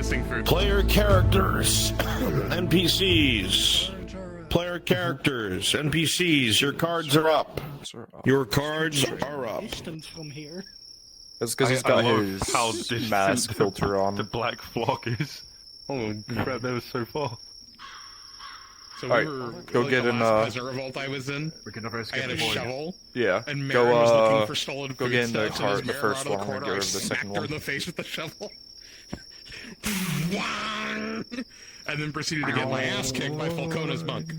missing food. Player characters, NPCs. Player characters, NPCs, your cards are up. Your cards are up. Distance from here. That's because he's got his how distant mask filter on. The black flock is. Oh crap, that was so far. So Alright, we were go like, get the an, last Pleasure Revolt I was in. We can never I escape had a the void. shovel, Yeah. and Go, Mary was looking for stolen go food get in the stuff, cart, and the as Mary first out of one, the and corner, get I rid of the smacked second her one. in the face with the shovel. And then proceeded to get my ass kicked by Falcona's monk.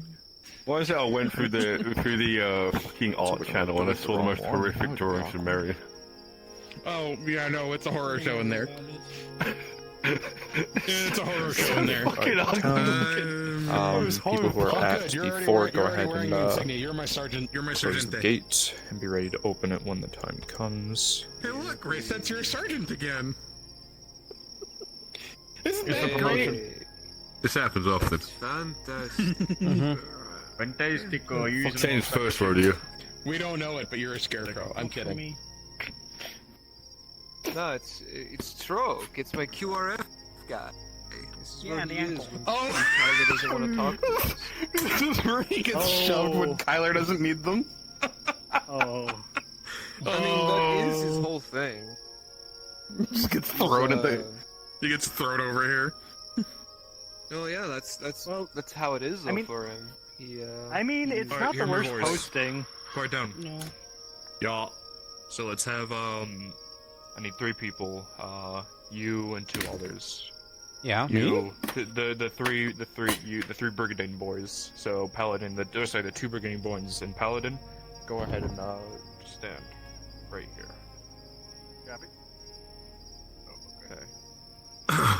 Why is it I went through the fucking art channel and I saw the most horrific drawings of Mary? Oh, yeah, no, it's a horror show in there. It's a horror show in there. People who are at the fort, go ahead and You're my sergeant. You're my close sergeant. the gate and be ready to open it when the time comes. Hey, look, Ray says you're a sergeant again. Isn't It's a that promotion. great? This happens often. Fantastic. Fantastico. Fuck saying his first rodeo. We don't know it, but you're a scarecrow. I'm kidding. Me. No, it's Stroke. It's my QRF guy. This is Yeah, where the he is. ankle. Oh, Tyler doesn't want to talk to us. This is where he gets shoved when Kyler doesn't need them. Oh. I mean, that is his whole thing. Just gets thrown at the. Uh, He gets thrown over here. Oh yeah, that's Well, that's how it is though, I mean- for him. He I mean, it's Alright, not hear the my worst voice. posting. Quiet down. No. Yeah. So let's have, I need 3 people. You and 2 others. Yeah. You, the three Brigandine boys. So Paladin, the 2 Brigandine boys and Paladin, go ahead and stand right here. Copy. Okay.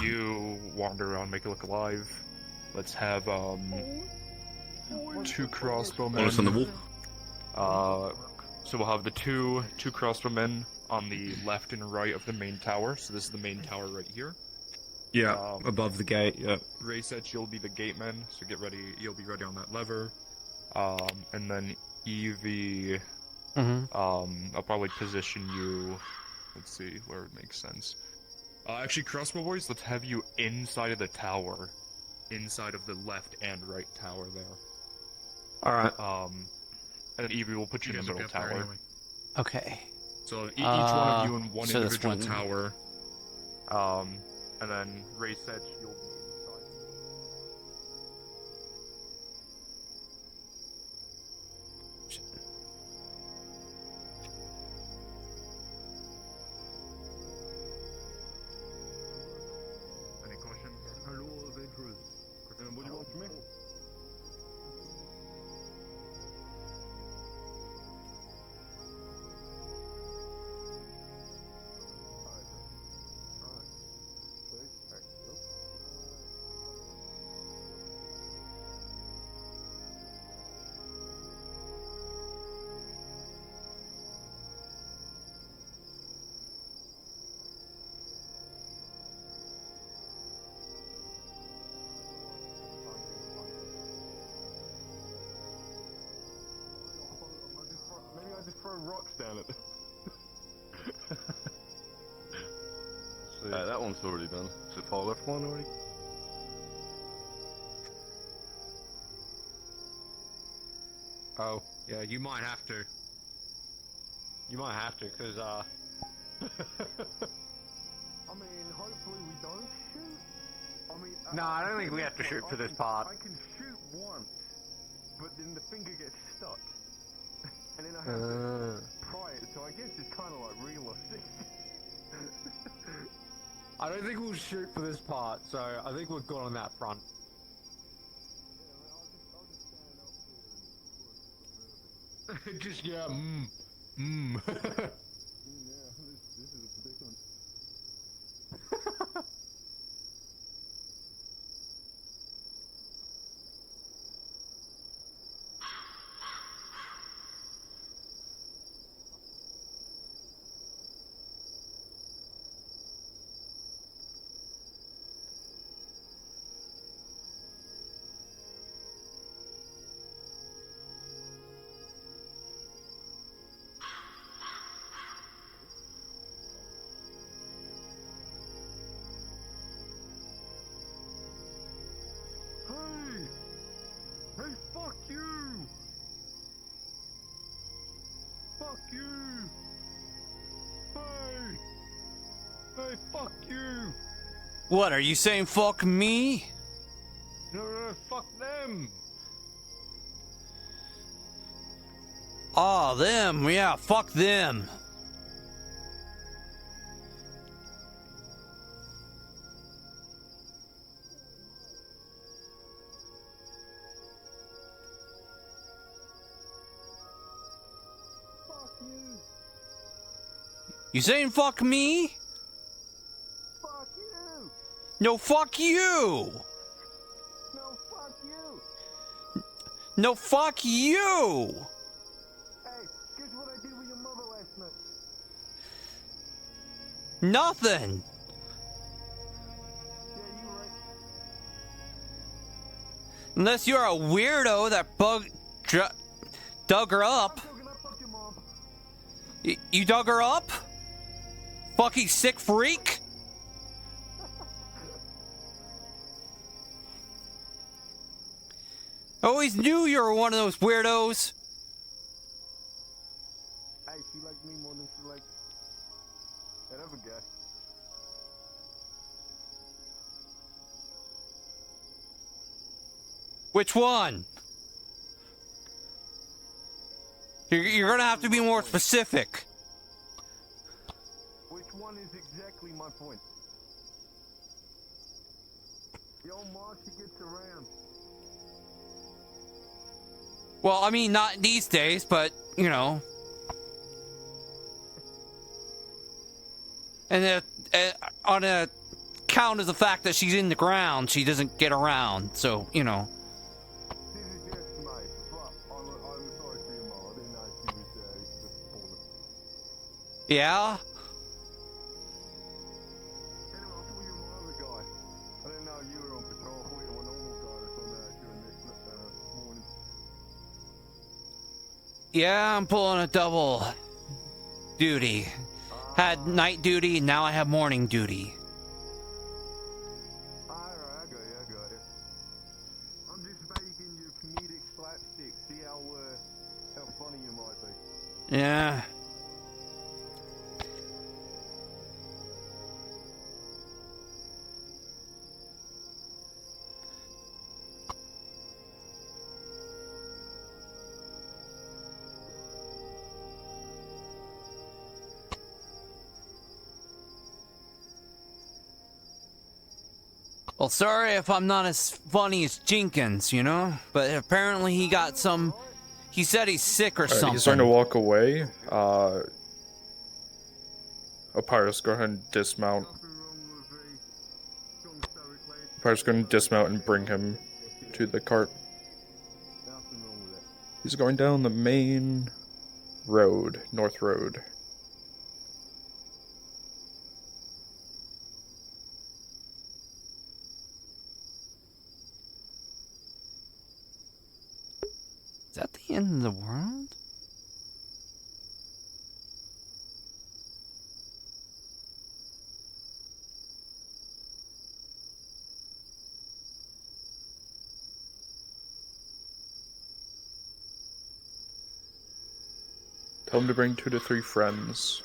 You wander around, make it look alive. Let's have 2 crossbowmen. on the wall. So we'll have the two crossbowmen on the left and right of the main tower. So this is the main tower right here. Yeah, above the gate. Yeah. Ray said you'll be the gateman, so get ready. You'll be ready on that lever. And then Evie, I'll probably position you. Let's see where it makes sense. Actually, crossbow boys, let's have you inside of the tower, inside of the left and right tower there. All right. And then Evie will put you in the middle tower. Okay. So each one of you in one so that's individual one- tower. And then Ray said you'll be inside. Any questions? Hello, adventurers. What do you want from me? Maybe I just throw rocks down at them. That one's already done. Is it far left one already? Oh, yeah, you might have to. You might have to, because, I mean, hopefully we don't shoot. I mean, No, I don't think we have to shoot for this part. I can shoot once, but then the finger gets stuck. And then I have to pry it, so I guess it's kind of like realistic. I don't think we'll shoot for this part, so I think we're good on that front. Just, yeah, Yeah, this is a predicament. What, are you saying fuck me? No, fuck them. Aw, them. Yeah, fuck them. Fuck you. You saying fuck me? Fuck you. No, fuck you. No, fuck you. No, fuck you. Hey, guess what I did with your mother last night? Nothing. Yeah, you right. Unless you're a weirdo that dug her up. I'm talking, I fucked your mom. You dug her up? Fucking sick freak? I always knew you were one of those weirdos. Hey, she liked me more than she liked that other guy. Which one? You're gonna have to be more specific. Which one is exactly my point? Yo, Ma, she gets around. Well, I mean, not these days, but, you know. And on account of the fact that she's in the ground, she doesn't get around, so, you know. This is just my fuck. I'm sorry for your mom. I didn't know she was just born. Yeah? Anyway, I thought you were my other guy. I didn't know you were on patrol. I thought you were a normal guy that's on during this morning. Yeah, I'm pulling a double duty. Had night duty, now I have morning duty. Alright, I got you. I'm just making your comedic slapstick. See how funny you might be. Yeah. Well, sorry if I'm not as funny as Jenkins, you know? But apparently he got some... He said he's sick or something. He's starting to walk away. Opyrus, go ahead and dismount. Opyrus, go ahead and dismount and bring him to the cart. He's going down the main road, North Road. Is that the end of the world? Tell him to bring 2 to 3 friends.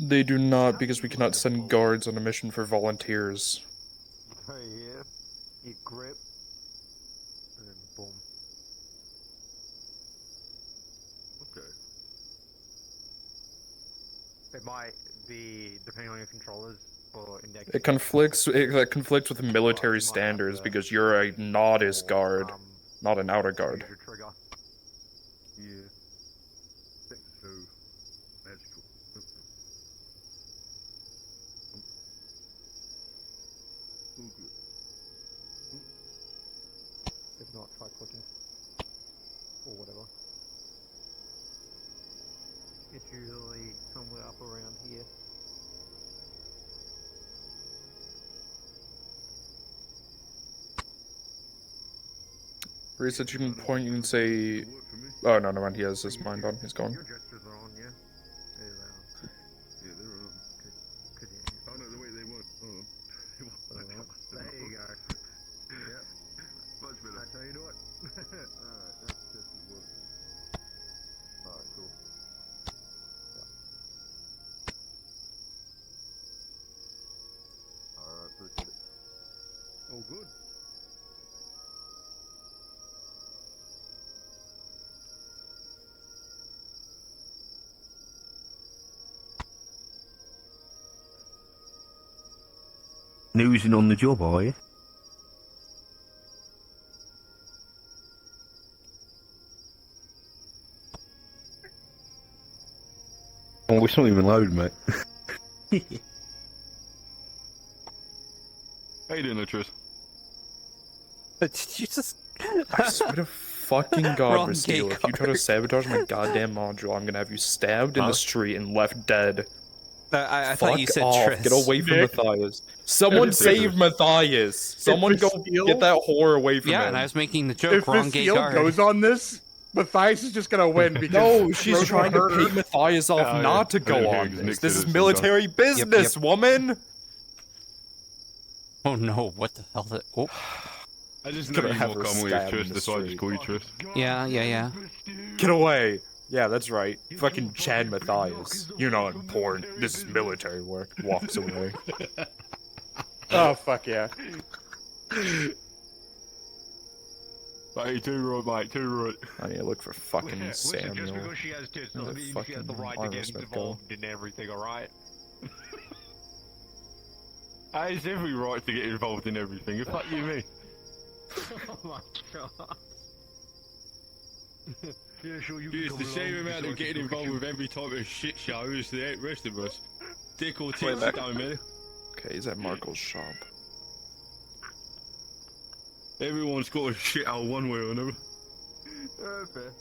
They do not, because we cannot send guards on a mission for volunteers. So yeah, you grip, and then boom. Okay. It might be depending on your controllers or index. It conflicts with military standards because you're a Nautis guard, not an outer guard. Your trigger. Yeah. So, magical. Oh, good. If not, try clicking. Or whatever. It's usually somewhere up around here. Research, you can point, you can say... Oh, no, never mind, he has his mind on, he's gone. Your gestures are on, yeah? Yeah, they are. Yeah, they're on. Could you... Oh, no, wait, they weren't. There you go. Yep. Much better. That's how you do it. Alright, that's just the work. Alright, cool. Yeah. Alright, appreciate it. Oh, good. Snoozing on the job, are you? Oh, it's not even loaded, mate. How you doing, Attribution? Did you just... I swear to fucking God, Wrong Rasteel, gay if you try to card. sabotage my goddamn module, I'm gonna have you stabbed in the street and left dead. I thought you Fuck said off. Tris. Get away from Matthias. Someone save Matthias. Someone go get that whore away from Yeah, him. and I was making the joke. If Wrong this gay field card. goes on this, Matthias is just gonna win because No, she's Rose trying to hurt her. pay Matthias off Yeah, not to yeah. go Yeah, on because this. Nick This did is it, so military business, woman! Oh no, what the hell? Oh. I just Gonna know you're have more her common with stabbed in Tris, the that's why I just street. call you Tris. Yeah. Get away! Yeah, that's right. Fucking Chad Matthias. You're not important. This is military work. Walks away. Oh fuck yeah! Mate, too right, mate, too right. I need to look for fucking Just Samuel. because she has tits Where doesn't the mean she fucking has the right to Armor get Smith go? involved in everything, alright? I has every right to get involved in everything. If fuck you, me. Oh my god. Yeah, sure, you It's the same amount of getting involved with every type of shit show as the rest of us. Dick or tits, it don't matter. Okay, he's at Marco's shop. Everyone's got a shit hole one way or another. Fair.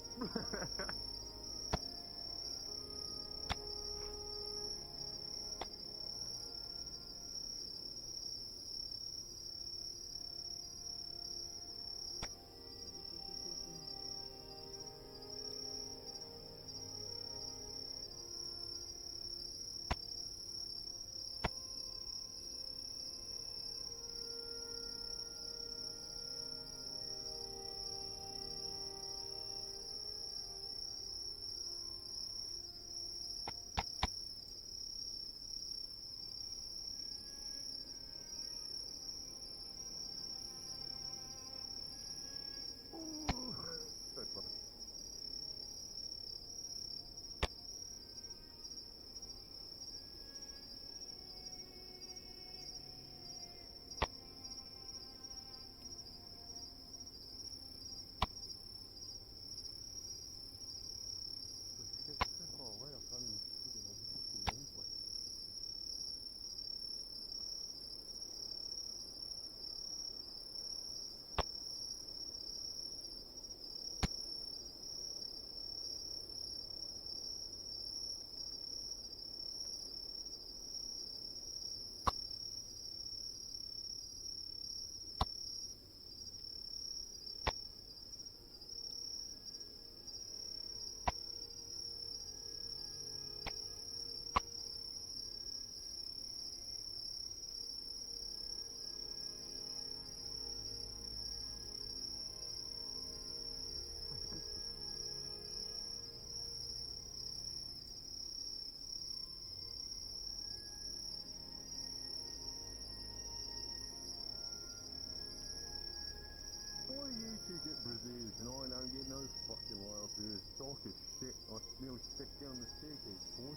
could get Brazils, and I don't get no fucking royalty. It's dark as shit. I nearly stepped down the staircase, boy.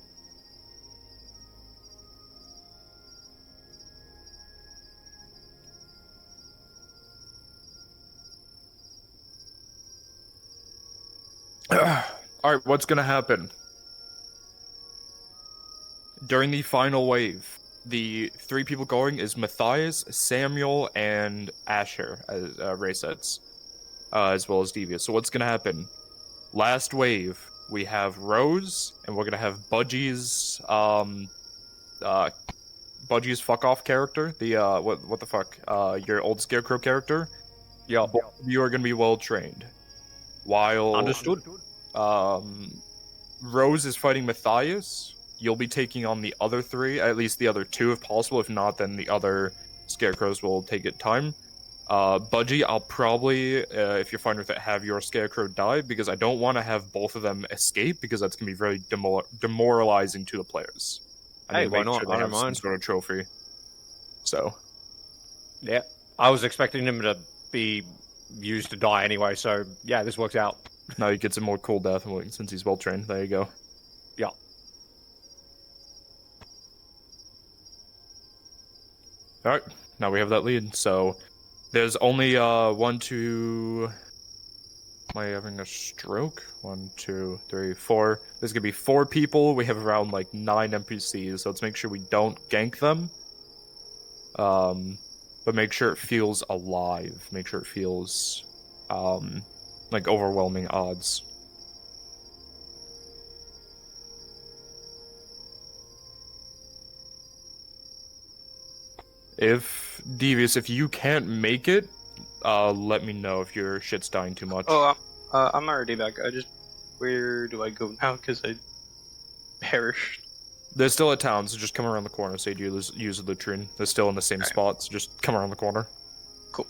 Alright, what's gonna happen? During the final wave, the 3 people going is Matthias, Samuel, and Asher as race sets, as well as Devious. So what's gonna happen? Last wave, we have Rose, and we're gonna have Budgie's Budgie's fuck off character. The what the fuck? Your old Scarecrow character. Yeah. You are gonna be well trained. While Understood. Rose is fighting Matthias. You'll be taking on the other 3, at least the other 2 if possible. If not, then the other Scarecrows will take it time. Budgie, I'll probably, if you're fine with it, have your Scarecrow die, because I don't want to have both of them escape, because that's going to be very demoralizing to the players. Hey, why not? I don't mind. Some sort of trophy. So. Yeah. I was expecting him to be used to die anyway, so yeah, this works out. Now he gets a more cool death since he's well trained. There you go. Yeah. Alright, now we have that lead. So there's only 1, 2. Am I having a stroke? 1, 2, 3, 4. There's gonna be 4 people. We have around like 9 NPCs, so let's make sure we don't gank them. But make sure it feels alive. Make sure it feels like overwhelming odds. If Devious, if you can't make it, let me know if your shit's dying too much. Oh, I'm already back. Where do I go now? Because I perished. They're still at town, so just come around the corner. Say you use the latrine. They're still in the same spot, so just come around the corner. Cool.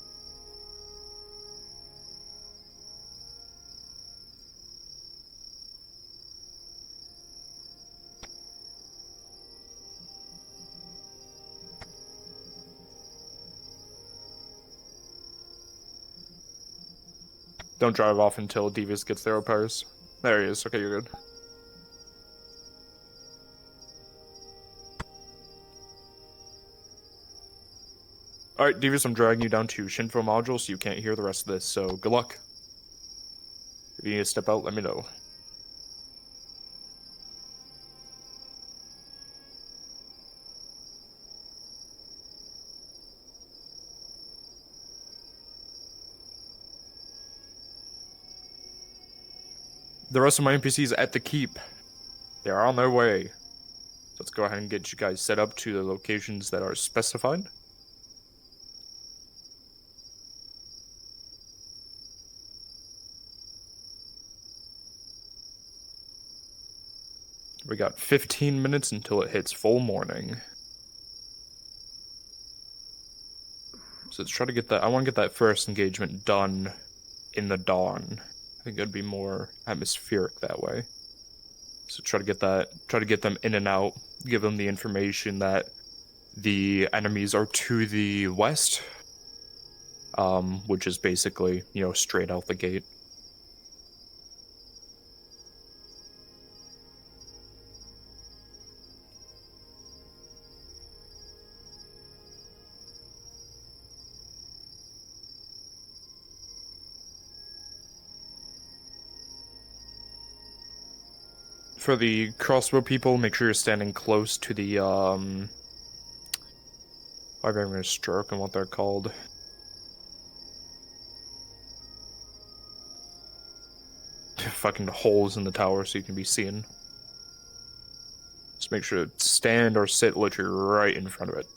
Don't drive off until Devious gets there, repairs. There he is. Okay, you're good. Alright, Devious, I'm dragging you down to Shinfo module so you can't hear the rest of this, so good luck. If you need to step out, let me know. The rest of my NPCs at the keep. They are on their way. Let's go ahead and get you guys set up to the locations that are specified. We got 15 minutes until it hits full morning. So let's try to get that. I want to get that first engagement done in the dawn. I think it'd be more atmospheric that way. So try to get that. Try to get them in and out. Give them the information that the enemies are to the west, which is basically, you know, straight out the gate. For the crossbow people, make sure you're standing close to the, I'm having a stroke on what they're called. Fucking holes in the tower so you can be seen. Just make sure to stand or sit literally right in front of it.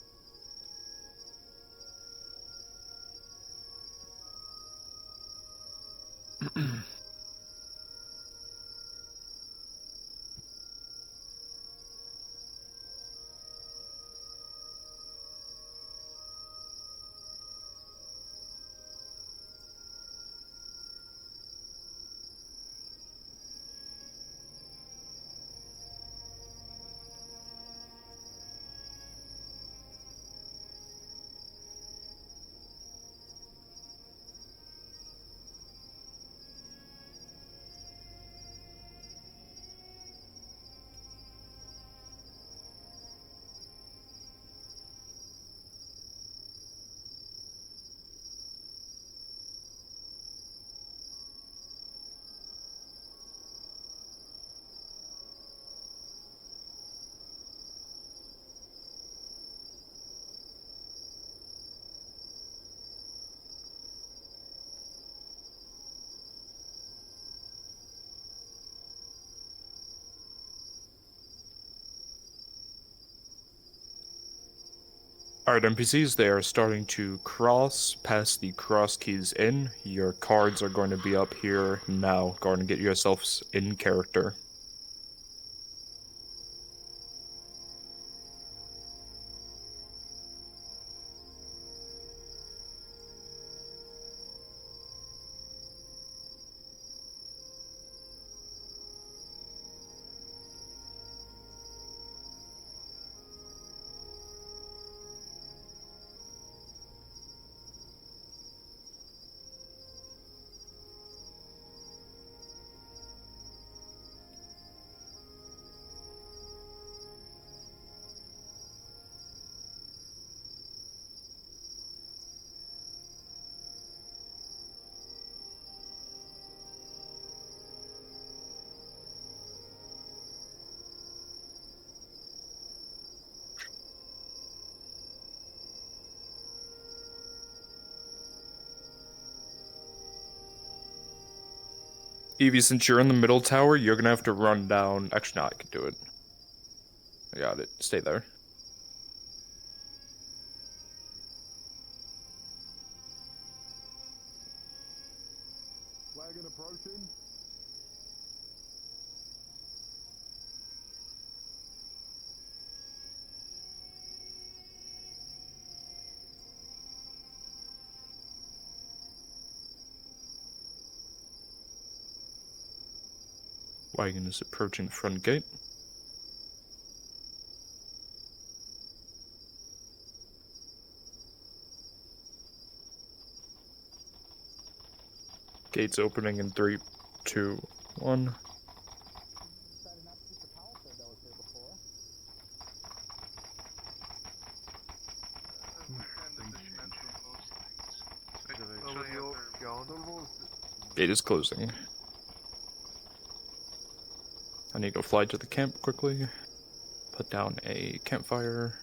Alright, NPCs, they are starting to cross past the cross keys in. Your cards are going to be up here now. Go ahead and get yourselves in character. Evie, since you're in the middle tower, you're gonna have to run down. Actually, no, I can do it. I got it. Stay there. Wagon approaching. Wagon is approaching the front gate. Gates opening in 3, 2, 1. Gate is closing. I need to fly to the camp quickly. Put down a campfire.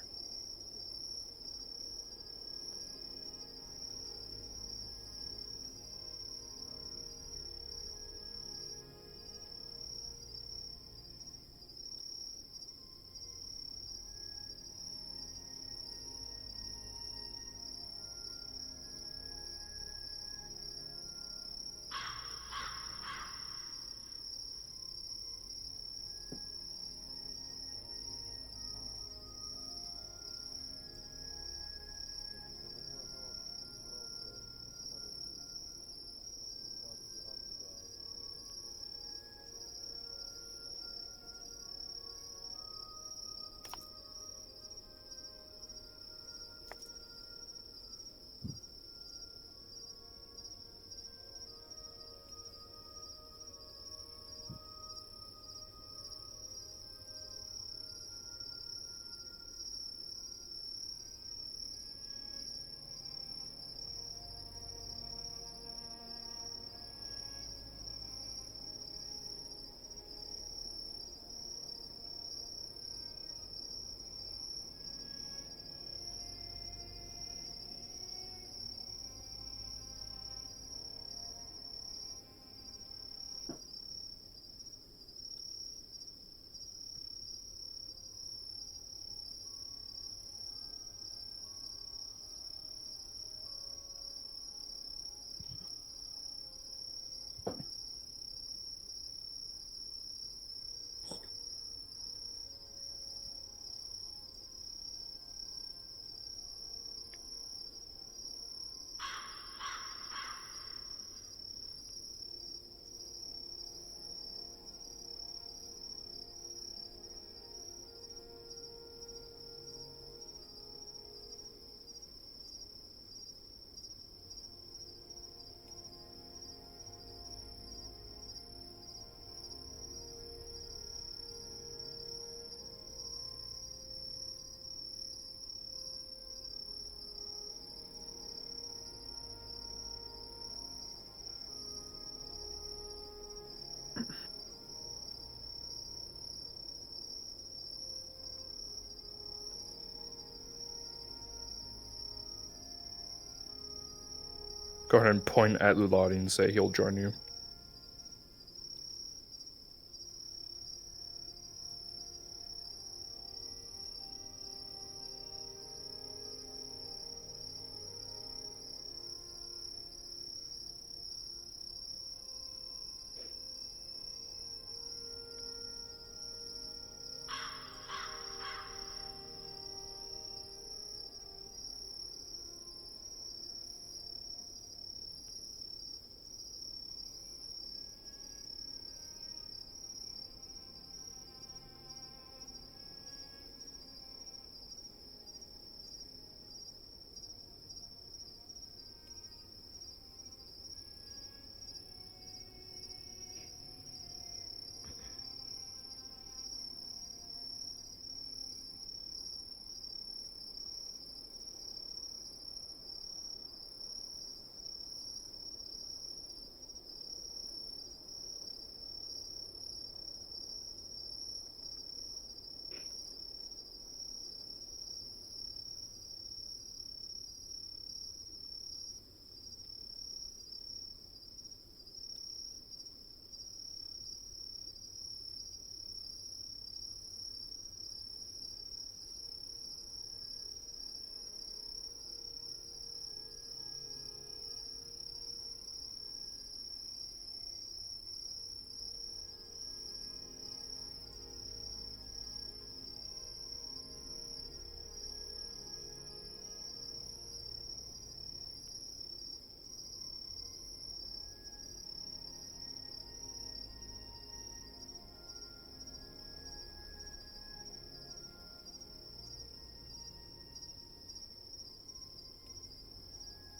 Go ahead and point at Lulati and say he'll join you.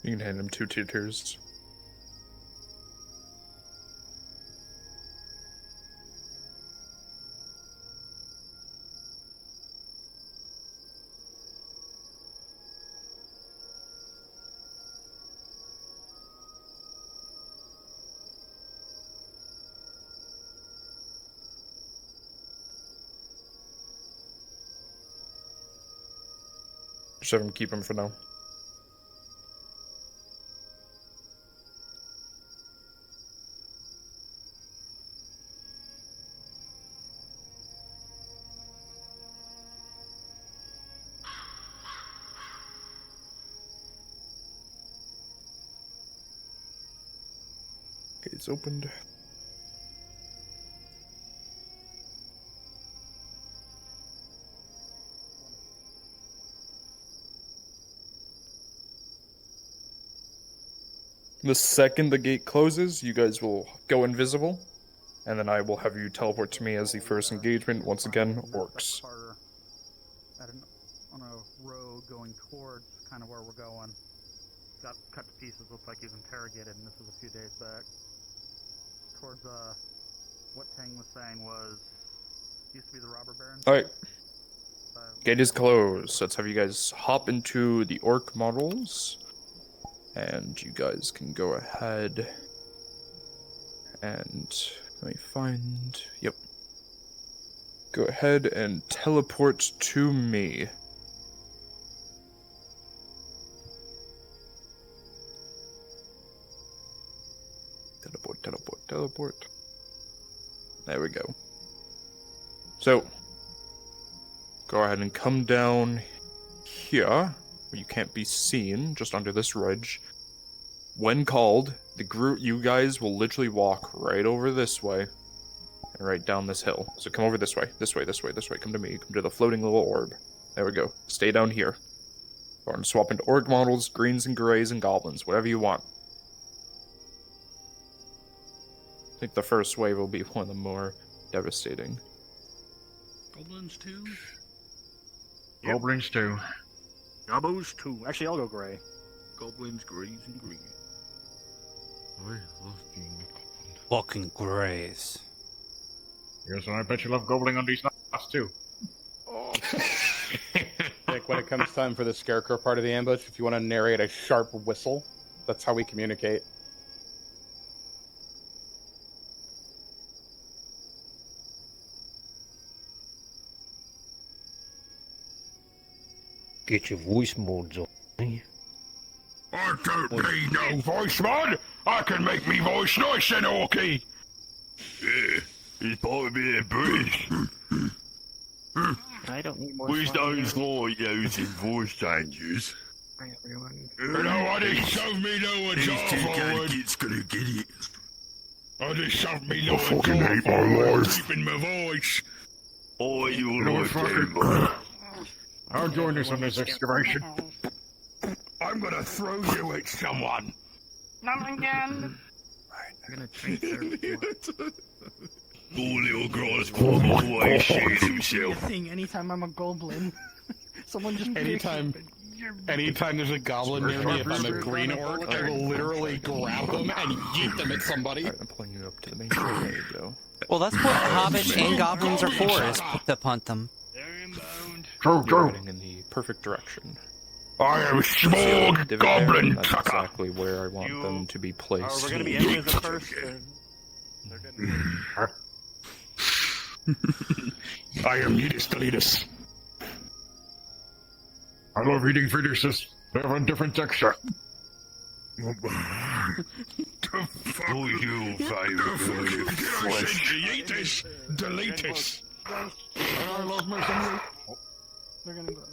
You can hand him 2 tiers. Just have him keep him for now. Okay, it's opened. The second the gate closes, you guys will go invisible, and then I will have you teleport to me as the first engagement. Once again, orcs. On a road going towards kind of where we're going. Got cut to pieces, looks like he was interrogated, and this was a few days back. Towards, what Tang was saying was, used to be the robber baron. Alright. Gate is closed. Let's have you guys hop into the orc models. And you guys can go ahead and let me find. Yep. Go ahead and teleport to me. Teleport. There we go. So, go ahead and come down here, where you can't be seen, just under this ridge. When called, the group, you guys will literally walk right over this way, and right down this hill. So come over this way, come to me, come to the floating little orb. There we go. Stay down here. Go and swap into orc models, greens and greys and goblins, whatever you want. I think the first wave will be one of the more devastating. Goblins too? Yep. Goblins too. Gobos too. Actually, I'll go gray. Goblins, greys, and green. Fucking grays. Yes, and I bet you love gobbling on these nuts too. Nick, when it comes time for the scarecrow part of the ambush, if you want to narrate a sharp whistle, that's how we communicate. Get your voice mods on. I don't need no voice mod. I can make me voice nice and orky. Yeah, it's part of being British. I don't need more. We don't like using voice changes. Hi everyone. Nobody shove me no one forward. It's gonna get it. I just shoved me no one forward, keeping my voice. Oh, you like I'll join us on this excavation. I'm gonna throw you at someone. Not again. I'm gonna transfer. Poor little girl's always shit himself. Thing anytime I'm a goblin, someone just Anytime there's a goblin near me, if I'm a green orc, I will literally grab them and yeet them at somebody. Alright, I'm pulling you up to the main trail. There you go. Well, that's what hobbits and goblins are for, is to punt them. True. You're heading in the perfect direction. I am a small goblin That's trucker. exactly where I want them to be placed. we're gonna be enemies at first. I am Needus Deletus. I love eating fetuses. They have a different texture. The fuck do you value flesh? Deletus. I love my son. They're gonna go.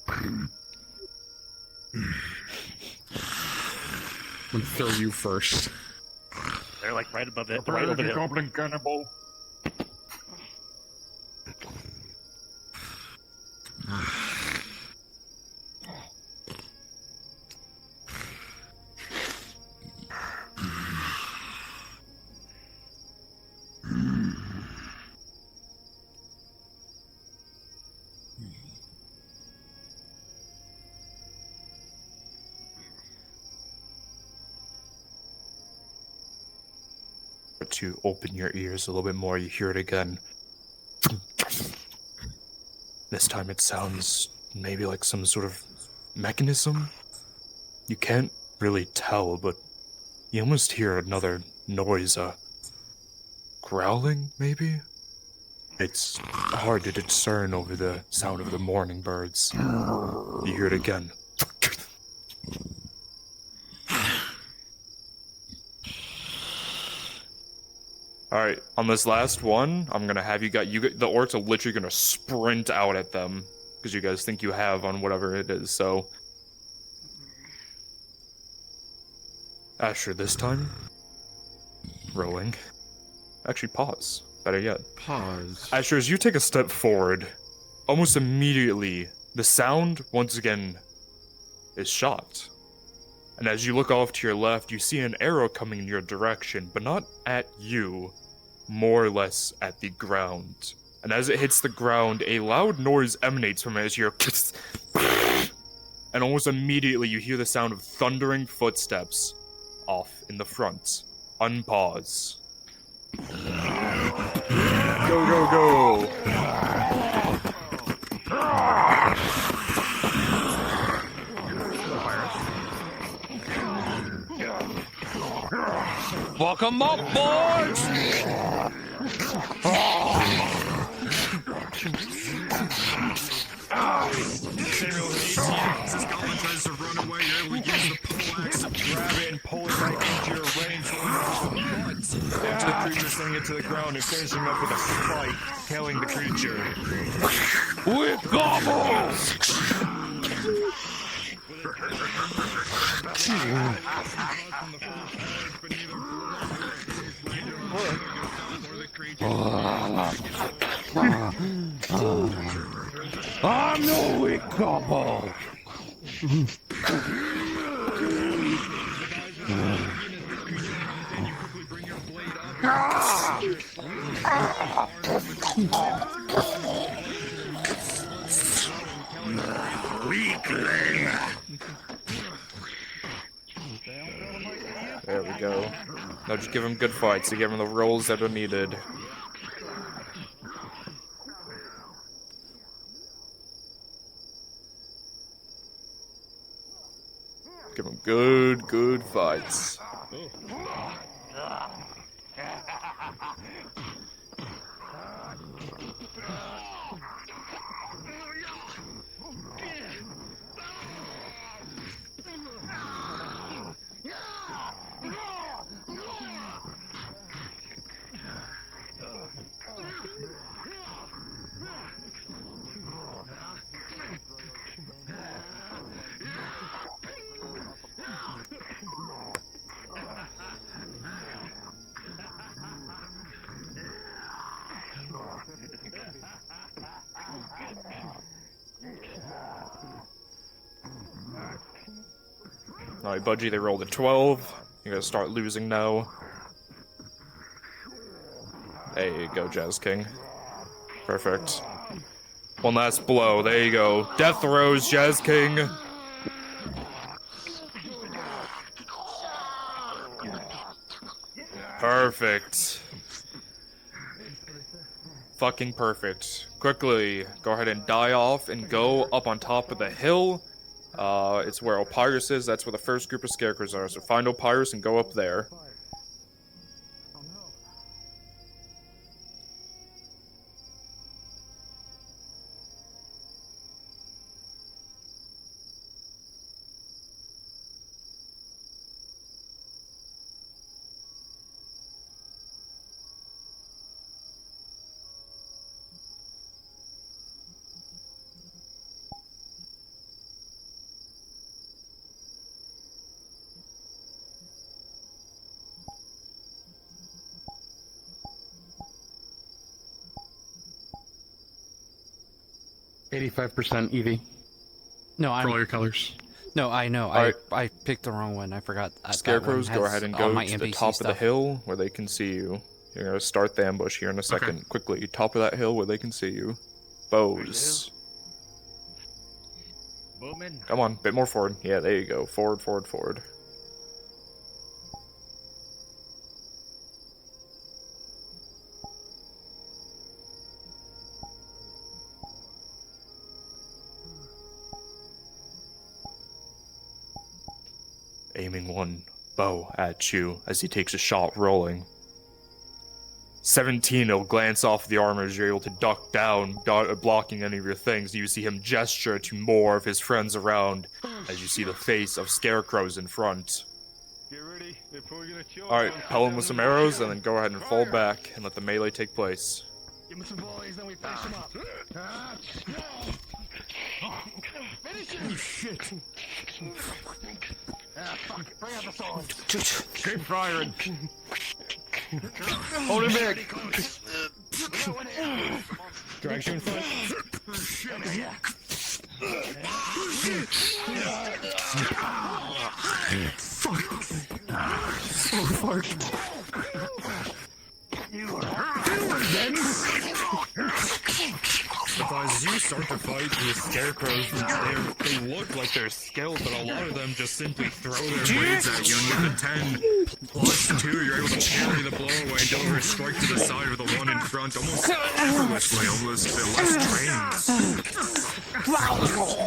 I'm gonna throw you first. They're like right above it. Right over the goblin cannibal. to open your ears a little bit more, you hear it again. This time it sounds maybe like some sort of mechanism. You can't really tell, but you almost hear another noise, growling, maybe? It's hard to discern over the sound of the morning birds. You hear it again. Alright, on this last one, I'm gonna have the orcs are literally gonna sprint out at them, because you guys think you have on whatever it is, so. Asher, this time, rolling. Actually, pause. Better yet. Pause. Asher, as you take a step forward, almost immediately, the sound, once again, is shot. And as you look off to your left, you see an arrow coming in your direction, but not at you, more or less at the ground. And as it hits the ground, a loud noise emanates from it as you're and almost immediately you hear the sound of thundering footsteps off in the front. Unpause. Go, go, go! Welcome up, boys! This goblin tries to run away, you're able to use the poleaxe to grab it and pull it right into your range. The creature sending it to the ground and finishing up with a spike, killing the creature. We're gobbles! I'm no weak gobble. Weakling. There we go. Now just give him good fights to give him the rolls that are needed. Give him good fights. Alright, Budgie, they rolled a 12. You're gonna start losing now. There you go, Jazz King. Perfect. One last blow. There you go. Death throws, Jazz King. Perfect. Fucking perfect. Quickly, go ahead and die off and go up on top of the hill. It's where Opyrus is. That's where the first group of scarecrows are. So find Opyrus and go up there. %, Evie. No, I'm... For all your colors. No, I know. Alright. I picked the wrong one. I forgot. Scarecrows, go ahead and go to the NPC top stuff. of the hill where they can see you. You're gonna start the ambush here in a second. Okay. Quickly, top of that hill where they can see you. Bows. Bowman. Come on, bit more forward. Yeah, there you go. Forward, forward, forward. aiming one bow at you as he takes a shot, rolling. 17, he'll glance off the armor as you're able to duck down, blocking any of your things. You see him gesture to more of his friends around as you see the face of scarecrows in front. Get ready. They're probably gonna kill us. Alright, pelt him with some arrows and then go ahead and fall back and let the melee take place. Give me some boys, then we finish them up. Finish him! Oh, shit. Fuck it. Bring out the sword. Keep firing. Hold him back. Drags you in front. Fuck. You As you start to fight these scarecrows, they look like they're skilled, but a lot of them just simply throw their blades at you, and with a 10 plus 2, you're able to parry the blow away and deliver a strike to the side of the one in front, almost effortlessly, almost a bit less trained.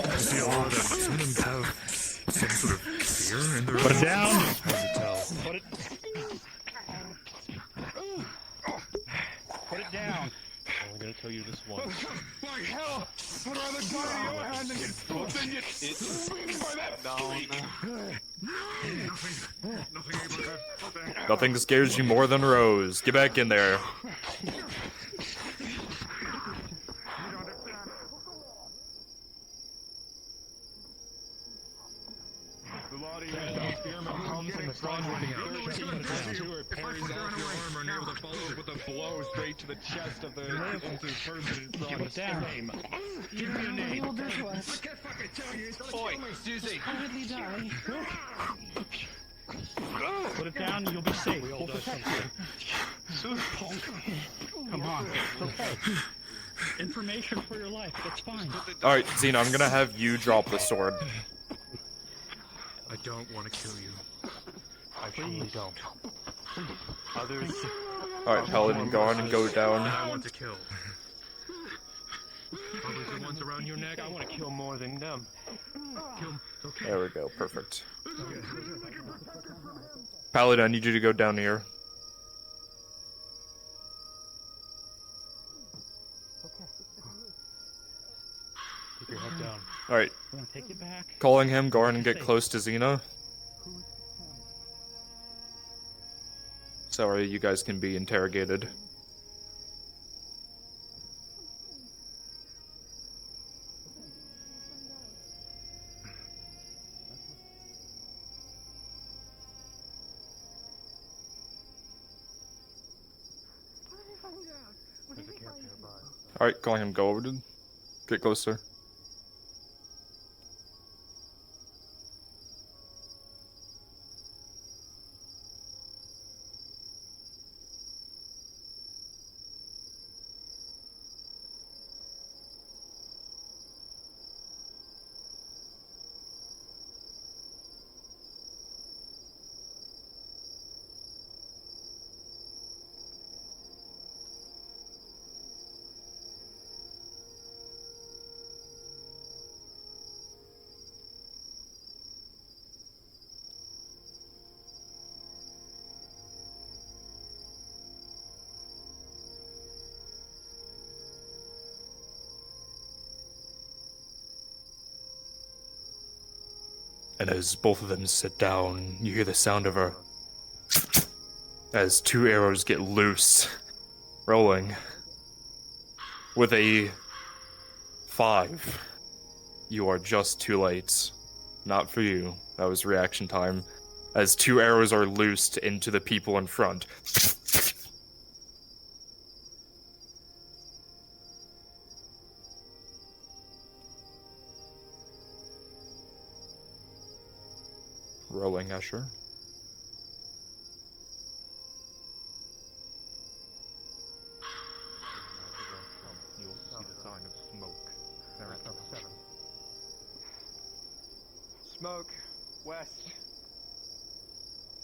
I see a lot of them, some of them have some sort of fear in their Put it eyes. down. Hard to tell. Put it down. I'm only gonna tell you this once. Like hell! I'd rather die in your hand than get put than get swinged by that freak! Nothing scares you more than Rose. Get back in there. The Lottie spearman comes in the front with 13 plus 2, it parries off your armor and you're able to follow up with a blow straight to the chest of the into person in front. Down. Give me your name. I can't fucking tell you. Boy, Susie. Put it down and you'll be safe. We'll protect you. Come on. It's okay. Information for your life. That's fine. Alright, Xena, I'm gonna have you drop the sword. I don't want to kill you. I truly don't. Others, Alright, Paladin, go on and go down. I want to kill. Others the ones around your neck, I want to kill more than them. Kill them. Okay. There we go, perfect. Paladin, I need you to go down here. Keep your head down. Alright, I'm gonna take it back. calling him, go on and get close to Xena. So you guys can be interrogated. Alright, calling him, go over to get closer. And as both of them sit down, you hear the sound of a... as 2 arrows get loose, rolling. With a 5. You are just too late. Not for you. That was reaction time. As 2 arrows are loosed into the people in front. Rolling, Escher. You'll see the sign of smoke. They're at level 7. Smoke. West.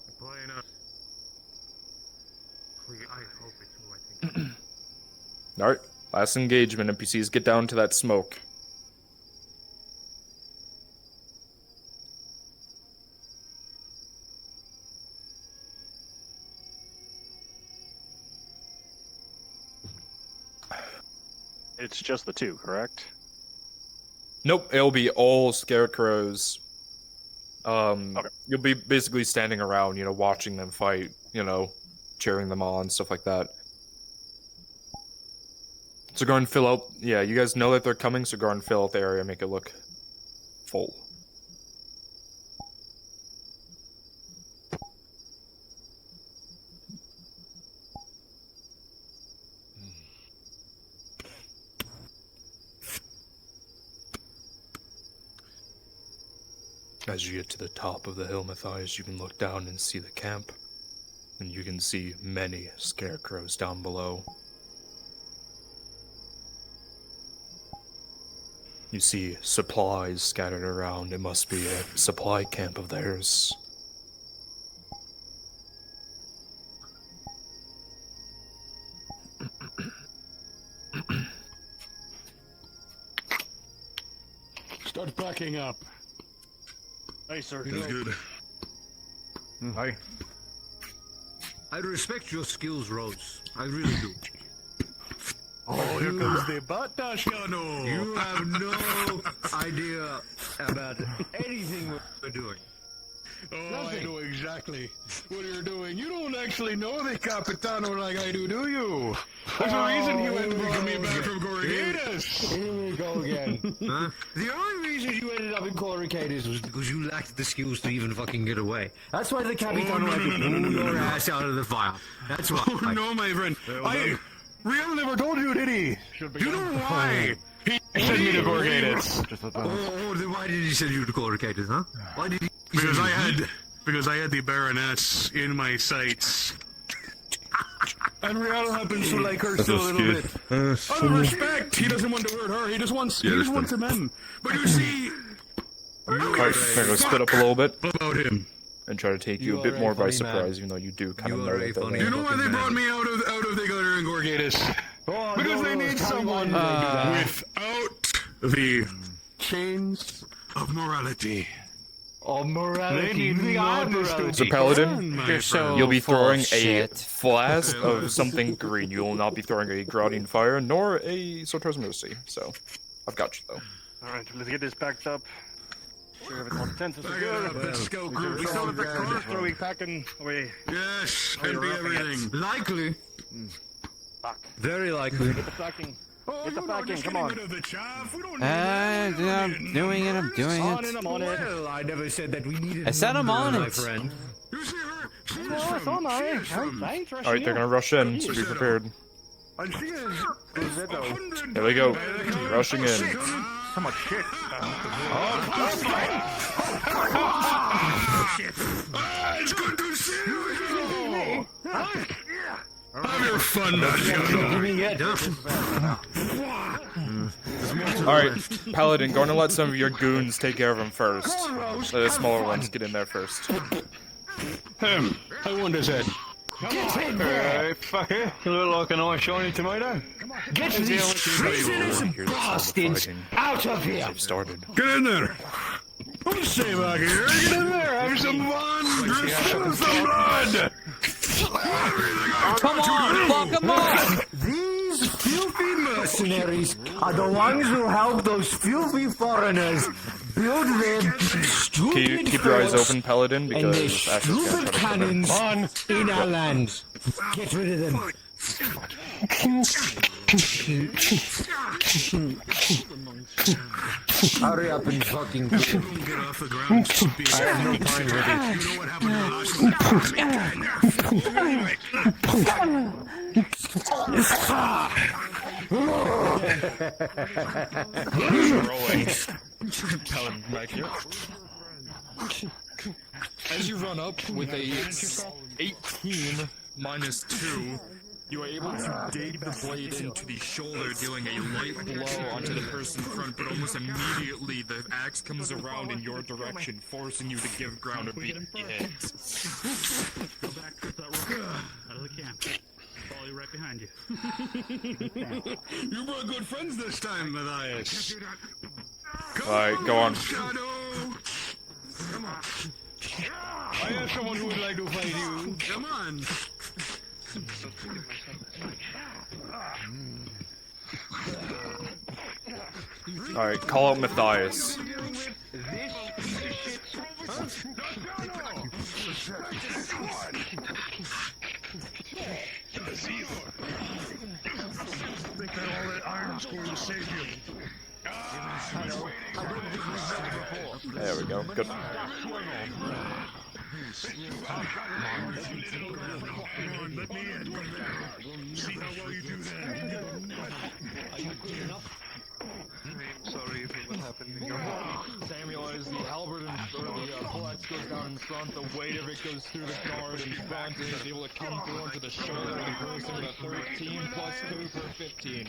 They're playing us. Please, I hope it's who I think. Alright, last engagement. NPCs get down to that smoke. It's just the two, correct? Nope, it'll be all scarecrows. Okay. You'll be basically standing around, you know, watching them fight, you know, cheering them on, stuff like that. So go and fill out. Yeah, you guys know that they're coming, so go and fill out the area, make it look full. As you get to the top of the hill, Matthias, you can look down and see the camp, and you can see many scarecrows down below. You see supplies scattered around. It must be a supply camp of theirs. Start backing up. Hey, sir. Feels good. Hi. I respect your skills, Rhodes. I really do. Oh, here comes the Batashano. You have no idea about anything we're doing. Oh, Nothing. I know exactly what you're doing. You don't actually know the Capitano like I do you? There's a reason he went me back from Corrugatus. Here we go again. Huh? The only reason you ended up in Corrugatus was because you lacked the skills to even fucking get away. That's why the Capitano had to pull your ass out of the fire. That's why. Oh, no, my friend. Real never told you, did he? You know why? He sent me to Corrugatus. Oh, then why did he send you to Corrugatus, huh? Why did he? Because I had the Baroness in my sights. And Real happens to like her still a little bit. Out of respect, he doesn't want to hurt her. He just wants him in. But you see, Alright, I'm gonna split up a little bit. About him. And try to take you a bit more by surprise, even though you do kind of know that they're You know why they brought me out of the gutter in Gorgatus? Because they need someone without the chains of morality. Of morality. So, Paladin, you'll be throwing a shit. flask of something green. You will not be throwing a Gradian Fire, nor a Sortor's Mercy. So, I've got you, though. Alright, let's get this packed up. Sure, everything consensus is good. Let's scout group. We still have the cart, or are we packing away? Yes, can be everything. Likely. Fuck. Very likely. Get the packing. Get the packing, come on. I'm doing it, I'm doing On it. it, I'm on it. Well, I never said that we needed. I said I'm on my it. friend. Oh, it's on, I ain't rushing Alright, they're gonna rush in, so be prepared. Here we go. Rushing in. So much shit. It's good to see you. Have your fun, Alright, Paladin, going to let some of your goons take care of him first. Let the smaller ones get in there first. I want his head. Get in there! Fuck it. You look like a nice shiny tomato. Get these treasonous bastards out of here! Started. Get in there. Don't stay back here. Get in there. Have some fun. Spill some blood. Come on, fuck them up! These filthy mercenaries are the ones who help those filthy foreigners build their stupid Keep your eyes forts open, Paladin, and because their Asher's gonna stupid try to cannons in our lands. Get rid of them. Hurry up and fucking get off the ground. I have no time with it. You know what Paladin back here. As you run up with a 18 minus 2, you are able to dig the blade into the shoulder, dealing a light blow onto the person in front, but almost immediately the axe comes around in your direction, forcing you to give ground a beat. Go back to that rope. Out of the camp. Follow you right behind you. You brought good friends this time, Matthias. Alright, go on. Come on. I have someone who would like to fight you. Come on. Alright, call out Matthias. Think that all that iron's going to save you. There we go. Good. Let me in. See how well you do that. Sorry for what happened. Samuel, as the halberd and the poleaxe goes down in front, the weight of it goes through the guard in front and is able to come through onto the shoulder of the person with a 13 plus 2 for 15.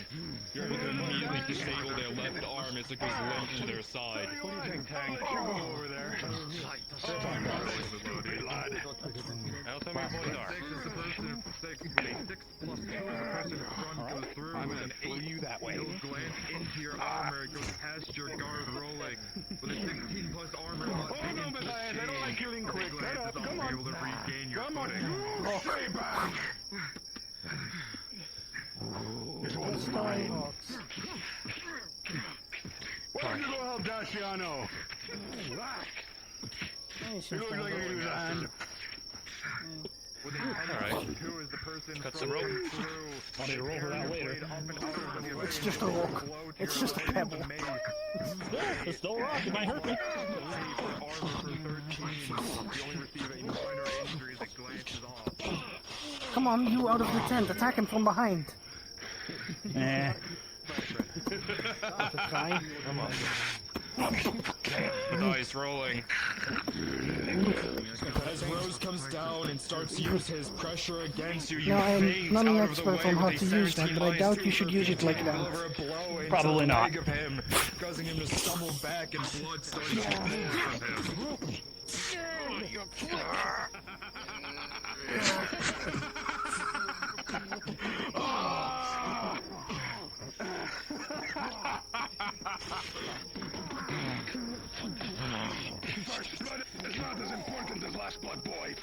You're able to immediately disable their left arm as it goes limp to their side. What do you think, Tank? You go over there. I'll tell my boy Dark. 6 plus 2 is the person in front goes through. I'm going to flee you that way. You'll glance into your armor, it goes past your guard rolling. With a 16 plus armor, Hold on, Matthias. I don't like killing quick. Shut up. Come on. able to regain your Come on. footing. Stay back. This one's mine. Why don't you go help Daciano? You look like you lose a hand. With a 10 plus 2 is the person Cut some rope. through. I'll need to roll for that later. It's just a rock. It's just a pebble. It's still a rock. It might hurt me. Come on, you out of the tent. Attack him from behind. Eh. That's a try. Come on. Nice rolling. As Rose comes down and starts to use his pressure against you, you No, I'm feint not an out of the expert way on how with to a use that, but I 17 doubt you minus should 2 use it like that. deliver a blow into Probably the not. leg of him, causing him to stumble back and blood starting to pour from him. First blood is not as important as last blood, boy.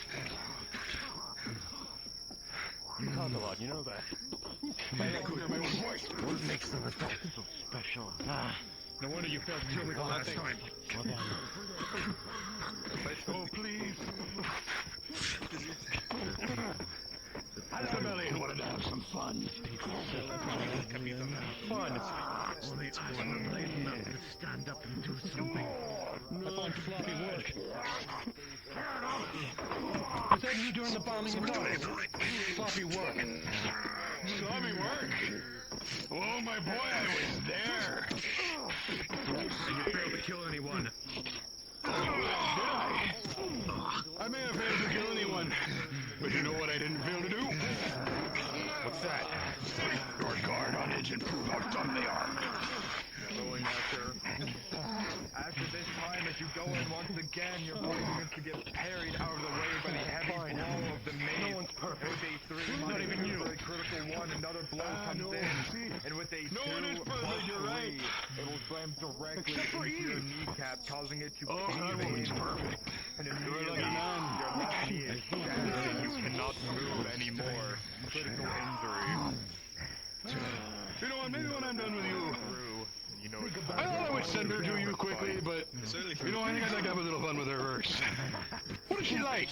You talk a lot, you know that. What makes them adults so special? No wonder you felt guilty the last time. Oh, please. Altamelian wanted to have some fun. Fun. States wasn't late enough to stand up and do something. I find floppy work. What did you during the bombing of Nautis? Sloppy work. Sloppy work? Oh, my boy, I was there. And you failed to kill anyone. Did I? I may have failed to kill anyone, but you know what I didn't fail to do? What's that? Your guard on edge and prove how dumb they are. Going after this time, as you go in once again, your body begins to get parried out of the way by the heavy blow of the mace. No one's perfect. With a 3, not even you. A critical 1, another blow comes in, and with a 2, No one is perfect, you're right. it will slam directly Except for into your Eve. kneecap, causing it to Oh, that cave one's in. perfect. And You're a immediately, lucky man. your left knee is shattered. You cannot move anymore. Critical injury. You know what, maybe when I'm done with you, You know I thought I would send her to you quickly, but you know, I think I'd like to have a little fun with her first. What is she like?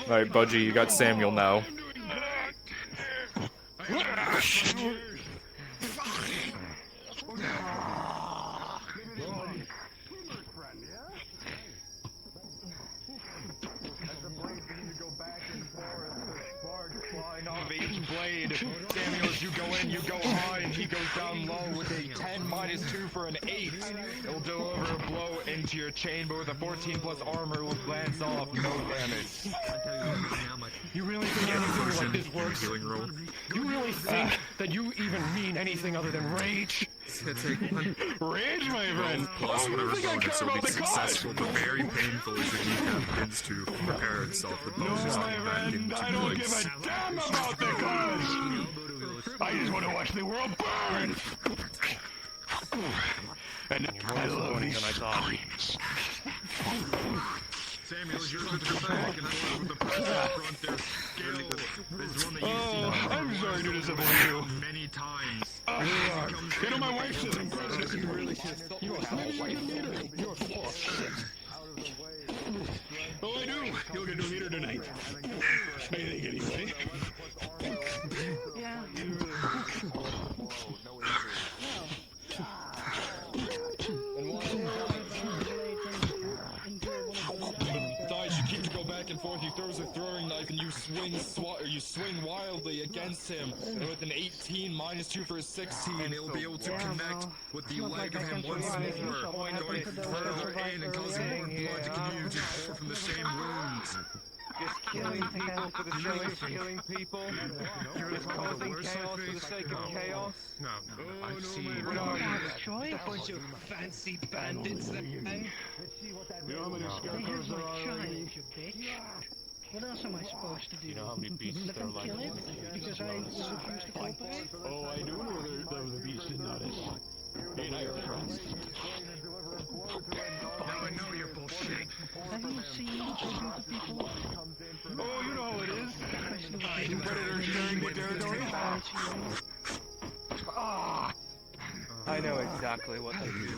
Alright, Budgie, you got Samuel now. Flying off each blade. Samuel, as you go in, you go high, and he goes down low with a 10 minus 2 for an 8. It'll deliver a blow into your chain, but with a 14 plus armor, will glance off, no damage. You really think anything like this works? You really think that you even mean anything other than rage? Rage, my friend! Plus whatever You think I bonus care will be about the cause? successful, but very painful as your kneecap begins to prepare itself with bones No, coming my back friend, into I don't place. give a damn about the cause! I just want to watch the world burn! And I love these screams. Samuels, you're to the back and with the person in front there. Skill is one that you've seen. Oh, I'm sorry to disappoint you. Many times. You know, my wife says I'm really Maybe you can meet her. You're full of shit. Oh, I do. You'll get to meet her tonight. I think anyway. Yeah. Dies, you keep to go back and forth. He throws a throwing knife, and you swing wildly against him. And with an 18 -2 for a 16, he'll be able to connect with the leg of him once more, going further in and causing more blood to continue to pour from the same wounds. Just killing people for the sake of killing people. Just causing chaos for the sake of chaos. No, I've seen. A bunch of fancy bandits. You know how many scarecrows there are already? What else am I supposed to do? You know how many beasts Let there are them like kill it? Because I refuse to cooperate? Oh, I do know there was a beast in Nautis. He and I are friends. I know you're bullshit. Have you seen what they do to people? Oh, you know how it is. Predators sharing the territory. I know exactly what they do.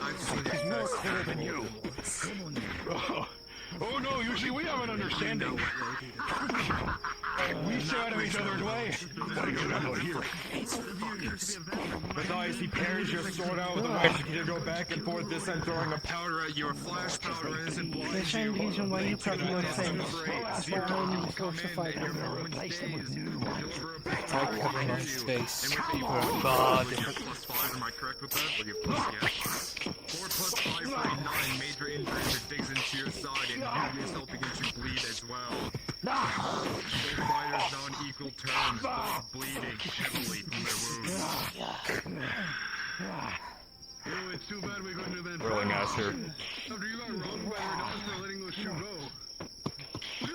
I've seen He's more clever than you. Oh no, you see, we have an understanding. We stay out of each other's way. What are you about here? Matthias, he parries your sword out with the knife. You go back and forth, this time throwing a powder at you, a flash powder, as it The blinds same you. reason why you cover your face. That's why I'm supposed to fight and them. replace them with new ones. I cover my face for far different. +5, am I correct with that? I'll give plus, yeah. 4 + 5 for a 9 major injuries that digs into your side, and you yourself begin to bleed as well. Both fighters now on equal terms, both bleeding heavily from their wounds. Oh, it's too bad we couldn't have been Rolling ass here. After you got wronged by your dog for letting those shoe go.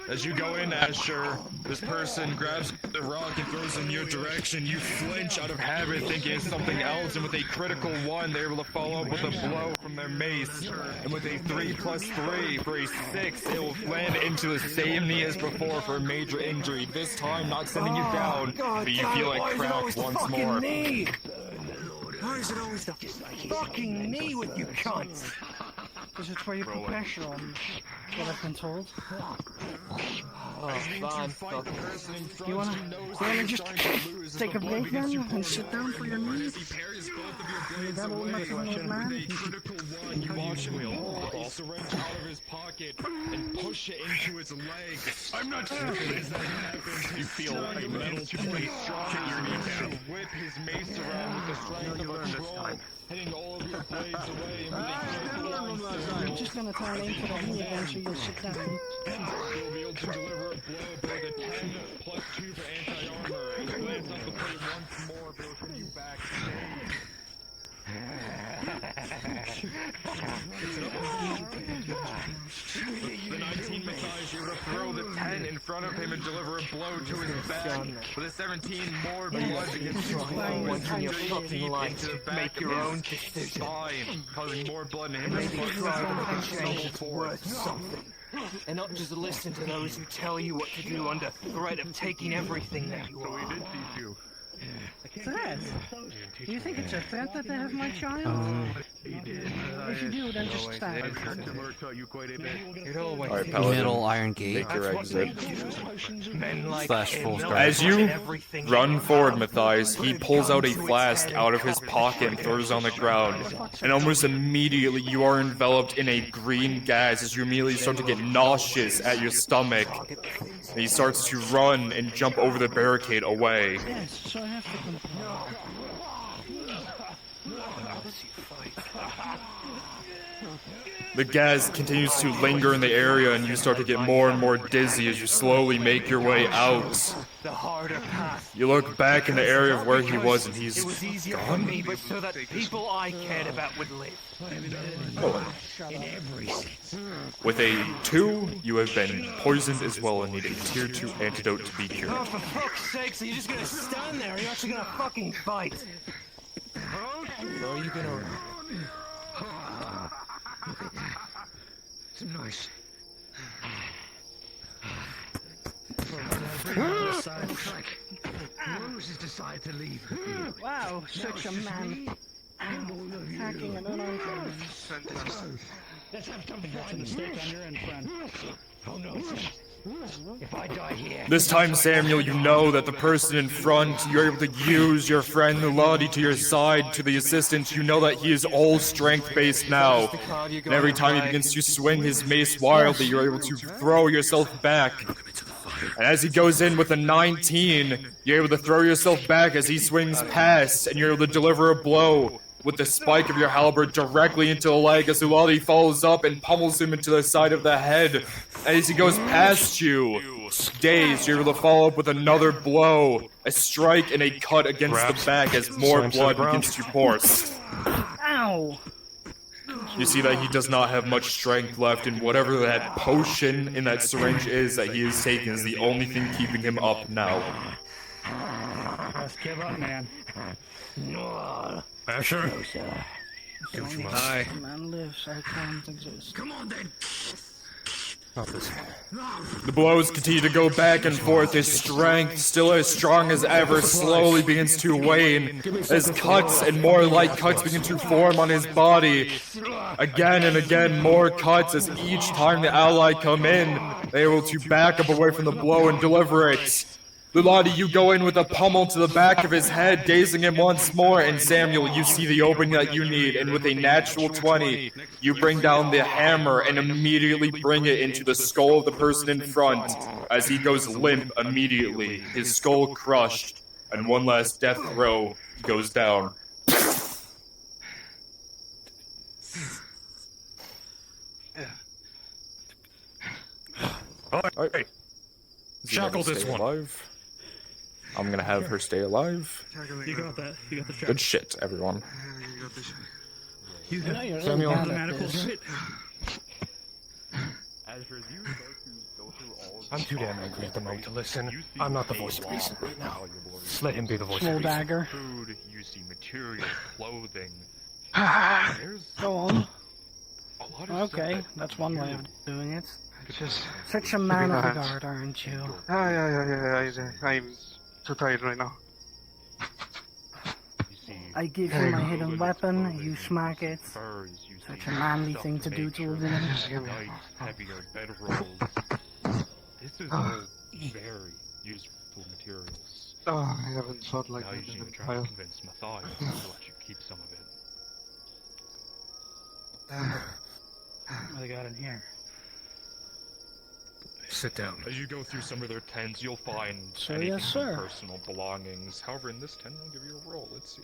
As you go in, Asher, this person grabs the rock and throws in your direction. You flinch out of habit, thinking it's something else, and with a critical 1, they're able to follow up with a blow from their mace. And with a 3 + 3 for a 6, it will land into the same knee as before for a major injury. This time, not sending you down, but you feel like crap once more. Why is it always the fucking knee with you cunts? Because it's where you're professional, what I've been told. You wanna just take a break then and sit down for your knee? That old Mexican old man? You watch him pull a syringe out of his pocket and push it into his leg. I'm not stupid. As that happens, You feel a metal plate hit your knee down. whip his mace around with the strength of a troll, hitting all of your blades away. I'm just gonna turn into the knee again so you'll sit down. You'll be able to deliver a blow with a 10 + 2 for anti-armor. It lands on the plate once more, but it'll send you back. The 19 Matthias, you're to throw the 10 in front of him and deliver a blow to his back. With a 17, more blood begins to flow Once in your fucking deep life, into the back make of your own his decision. spine, causing more blood in him. Maybe try to change it's worth something. And not just listen to those who tell you what to do under threat of taking everything that you are. We did teach you. Threat? Do you think it's a threat that they have my child? If you do, then just stop. Alright, Paladin. Middle Iron Gate. Make your exit. Slash full start. As you run forward, Matthias, he pulls out a flask out of his pocket and throws it on the ground. And almost immediately, you are enveloped in a green gas as you immediately start to get nauseous at your stomach. And he starts to run and jump over the barricade away. Yes, so I have to comply. The gas continues to linger in the area, and you start to get more and more dizzy as you slowly make your way out. The harder path. You look back in the area of where he was, and he's It was easier for gone. me, but so that people I cared about would live. In every sense. With a 2, you have been poisoned as well and need a tier 2 antidote to be cured. Oh, for fuck's sake, so you're just gonna stand there? Are you actually gonna fucking fight? Or are you gonna... It's nice. Rose has decided to leave. Wow, such a man. Hacking an unarmed man. Let's have some fun. Mistake on your end, friend. Oh no. If I die here. This time, Samuel, you know that the person in front, you're able to use your friend Lottie to your side, to the assistant. You know that he is all strength-based now. And every time he begins to swing his mace wildly, you're able to throw yourself back. And as he goes in with a 19, you're able to throw yourself back as he swings past, and you're able to deliver a blow with the spike of your halberd directly into the leg as Uladi follows up and pummels him into the side of the head. And as he goes past you, dazed, you're able to follow up with another blow, a strike and a cut against the back as more blood begins to course. Ow! You see that he does not have much strength left, and whatever that potion in that syringe is that he is taking is the only thing keeping him up now. Just give up, man. Asher. Give him Hi. Man lives, our clans exist. Come on then. Not this. The blows continue to go back and forth. His strength, still as strong as ever, slowly begins to wane as cuts and more light cuts begin to form on his body. Again and again, more cuts as each time the ally come in, they're able to back up away from the blow and deliver it. Lulati, you go in with a pummel to the back of his head, dazing him once more, and Samuel, you see the opening that you need, and with a natural 20, you bring down the hammer and immediately bring it into the skull of the person in front, as he goes limp immediately, his skull crushed, and one last death throw goes down. Alright. Shackle this one. Alive. I'm gonna have her stay alive. You got that. You got the shot. Good shit, everyone. You I know you're Samuel. really bad at this. Right? I'm too damn angry at the moment to listen. I'm not the voice of reason right now. Just let him be the voice Small of reason. dagger. Food, you see material, clothing. Go on. A lot of Okay, stuff that's one way of doing it. Just Such a man of the relax. guard, aren't you? Yeah. I'm too tired right now. I give you my hidden weapon, you smack it. Such a manly thing to do to a villain. heavier bedrolls. This is all very useful materials. Oh, I haven't thought like Now that you in should a try while. to convince Matthias to let you keep some of it. What do they got in here? Sit down. As you go through some of their tents, you'll find Sir, anything yes, from sir. personal belongings. However, in this tent, I'll give you a roll. Let's see.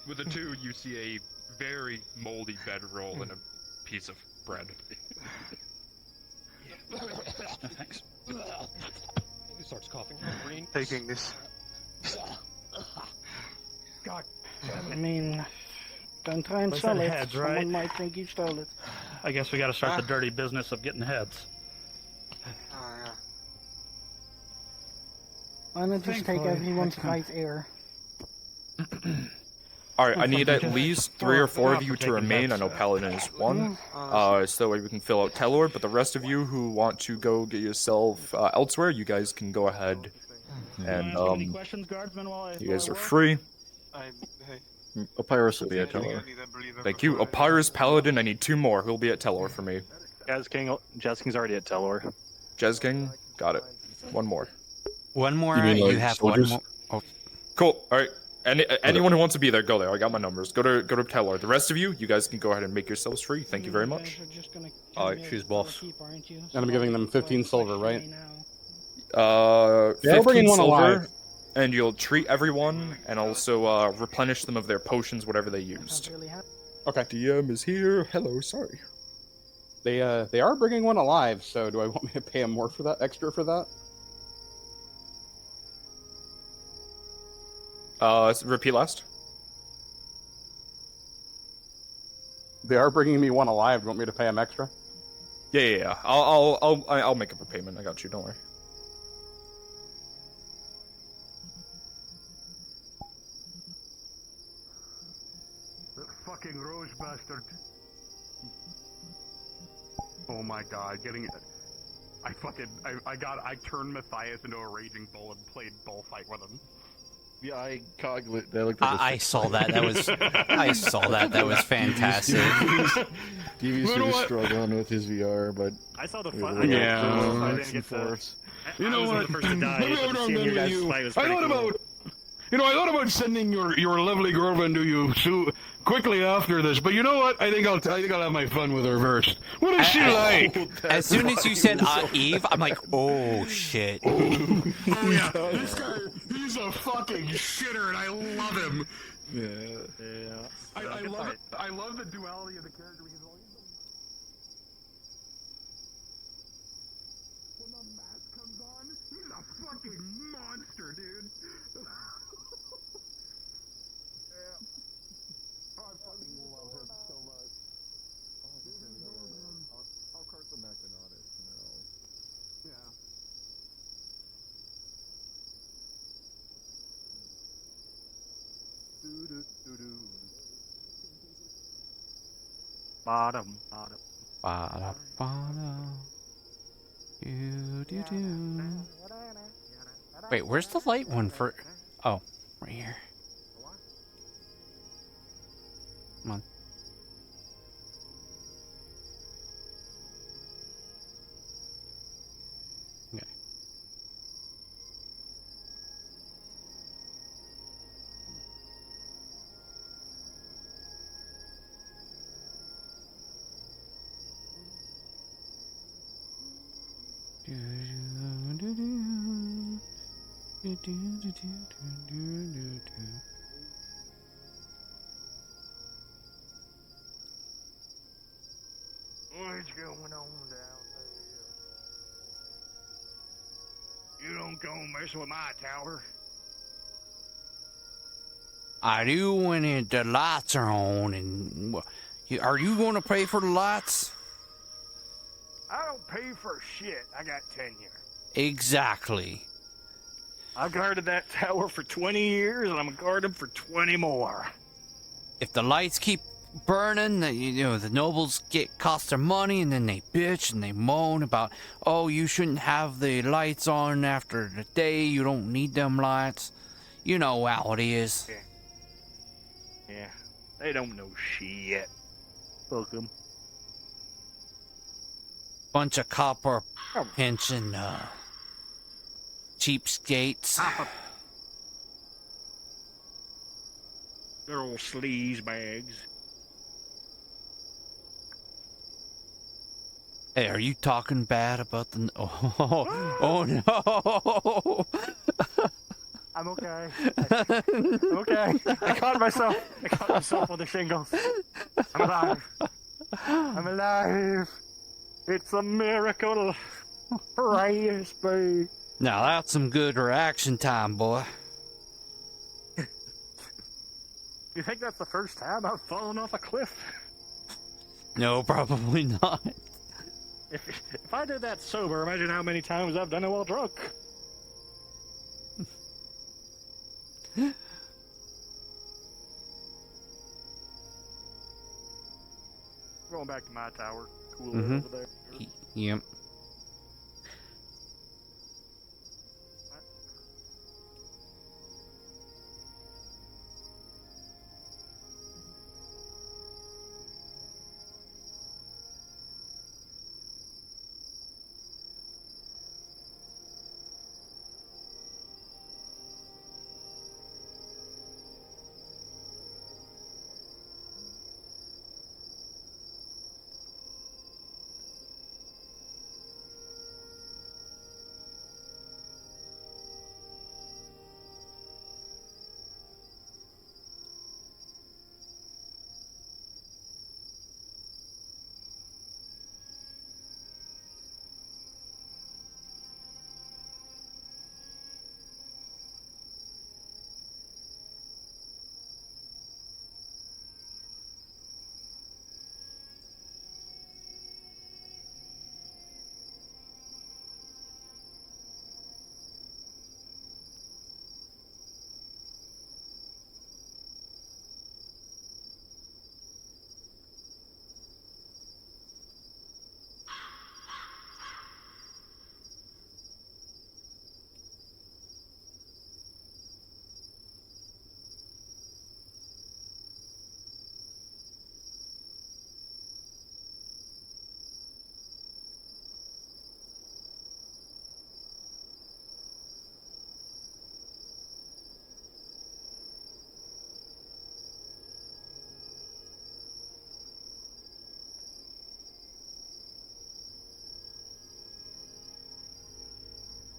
With the two, you see a very moldy bedroll and a piece of bread. Thanks. He starts coughing. Green. Taking this. God. I mean, don't try and Those sell are it. heads, Someone right? might think you stole it. I guess we gotta start the dirty business of getting heads. Why not just Thanks, take Chloe. everyone's Next time. right ear? Alright, I need at least 3 or 4 of you to remain. I know Paladin is one. So that way we can fill out Telor, but the rest of you who want to go get yourself elsewhere, you guys can go ahead. And, Any questions, guardsmen, while I you guys are free. Opyrus will be at Telor. Thank you. Opyrus, Paladin, I need 2 more. Who'll be at Telor for me? Jazz King's already at Telor. Jazz King? Got it. 1 more. One more. You mean, like, have soldiers? one more. Oh, Cool. Alright. Anyone who wants to be there, go there. I got my numbers. Go to Telor. The rest of you, you guys can go ahead and make yourselves free. Thank you very much. Alright, she's boss. And I'm giving them 15 silver, right? 15 bringing one silver, alive. and you'll treat everyone, and also replenish them of their potions, whatever they used. Okay. DM is here. Hello, sorry. They are bringing one alive, so do I want me to pay them more for that, extra for that? Repeat last. They are bringing me one alive. Do you want me to pay them extra? Yeah. I'll make up a payment. I got you. Don't worry. That fucking Rose bastard. Oh my god, I turned Matthias into a raging bull and played bullfight with him. Yeah, I cogled. That looked like I saw that. I saw that. That was fantastic. DV's really struggling with his VR, but I saw the fight. I didn't get You know what? The first to die, Let me but have seeing your with guys' you. fight was I pretty thought cool. about. I thought about sending your lovely girlfriend to you quickly after this, but you know what? I think I'll have my fun with her first. What is she like? As soon as you said Eve, I'm like, oh shit. Oh yeah, this guy, he's a fucking shitter, and I love him. Yeah. I love it. I love the duality of the character because when the mask comes on, he's a fucking monster, dude. I fucking love him so much. I'll cart them back to Nautis, and then I'll... Yeah. Bottom. Wait, where's the light one for? Oh, right here. Come on. Okay. What's going on down there? You don't go mess with my tower. I do when the lights are on, and are you going to pay for the lights? I don't pay for shit. I got tenure. Exactly. I guarded that tower for 20 years, and I'm gonna guard them for 20 more. If the lights keep burning, the nobles cost their money, and then they bitch and they moan about, oh, you shouldn't have the lights on after the day. You don't need them lights. You know how it is. Yeah, they don't know shit. Fuck them. Bunch of copper pension cheapskates. They're all sleaze bags. Hey, are you talking bad about the? Oh no! I'm okay. I'm okay. I caught myself with the shingles. I'm alive. I'm alive. It's a miracle. Praise be. Now that's some good reaction time, boy. You think that's the first time I've fallen off a cliff? No, probably not. If I did that sober, imagine how many times I've done it while drunk. Going back to my tower. Cool over there. Yep.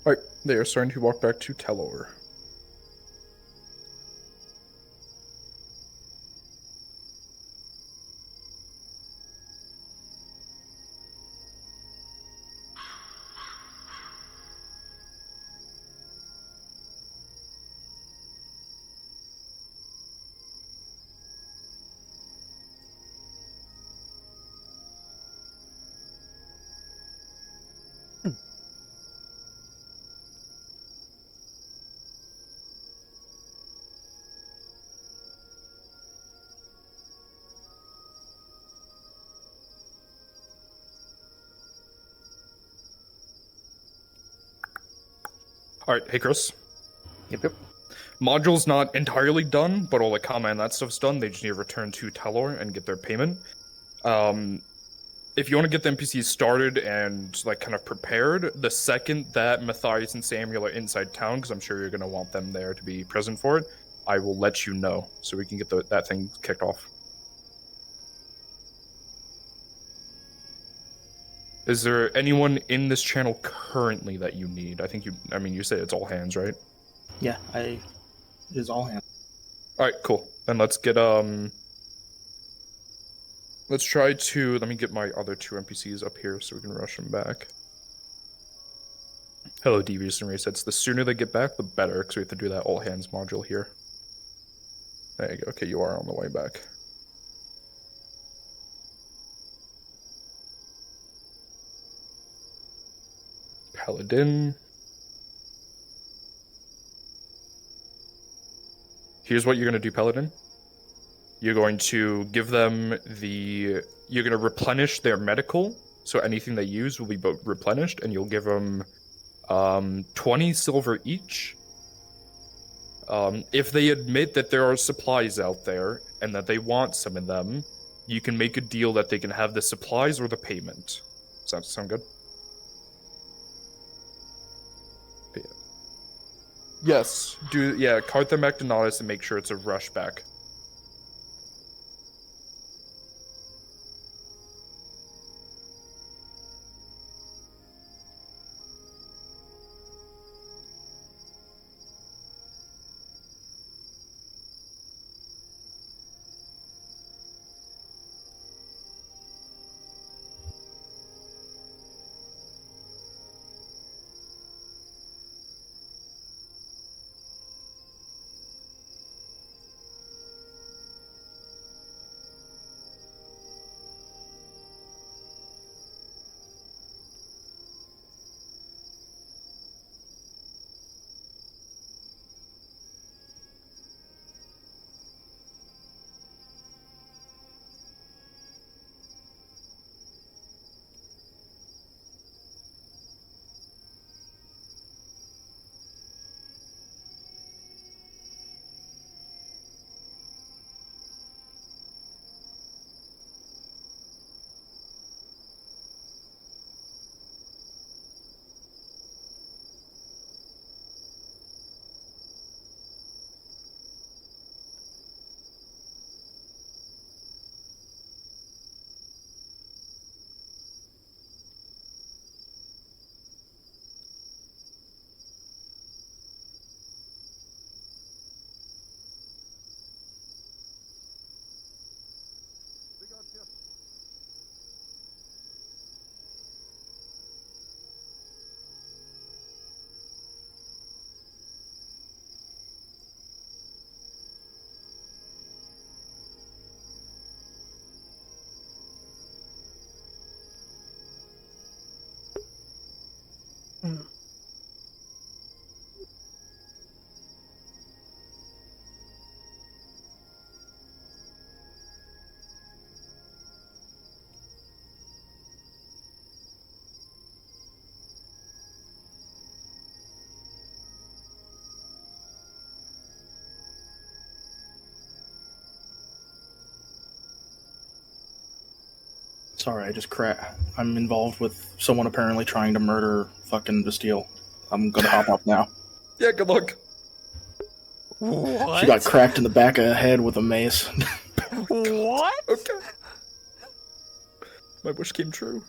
Alright, they are starting to walk back to Telor. Alright, hey Chris. Yep. Module's not entirely done, but all the comma and that stuff's done. They just need to return to Telor and get their payment. If you want to get the NPCs started and like kind of prepared, the second that Matthias and Samuel are inside town, because I'm sure you're going to want them there to be present for it, I will let you know so we can get that thing kicked off. Is there anyone in this channel currently that you need? I mean, you say it's all hands, right? Yeah, it is all hands. Alright, cool. Then let's get, let's try to, let me get my other two NPCs up here so we can rush them back. Hello, Devious and Ray says, the sooner they get back, the better, because we have to do that all hands module here. There you go. Okay, you are on the way back. Paladin. Here's what you're going to do, Paladin. You're going to give them you're going to replenish their medical, so anything they use will be replenished, and you'll give them 20 silver each. If they admit that there are supplies out there, and that they want some of them, you can make a deal that they can have the supplies or the payment. Does that sound good? Yes, cart them back to Nautis and make sure it's a rush back. Sorry, I just I'm involved with someone apparently trying to murder fucking Bastille. I'm gonna hop up now. Yeah, good luck. She got cracked in the back of the head with a mace. What? Okay. My wish came true.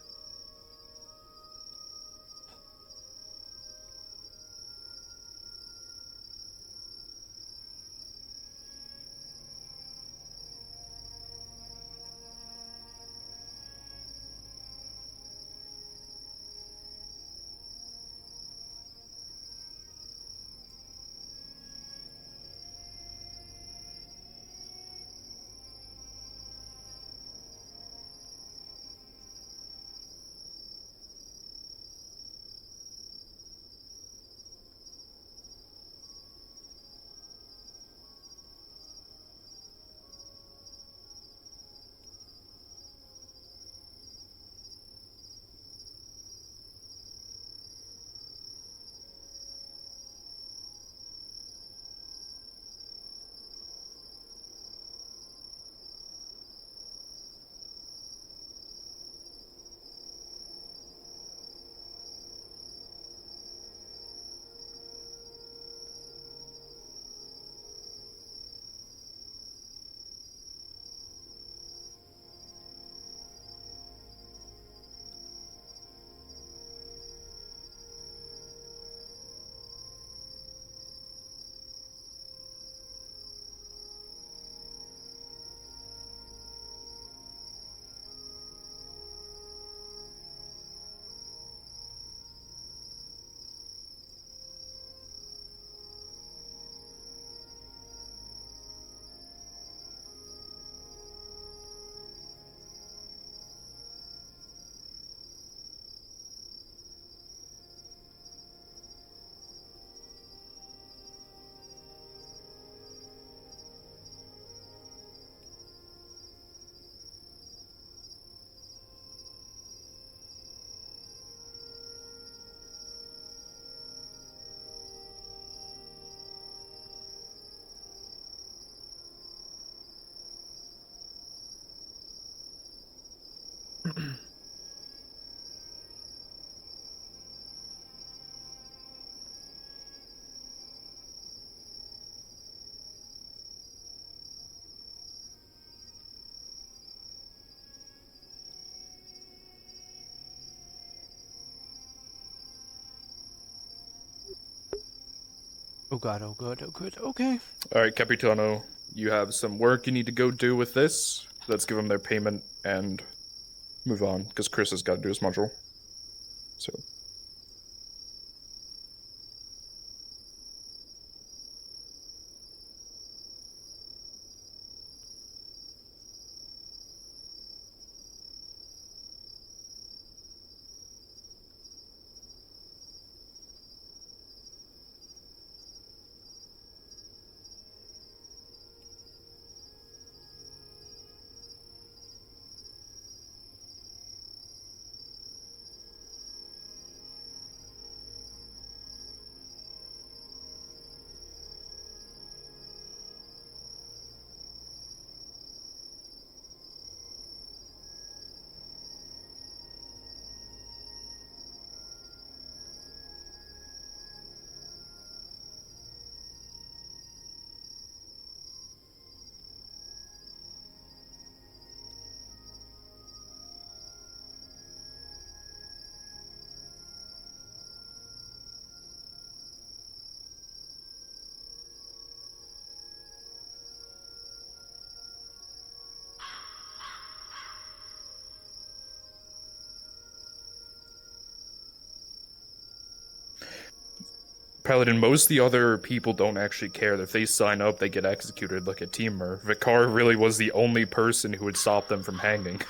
Oh god, oh god, oh good, okay. Alright, Capitano, you have some work you need to go do with this. Let's give them their payment and move on, because Chris has got to do his module. So. Paladin, most of the other people don't actually care. If they sign up, they get executed like a teamer. Vicar really was the only person who would stop them from hanging.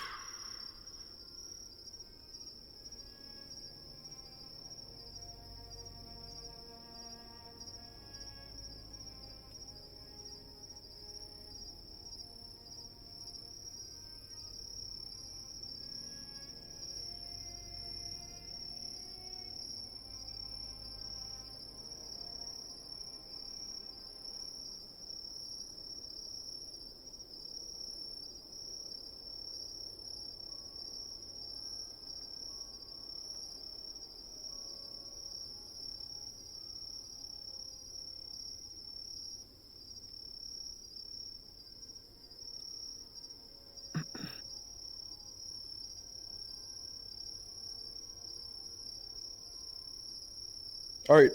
Alright,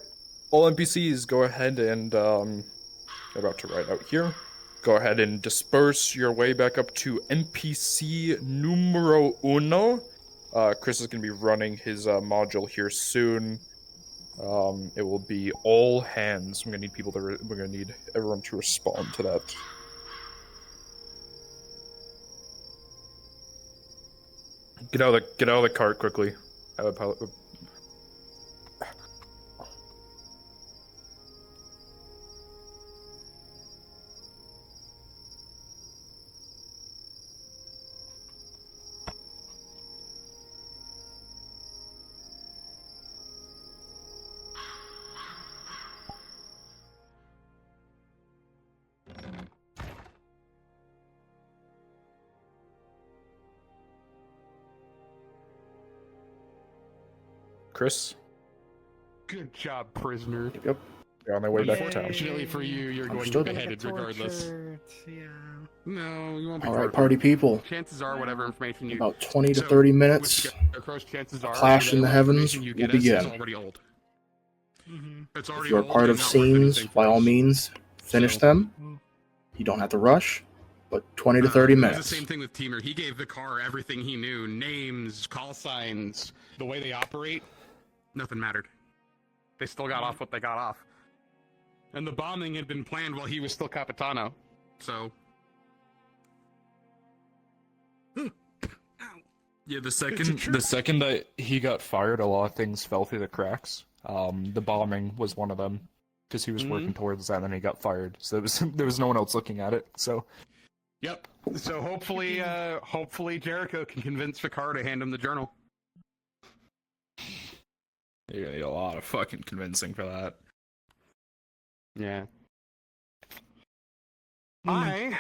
all NPCs, go ahead and, I'm about to write out here. Go ahead and disperse your way back up to NPC numero uno. Chris is going to be running his module here soon. It will be all hands. We're going to need everyone to respond to that. Get out of the cart quickly. Chris? Good job, prisoner. Yep. They're on their way back to town. Unfortunately for you, you're going to be beheaded regardless. No, you won't be. All right, party people. Chances are, whatever information you... About 20 to 30 minutes, a clash in the heavens will begin. If you're part of scenes, by all means, finish them. You don't have to rush, but 20 to 30 minutes. It was the same thing with Teamer. He gave Vicar everything he knew. Names, call signs, the way they operate. Nothing mattered. They still got off what they got off. And the bombing had been planned while he was still Capitano. So... Yeah, the second that he got fired, a lot of things fell through the cracks. The bombing was one of them, because he was working towards that, and then he got fired. So there was no one else looking at it. So, yep. So hopefully Jericho can convince Vicar to hand him the journal. You're gonna need a lot of fucking convincing for that. Yeah. I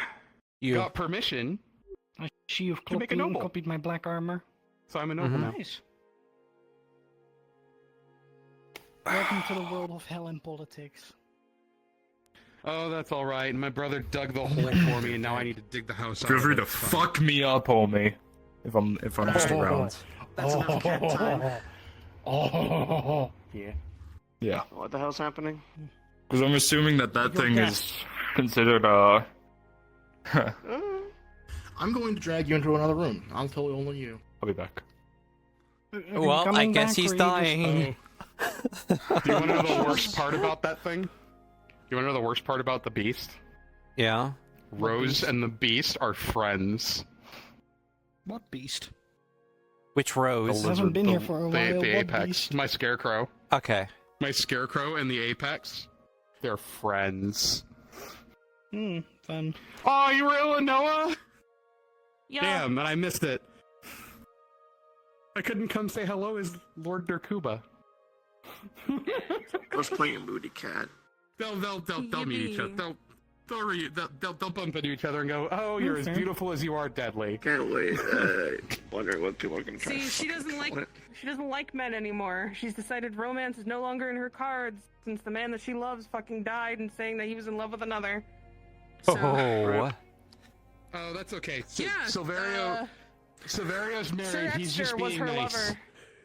got permission I see you've to make a noble. copied my black armor. So I'm a noble now. Nice. Welcome to the world of hell and politics. Oh, that's all right. My brother dug the hole for me, and now I need to dig the house out. Feel of free it. to fuck me up, homie. If I'm just around. That's enough cat time. Yeah. Yeah. What the hell's happening? Because I'm assuming that thing is considered I'm going to drag you into another room. I'll tell only you. I'll be back. Well, I guess he's dying. Do you want to know the worst part about that thing? You want to know the worst part about the beast? Yeah. Rose and the beast are friends. What beast? Which Rose? I haven't been here for a while. The What apex. beast? My scarecrow. Okay. My scarecrow and the apex. They're friends. Fun. Oh, you were ill, Noah? Yeah. Damn, and I missed it. I couldn't come say hello as Lord Derkuba. Let's play a moody cat. They'll meet each other. They'll bump into each other and go, "Oh, you're as beautiful as you are deadly." Can't wait. Wondering what people are gonna try. See, she doesn't like men anymore. She's decided romance is no longer in her cards since the man that she loves fucking died and saying that he was in love with another. So, Oh, that's okay. Yeah, Silverio's married. Sir He's just Exter was being her nice. lover.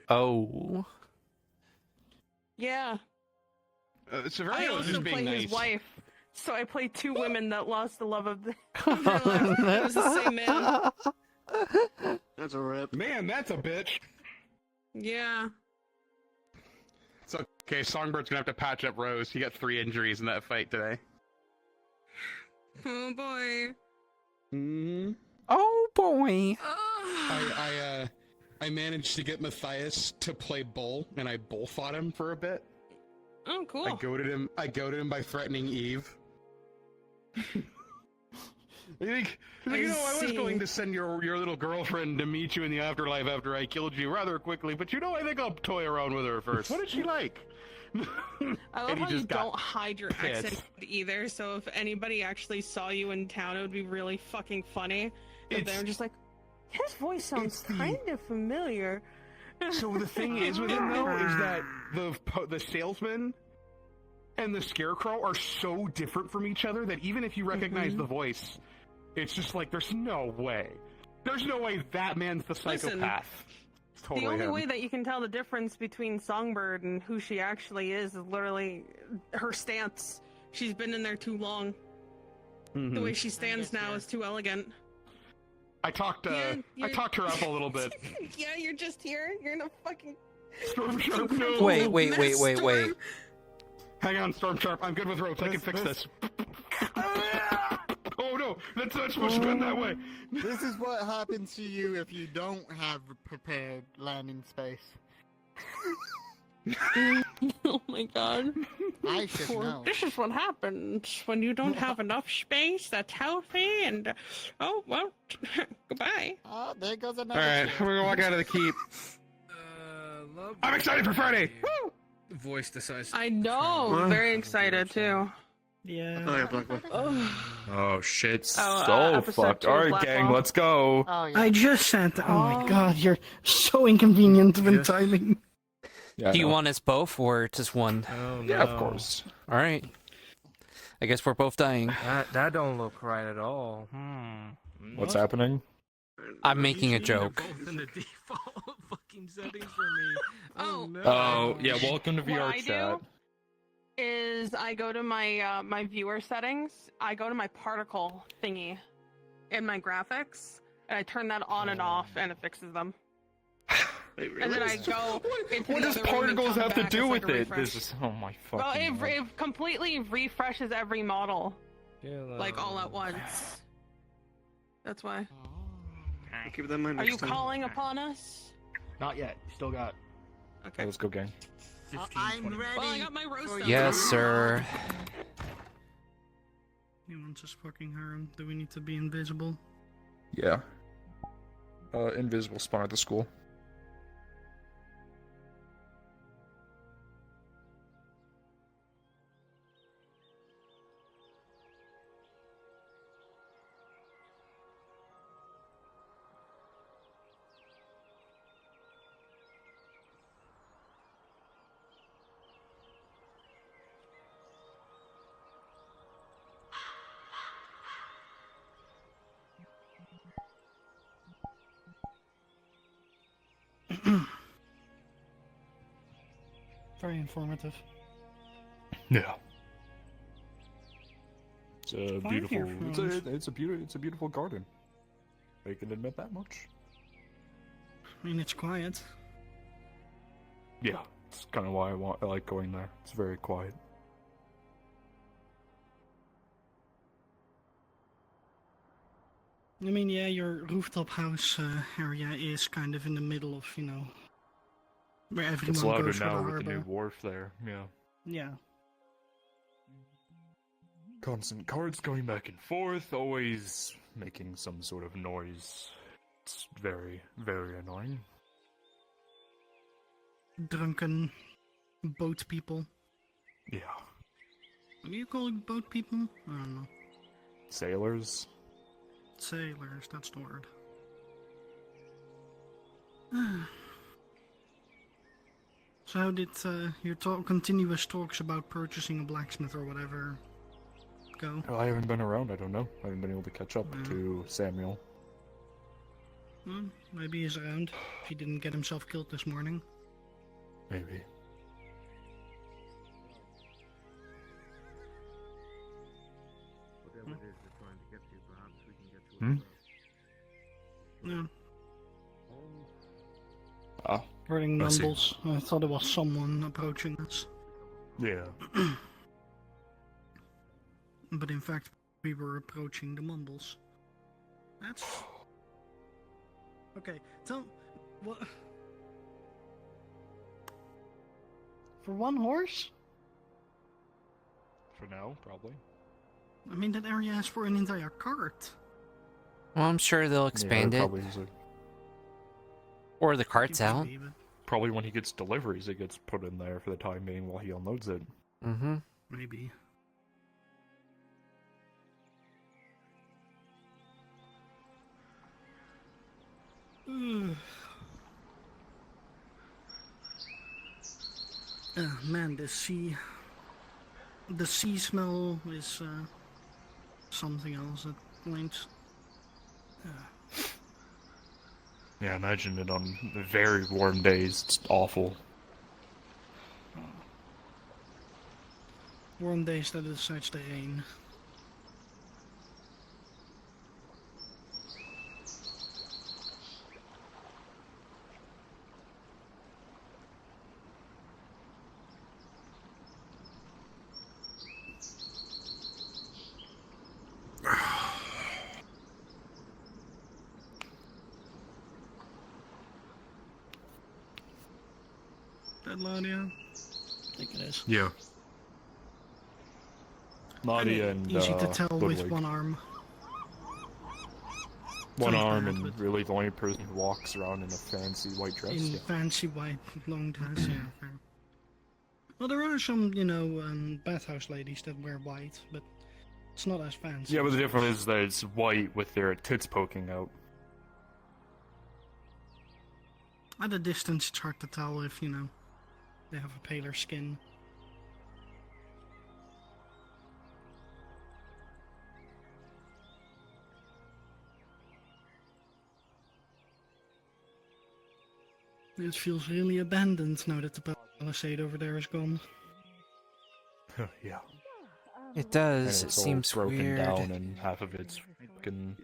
Oh. Yeah. I Silverio's also just being play nice. his wife, so I play two women that lost the love of their life. It was the same man. That's a rip. Man, that's a bitch. Yeah. It's okay. Songbird's gonna have to patch up Rose. He got 3 injuries in that fight today. Oh boy. Mm-hmm. Oh boy. I managed to get Matthias to play bull, and I bull fought him for a bit. Oh, cool. I goaded him by threatening Eve. You know, I was going to send your little girlfriend to meet you in the afterlife after I killed you rather quickly, but you know, I think I'll toy around with her first. What is she like? I love And he how you just got don't hide your pissed. accent either, so if anybody actually saw you in town, it would be really fucking funny. If they were just like, his voice sounds kind of familiar. So the thing is with him, though, is that the salesman and the scarecrow are so different from each other that even if you recognize the voice, it's just like, there's no way. There's no way that man's the psychopath. It's totally the only him. way that you can tell the difference between Songbird and who she actually is literally her stance. She's been in there too long. The way she stands now is too elegant. I talked her up a little bit. Yeah, you're just here. You're in a fucking... Storm Sharp, no. Wait. Hang on, Storm Sharp. I'm good with ropes. I can fix this. Oh no, that's not supposed to bend that way. This is what happens to you if you don't have prepared landing space. Oh my god. I should know. This is what happens when you don't have enough space that's healthy and... Oh, well, goodbye. Oh, there goes another Alright, we're gonna walk out of the keep. I'm excited for Friday! Woo! The voice decides. I know. Very excited, too. Yeah. Oh shit, Oh, so episode fucked. 2 Alright, Black gang, Wall. let's go. I just sent. Oh my god, you're so inconvenient when timing. Yeah, Do you want us both or just one? Oh, yeah, of course. All right. I guess we're both dying. That don't look right at all. What's happening? I'm making a joke. Both in the default fucking settings for me. Oh, no. Oh, yeah, welcome to What VR I chat. do is I go to my my viewer settings. I go to my particle thingy in my graphics, and I turn that on and off, and it fixes them. And then I go into What the does other room and particles come have to back. do It's like with a it? refresh. This is oh my Well, fucking. it completely refreshes every model, like all at once. That's why. I'll keep that in mind Are next you time. calling upon us? Not yet. Still got. Okay. Let's go, gang. I'm ready. Well, I got my roast. for up. Yes, sir. You want us fucking harem? Do we need to be invisible? Yeah. Invisible spawn at the school. Very informative. Yeah. It's a Fine beautiful. here for It's a beautiful garden. I can admit that much. I mean, it's quiet. Yeah, it's kind of why I like going there. It's very quiet. I mean, yeah, your rooftop house area is kind of in the middle of, you know, where everyone It's louder goes for the now with the new harbor. wharf there. Yeah. Yeah. Constant carts going back and forth, always making some sort of noise. It's very, very annoying. Drunken boat people. Yeah. What do you call it, boat people? I don't know. Sailors? Sailors, that's the word. So how did your continuous talks about purchasing a blacksmith or whatever go? Well, I haven't been around, I don't know. I haven't been able to catch up to Samuel. Well, maybe he's around. If he didn't get himself killed this morning. Maybe. Whatever it is they're trying to get to, perhaps we can get to it. Yeah. Ah, Hearing I see. mumbles. I thought it was someone approaching us. Yeah. But in fact, we were approaching the mumbles. That's... Okay, tell... What... For one horse? For now, probably. I mean, that area is for an entire cart. Well, I'm sure they'll expand it. Or the cart's out. Probably when he gets deliveries, it gets put in there for the time being while he unloads it. Mm-hmm. Maybe. Man, the sea smell is something else at points. Yeah, imagine it on very warm days. It's awful. Warm days that it decides to rain. That Laudia? I think it is. Yeah. Naughty and easy to tell with Ludwig. one arm. One Sounds arm bad, and but- really the only person who walks around in a fancy white dress. In Yeah. fancy white long dress, yeah. Fair. Well, there are some, you know, bathhouse ladies that wear white, but it's not as fancy. Yeah, but the difference is that it's white with their tits poking out. At a distance, it's hard to tell if, you know, they have a paler skin. It feels really abandoned now that the palisade over there is gone. Yeah. It does. And It it's all seems broken weird. down and half of it's fucking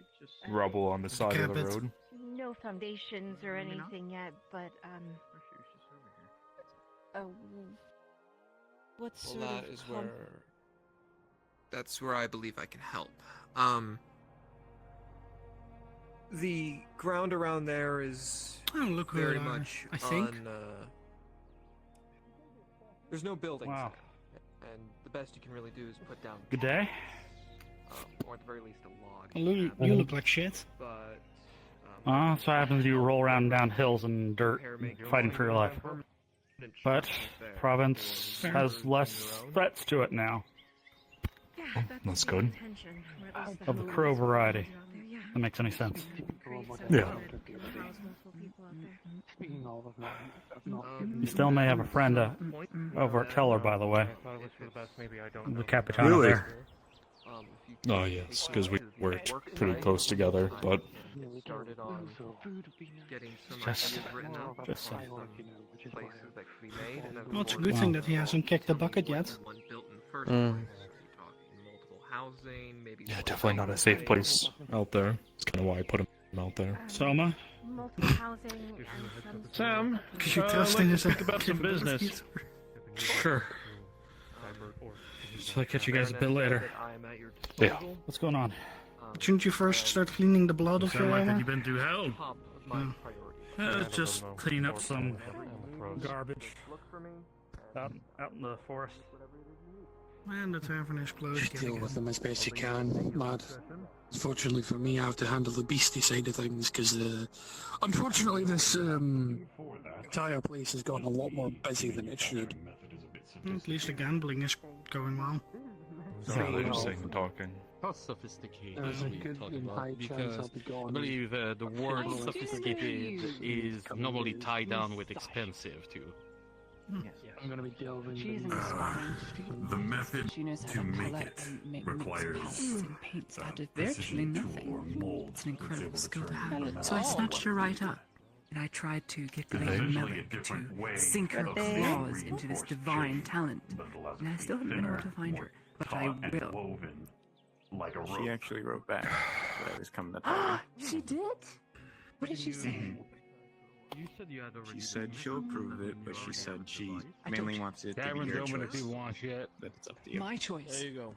rubble on the side of the Decrepit. road. No foundations or anything yet, but what Well, sort that of is com- that's where I believe I can help. The ground around there is Oh, look who very they are, much I think. on. There's no buildings Wow. there, and the best you can really do is put down. Good day. Or at the very least a log. You look like shit. But That's what happens if you roll around down hills and dirt fighting for your life. But province has less threats to it now. That's good. Of the crow variety. That makes any sense. Yeah. You still may have a friend over at Keller, by the way. The Capitan Really? there. Oh yes, because we worked pretty close together, but started on getting some Just- ideas written up, just- some places that could be made, and then Well, it's a we're good thing working that he hasn't kicked the bucket yet. on one built in the first Mm. place. You're talking multiple housing, maybe yeah, one definitely not a safe place out there. That's kind of why I put him out there. Soma? Multiple housing and some Sam, Could you trust in let's his think about some business. Sure. So I'll catch you guys a bit later. Yeah. What's going on? Shouldn't you first start cleaning the blood off your Sound like that armor? you've been through hell. Just clean up some garbage out in the forest. Man, the tavern is closed. Just deal with them as best you can, lad. Fortunately for me, I have to handle the beastie side of things because, unfortunately, this entire place has gotten a lot more busy than it should. At least the gambling is going well. Yeah, they're just sitting and talking. How sophisticated There's are a we good talking and high about? chance I'll Because be gone. I believe the word sophisticated is normally tied down with expensive too. I'm going to be delving She's into inspiring. the method She knows how to to make collect it and make requires, palettes and paints out of virtually nothing. It's an incredible skill to have. So I Oh. snatched her right up, and I tried to get Lady Mellick to sink her claws into this divine talent. And I still haven't been able to find her, but I will. She actually wrote back that I was coming to tell you. She did? What did she say? You said you had She said she'll approve it, but she said she I mainly don't- wants it to be Tavern's your open if choice. you want yet. But it's up to you. My choice. There you go.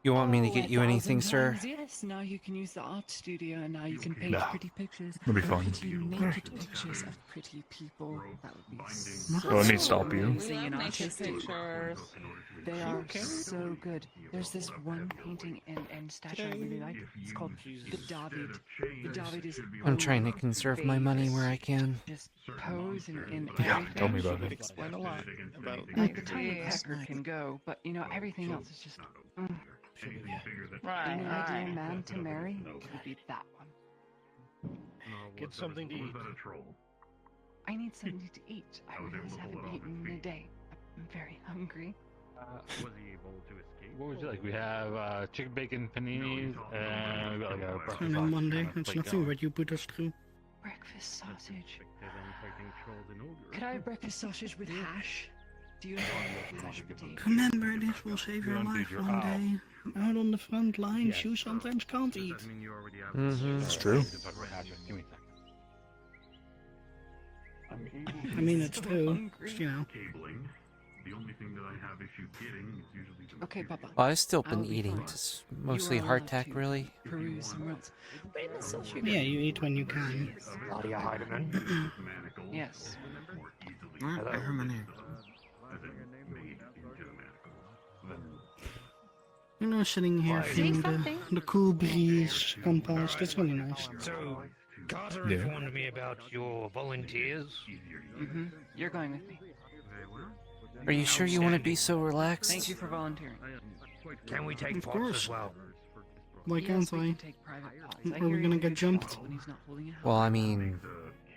You want me to get Oh, you anything, 1,000 sir? times Yes, now you can use the art studio, and now you can paint No. pretty pictures. It'll be fun. Pretty naked pictures of pretty people. That would be so Well, let me stop you. amazing and Naked artistic. pictures. They are so good. There's this one painting and statue I really like. It's called the David. The David is. I'm trying to conserve my money where I can. Just pose and Yeah, everything. tell me about it. Explain a lot about like the tiny pecker can go, but you know everything else is just. Right, An right. ideal man to marry would be that one. Get something to eat. I need something to eat. I really haven't eaten in a day. I'm very hungry. Was he able to escape? What would you like? We have chicken bacon paninis, and we got like a breakfast And on sausage Monday, on a it's plate nothing going. what you put us through. Breakfast sausage. Then fighting trolls and ogres. Could I have breakfast sausage with hash? Do you have mashed potatoes? Remember, this will save your life your one owl. day. Out on the front lines, you sometimes can't eat. Mm-hmm. It's true. I mean, it's true. Just, you know. Cabling. The only thing that I have issue getting is usually the Okay, Papa. Well, I've still been I'll be eating, fine. just You mostly are allowed hardtack, to really. Peruse somewhere else. Wait, that's so sugar. Yeah, you eat when you can. Claudia Heidemann. Yes. I heard my name. You know, sitting here feeling the cool breeze come past. It's really nice. So, Carter Yeah. informed me about your volunteers. Mm-hmm. You're going with me. Are you sure you want to be so relaxed? Thank you for volunteering. Can we take Of pots course. as well? Why Yes, can't we I? can take private pots. I Are hear we you gonna take get a jumped? shot when he's not holding a house. Well, I mean,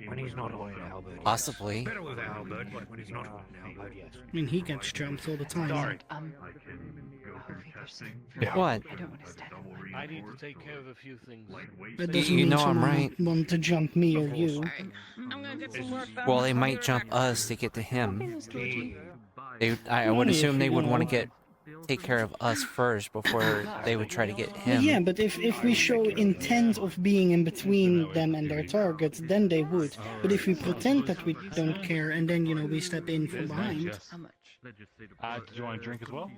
When he's not holding Albert. possibly. Better with Albert, but when he's not holding Albert, yes. I mean, he gets jumped all the time. Sorry. Yeah. What? I don't want to stand in line. I need to take care of a few things. That doesn't You mean know I'm someone right. want to jump me or you. I'm gonna get some work done. Well, they might jump us to get to him. I would Only assume if they you would want to know. take care of us first before they would try to get him. Yeah, but if we show intent of being in between them and their targets, then they would. But if we pretend that we don't care and then, you know, we step in from behind. How much? Did you want a drink as well?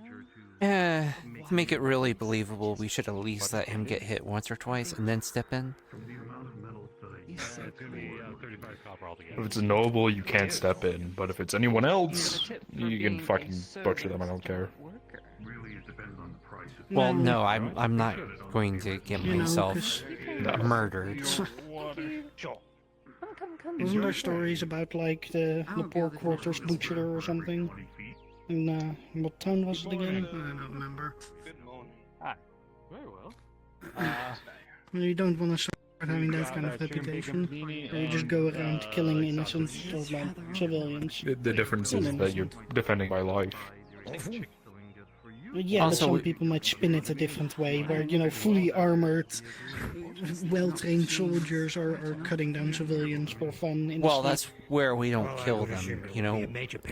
To make it really believable, we should at least let him get hit once or twice and then step in. He's so cool. 35 copper altogether. If it's a noble, you can't step in, but if it's anyone else, you can fucking butcher them. I don't care. Well, no, I'm not going to get You know, myself 'cause- murdered. Sure. Isn't there stories about, like, the pork quarters butcher or something? In, what town was it again? I don't remember. Hi. Very well. You don't want to start having that kind of reputation. Or you just go around killing innocent or, like, civilians. The difference is that you're defending my life. Yeah, Also, but some we- people might spin it a different way, where, you know, fully armored, well-trained soldiers are cutting down civilians for fun. In the Well, street. that's where we don't kill them. You know,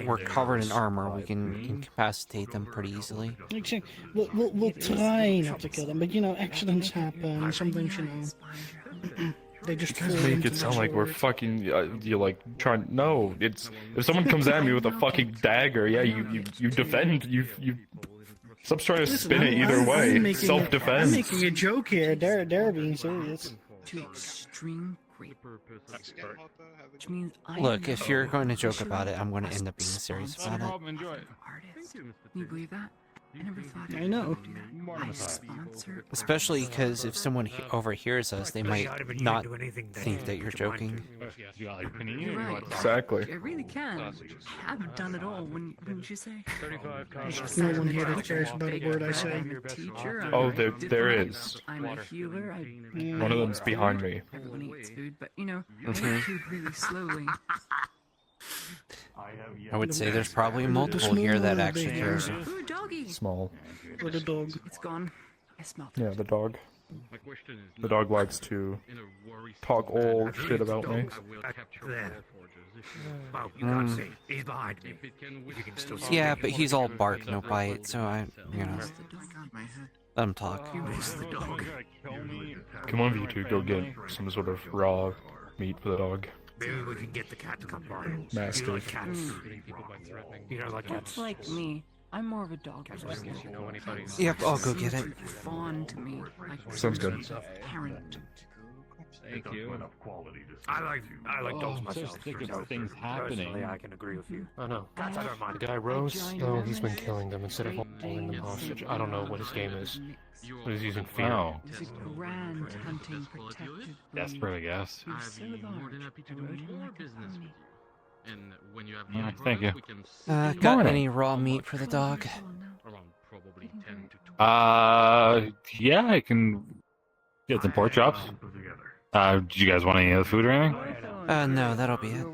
we're covered in armor. We can incapacitate them pretty easily. Exactly. We'll try not to kill them, but, you know, accidents happen. Sometimes, you know, they just fall Make into it sound like the we're sword. fucking. You're like trying. No, it's if someone comes at me with a fucking dagger, yeah, you defend. You stop trying to spin it either way. Self I'm defense. making a joke here. They're being serious. To extreme great. Which means I Look, if know you're going to joke about it, I'm going to end up being serious about it. Enjoy it. artist. Can you believe that? I never thought I know. I sponsor. Especially because if someone overhears us, they might not think that you're joking. You're right. Exactly. I really can. I haven't done it all. Wouldn't you say? There's no one here that cares about a word I say. I'm a teacher. I'm Oh, a there diplomat, is. I'm a healer. One of them's behind me. Everyone eats food, but you know, I Mhm. eat food really slowly. I would say there's probably multiple here that actually cares. Ooh, doggy. Small. Or the dog. It's gone. I smelled it. Yeah, the dog. The dog likes to talk all shit about me. Well, you can't see. He's behind me. You can still see. Yeah, but he's all bark, no bite, so you know, let him talk. Can one of you two go get some sort of raw meat for the dog? Maybe we can get the cat to come by. Mastiff. You like cats? You don't like cats? It's like me. I'm more of a dog person. Yep, I'll go get it. Fawn to me. Like Sounds good. Parent. Thank you. I like dogs myself. Just think so of things happening. personally, I can agree with you. I know. Cats, I don't mind. The guy Rose, though, he's been killing them instead of holding them hostage. I don't know what his game is, but he's using fear. Oh. He's a grand hunting protected. Desperate, I guess. He's so large. I rode him like a pony. And when you have Yeah, thank you. Got any raw meat for the dog? around probably 10 to 12. Yeah, I can get some pork chops. Do you guys want any other food or anything? No, that'll be it.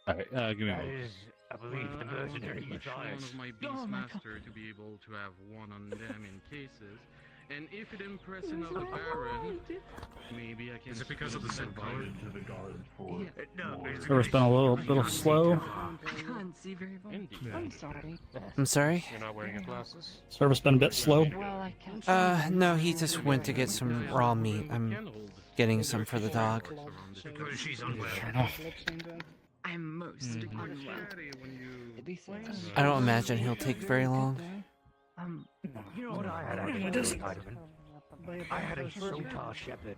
Alright, give me a moment. I believe the mercenary One of my beastmaster to be able to have one on them in cases. And if it impresses enough the Baron, maybe I can. Is it because of the sick power? Service been a little slow. I can't see very well. I'm sorry. I'm sorry? You're not wearing your glasses? Service been a bit slow. Well, I can't. No, he just went to get some raw meat. I'm getting some for the dog. She's unwell. Fair enough. I'm most unwell. I don't imagine he'll take very long. You know what I had actually? I had a Sotar Shepherd.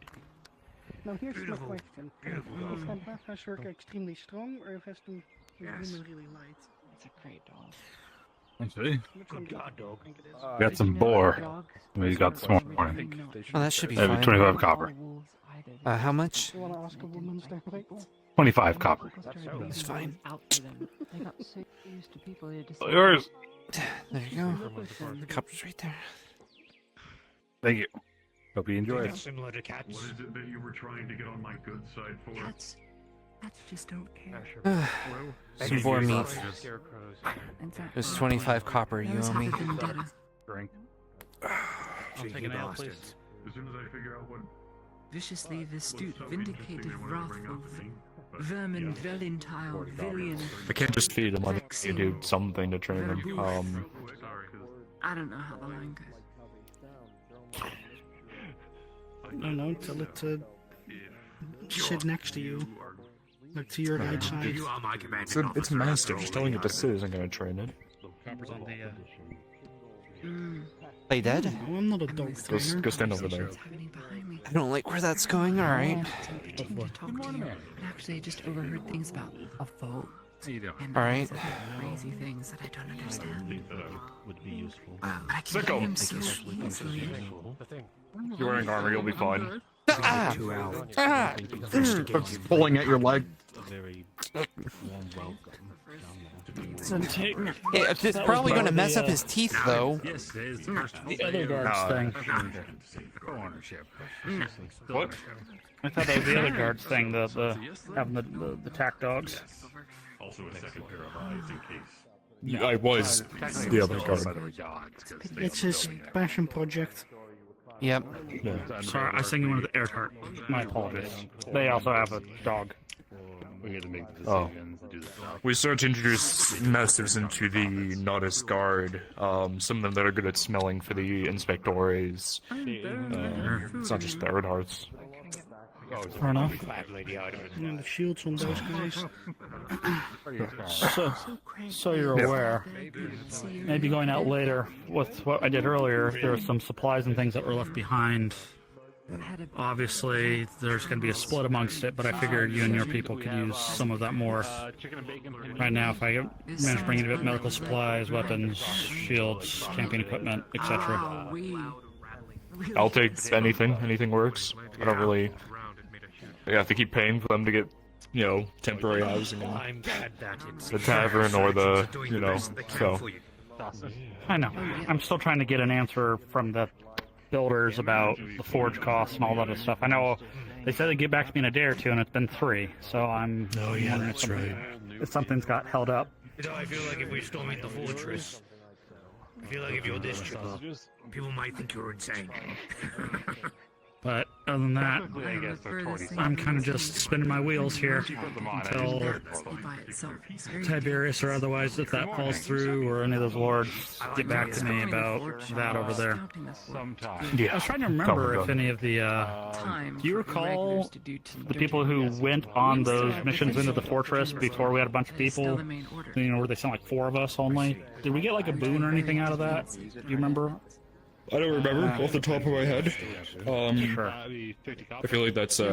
Now here's my Beautiful. question. Beautiful Is dog. that Bafashurka extremely strong, or has the Yes. woman really light? It's a great dog. Let's see. Which one Good God, dog. think it is? Got some boar. He's got this morning. Oh, that should be I have fine. 25 copper. How much? You want to ask a woman's dialect? 25 copper. It's fine. Out for them. They got so used to people here All yours. There you go. The cup's right there. Thank you. Hope you enjoy it. Similar to cats. What is it that you were trying to get on my good side for? Cats just don't care. Some boar meat. Exactly. There's 25 copper you owe me. Drink. Cheeky bastards. As soon as I figure out what. Viciously astute, vindicated, wrathful, vermin, velintile, villian. I can't just feed him. I need to do something to train him. I don't know how the line goes. I don't know, tell it to sit next to you. Like to your right side. You are my commanding It's a master. Just telling it to sit isn't going to train it. Copper's on the. Play dead? No, I'm not a dog trainer. Go stand over there. I don't like where that's going, alright. Pretending to talk to you, but actually I just overheard things about a vote. And Alright. crazy things that I don't understand. Would be useful. But I can Sicko. hear him so easily. You're wearing armor, you'll be fine. Pulling at your leg. Very warm welcome. It's probably going to mess up his teeth, though. Yes, there's The other guards thing. ownership. What? I thought that was the other guards thing, having the tack dogs. Also a second pair of eyes in case. I was the other guard. It's his passion project. Yep. Yeah. Sorry, I was thinking one of the Earhart. My apologies. They also have a dog. We get to make the Oh. decisions and do the stuff. We start to introduce masters into the Nautis guard. Some of them that are good at smelling for the inspectores. It's not just Earharts. Fair enough. And the shields on those guys. So you're aware, maybe going out later with what I did earlier, there were some supplies and things that were left behind. Obviously, there's going to be a split amongst it, but I figured you and your people could use some of that more. Right now, if I manage to bring in a bit medical supplies, weapons, shields, camping equipment, etc. I'll take anything. Anything works. I don't really... I have to keep paying for them to get, you know, temporary housing in the tavern or the, you know, so... I know. I'm still trying to get an answer from the builders about the forge costs and all that other stuff. I know they said they'd get back to me in a day or two, and it's been 3, so I'm... Oh, yeah, that's right. If something's got held up. You know, I feel like if we storm the fortress, I feel like if you're this triple, people might think you're insane. But other than that, I'm kind of just spinning my wheels here until Tiberius or otherwise, if that falls through, or any of those lords get back to me about that over there. Yeah. I was trying to remember if any of the, do you recall the people who went on those missions into the fortress before we had a bunch of people? You know, where they sent like 4 of us only? Did we get like a boon or anything out of that? Do you remember? I don't remember off the top of my head. Sure. I feel like that's I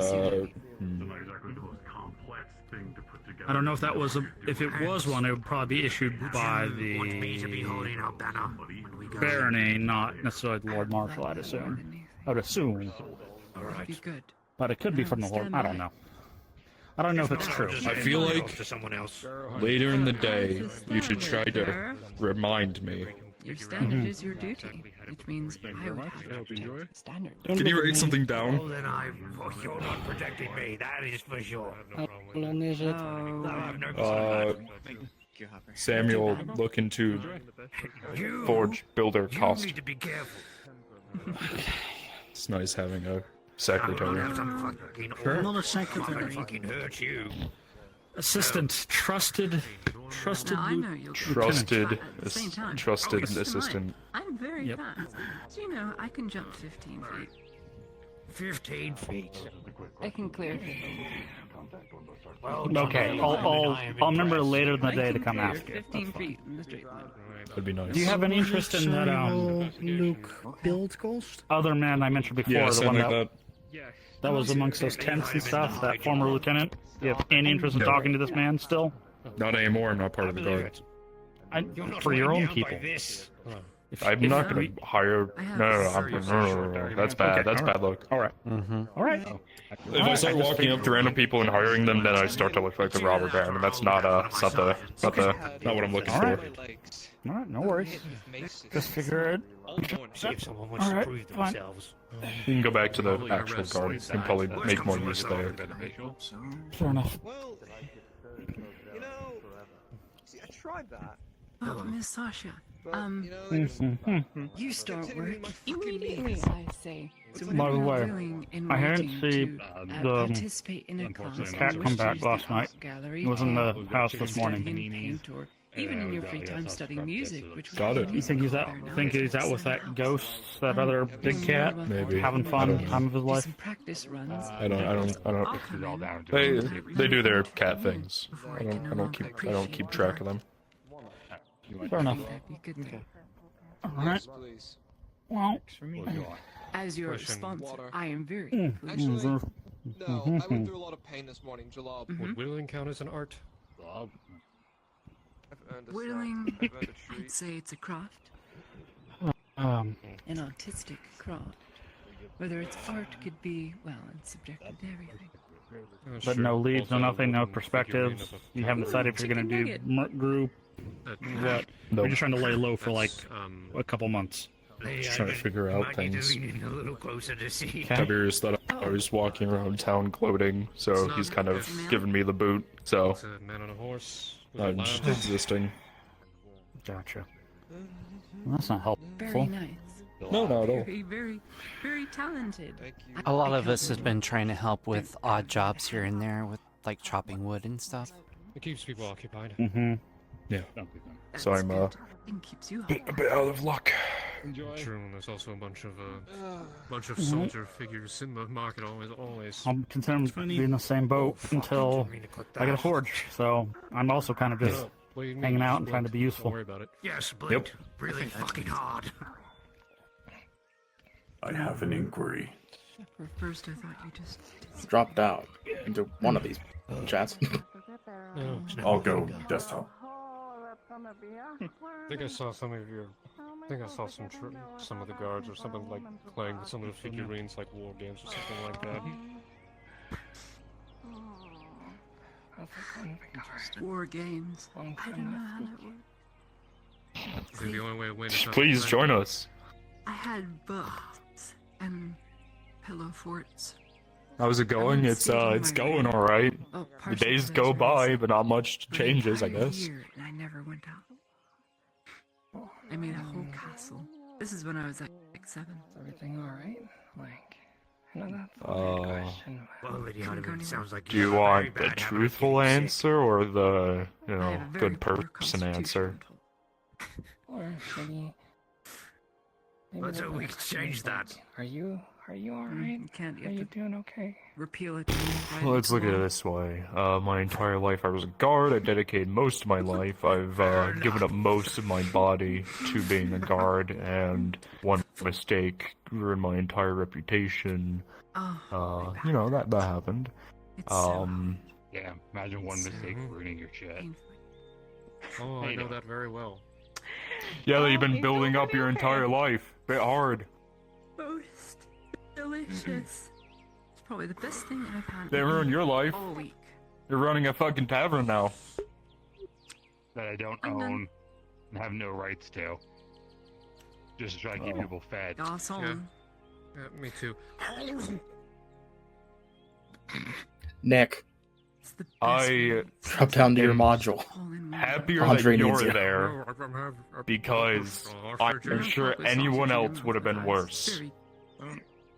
don't know if that was if it was one, it would probably be issued by the barony, not necessarily the Lord Marshal. I'd assume. But it could be from the Lord. I don't know. I don't know if it's true. I feel like later in the day, you should try to remind me. Your standard is your duty, which means I would have to protect the standard. Can you write something down? Oh, then you're not protecting me, that is for sure. How long is it? Samuel, look into forge builder cost. You need to be careful. It's nice having a secretary. Sure. Not a secretary. Fucking hurt you. Assistant, trusted Trusted assistant. I'm very fast. Do you know I can jump 15 feet? 15 feet. I can clear. Okay, I'll remember later in the day to come ask you. 15 feet in the straight line. That'd be nice. Do you have any interest in that? Luke build cost? Other man I mentioned before, Yeah, the one like that was amongst those tents and stuff. That former lieutenant. Do you have any interest in talking to this man still? Not anymore. I'm not part of the guard. For your own people. I'm not going to hire. No. That's bad. That's bad luck. All right. All right. If I start walking up to random people and hiring them, then I start to look like the robber baron, and that's not not what I'm looking for. All right. No worries. Just figure it. See if someone wants to prove themselves. You can go back to the actual guard. You can probably make more use there. Fair enough. Well, you know, see, I tried that. Oh, Miss Sasha. You start Continue work reading my fucking immediately, notes. I say. So By the way, I hadn't seen the participate in a class cat in come which back use last the night. art gallery He was in the to house this study morning. and paint, or even in your free time studying music, which would Got be it. You think he's out? Think he's out with that ghost, that other big cat? Maybe. Having fun, time of his life. some practice runs. I don't. They do their cat things. I don't keep track of them. Fair enough. All right. Well, As your sponsor, I am very Actually, no, I went Mm-hmm. through a lot of pain this morning, Jalab. Would whittling count as an art? I've earned a whittling, I've earned a I'd treat. say it's a craft, um, an artistic craft. Whether it's art could be, well, it's subjective to everything. but no leads, no nothing, no perspectives. You haven't decided if you're going to do group. What? We're just trying to lay low for like a couple months. Just trying to figure out Might need to things. lean in a little closer to see. Tiberius thought I was walking around town gloating, so he's kind of giving me the boot. So Man on a horse. I'm just existing. Gotcha. Well, that's not helpful. Very nice. No, not at all. Very, very, very talented. A lot of us have been trying to help with odd jobs here and there, with like chopping wood and stuff. It keeps people occupied. Mm-hmm. Yeah. So I'm a bit out of luck. True, and there's also a bunch of soldier figures in the market always. I'm content with being in the same boat until I get a forge, so I'm also kind of just hanging out and trying to be useful. Don't worry about it. Yes, Blade. Really fucking hard. I have an inquiry. For first, I thought you just Drop down into one of these chats. I'll go desktop. I think I saw some of your. I think I saw some of the guards or something like playing some of the figurines like war games or something like that. war games. I don't know how that works. I think the only way to win is not Please to join us. I had buffs and pillow forts. How's it going? It's going all right. The days go by, but not much changes, I guess. And I never went out. I made a whole castle. This is when I was like 7. Is everything alright? Like, I know that's a weird question. Well, Lady Hardiman, sounds like Do you want the truthful answer or the, good person answer? Or maybe Let's hope we can change that. Are you alright? Are you doing okay? Repeal it. Well, let's look at it this way. My entire life I was a guard. I dedicated most of my life. I've given up most of my body to being a guard, and one mistake ruined my entire reputation. That happened. Yeah, imagine one mistake ruining your shit. Oh, I know that very well. Yeah, that you've been building up your entire life. Bit hard. Most delicious. It's probably the best thing I've had. They ruined your life. All week. You're running a fucking tavern now. That I don't own and have no rights to. Just to try to keep people fed. Awesome. Yeah, me too. Nick, I drop down to your module. happier Andre that needs you're you. there because I'm sure anyone else would have been worse.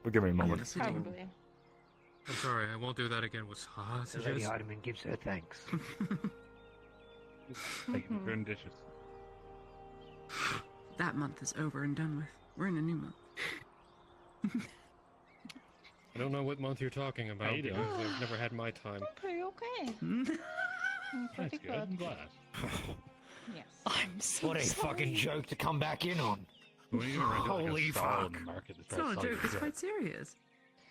But give me a moment. I'm sorry, I won't do that again with sausages. Lady Hardiman gives her thanks. Taking good dishes. That month is over and done with. We're in a new month. I don't know what month you're talking about because I've never had my time. Okay. That's good. I'm glad. Yes. I'm so What a fucking joke to come back in on. Holy fuck. It's not a joke, it's quite serious.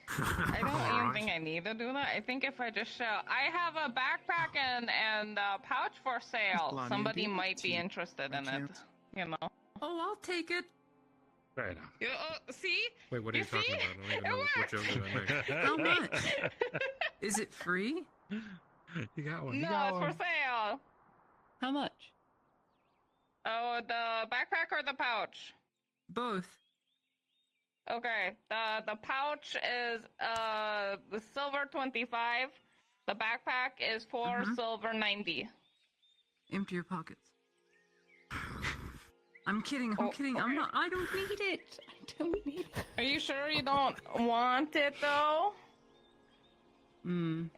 I don't even think I need to do that. I think if I just show, I have a backpack and a pouch for sale. Somebody might be interested in it. You know. Oh, I'll take it. Fair enough. See? Wait, what are you talking about? I don't even know what joke did I make. How much? Is it free? You got one. No, it's for sale. How much? Oh, the backpack or the pouch? Both. Okay. The pouch is the silver 25. The backpack is for silver 90. Empty your pockets. I'm kidding. I'm kidding. okay. I'm not. I don't need it. I don't need it. Are you sure you don't want it though?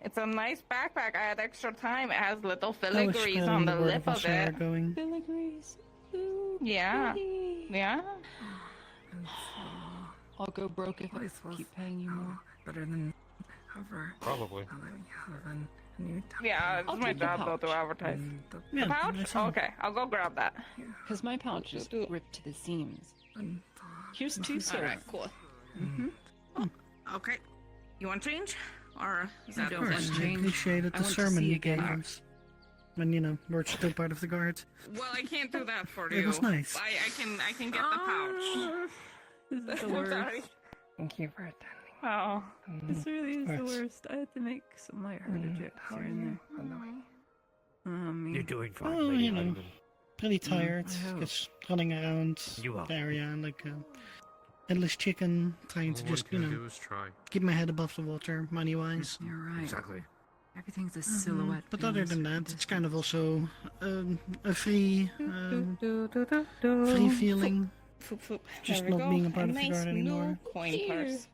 It's a nice backpack. I had extra time. It has little filigrees on the lip of it. Filigrees. Yeah. Yeah. I'll go broke if I keep paying you more. Better than ever. Probably. Yeah, it's my job though to advertise. The pouch? Okay, I'll go grab that. Because my pouch is ripped to the seams. Here's 2 sir. Alright, cool. Okay. You want change? Or is that don't want I change. appreciated I the want to sermon see you you gave again. us. When, we're still part of the guards. Well, I can't do that for you. It was nice. I can get the pouch. This is the I'm worst. sorry. Thank you for attending. Oh. This really is the Alright. worst. I had to make some lighthearted jokes How here are and you? there. You're doing fine, Oh, Lady Hardiman. pretty tired. I hope. Just running around You are. the area like a headless chicken, trying to All one just, can do is try. keep my head above the water, money-wise. You're right. Exactly. Everything's a silhouette. But other than that, it's kind of also a free feeling. Just not being a part of the guard anymore. Coin purse.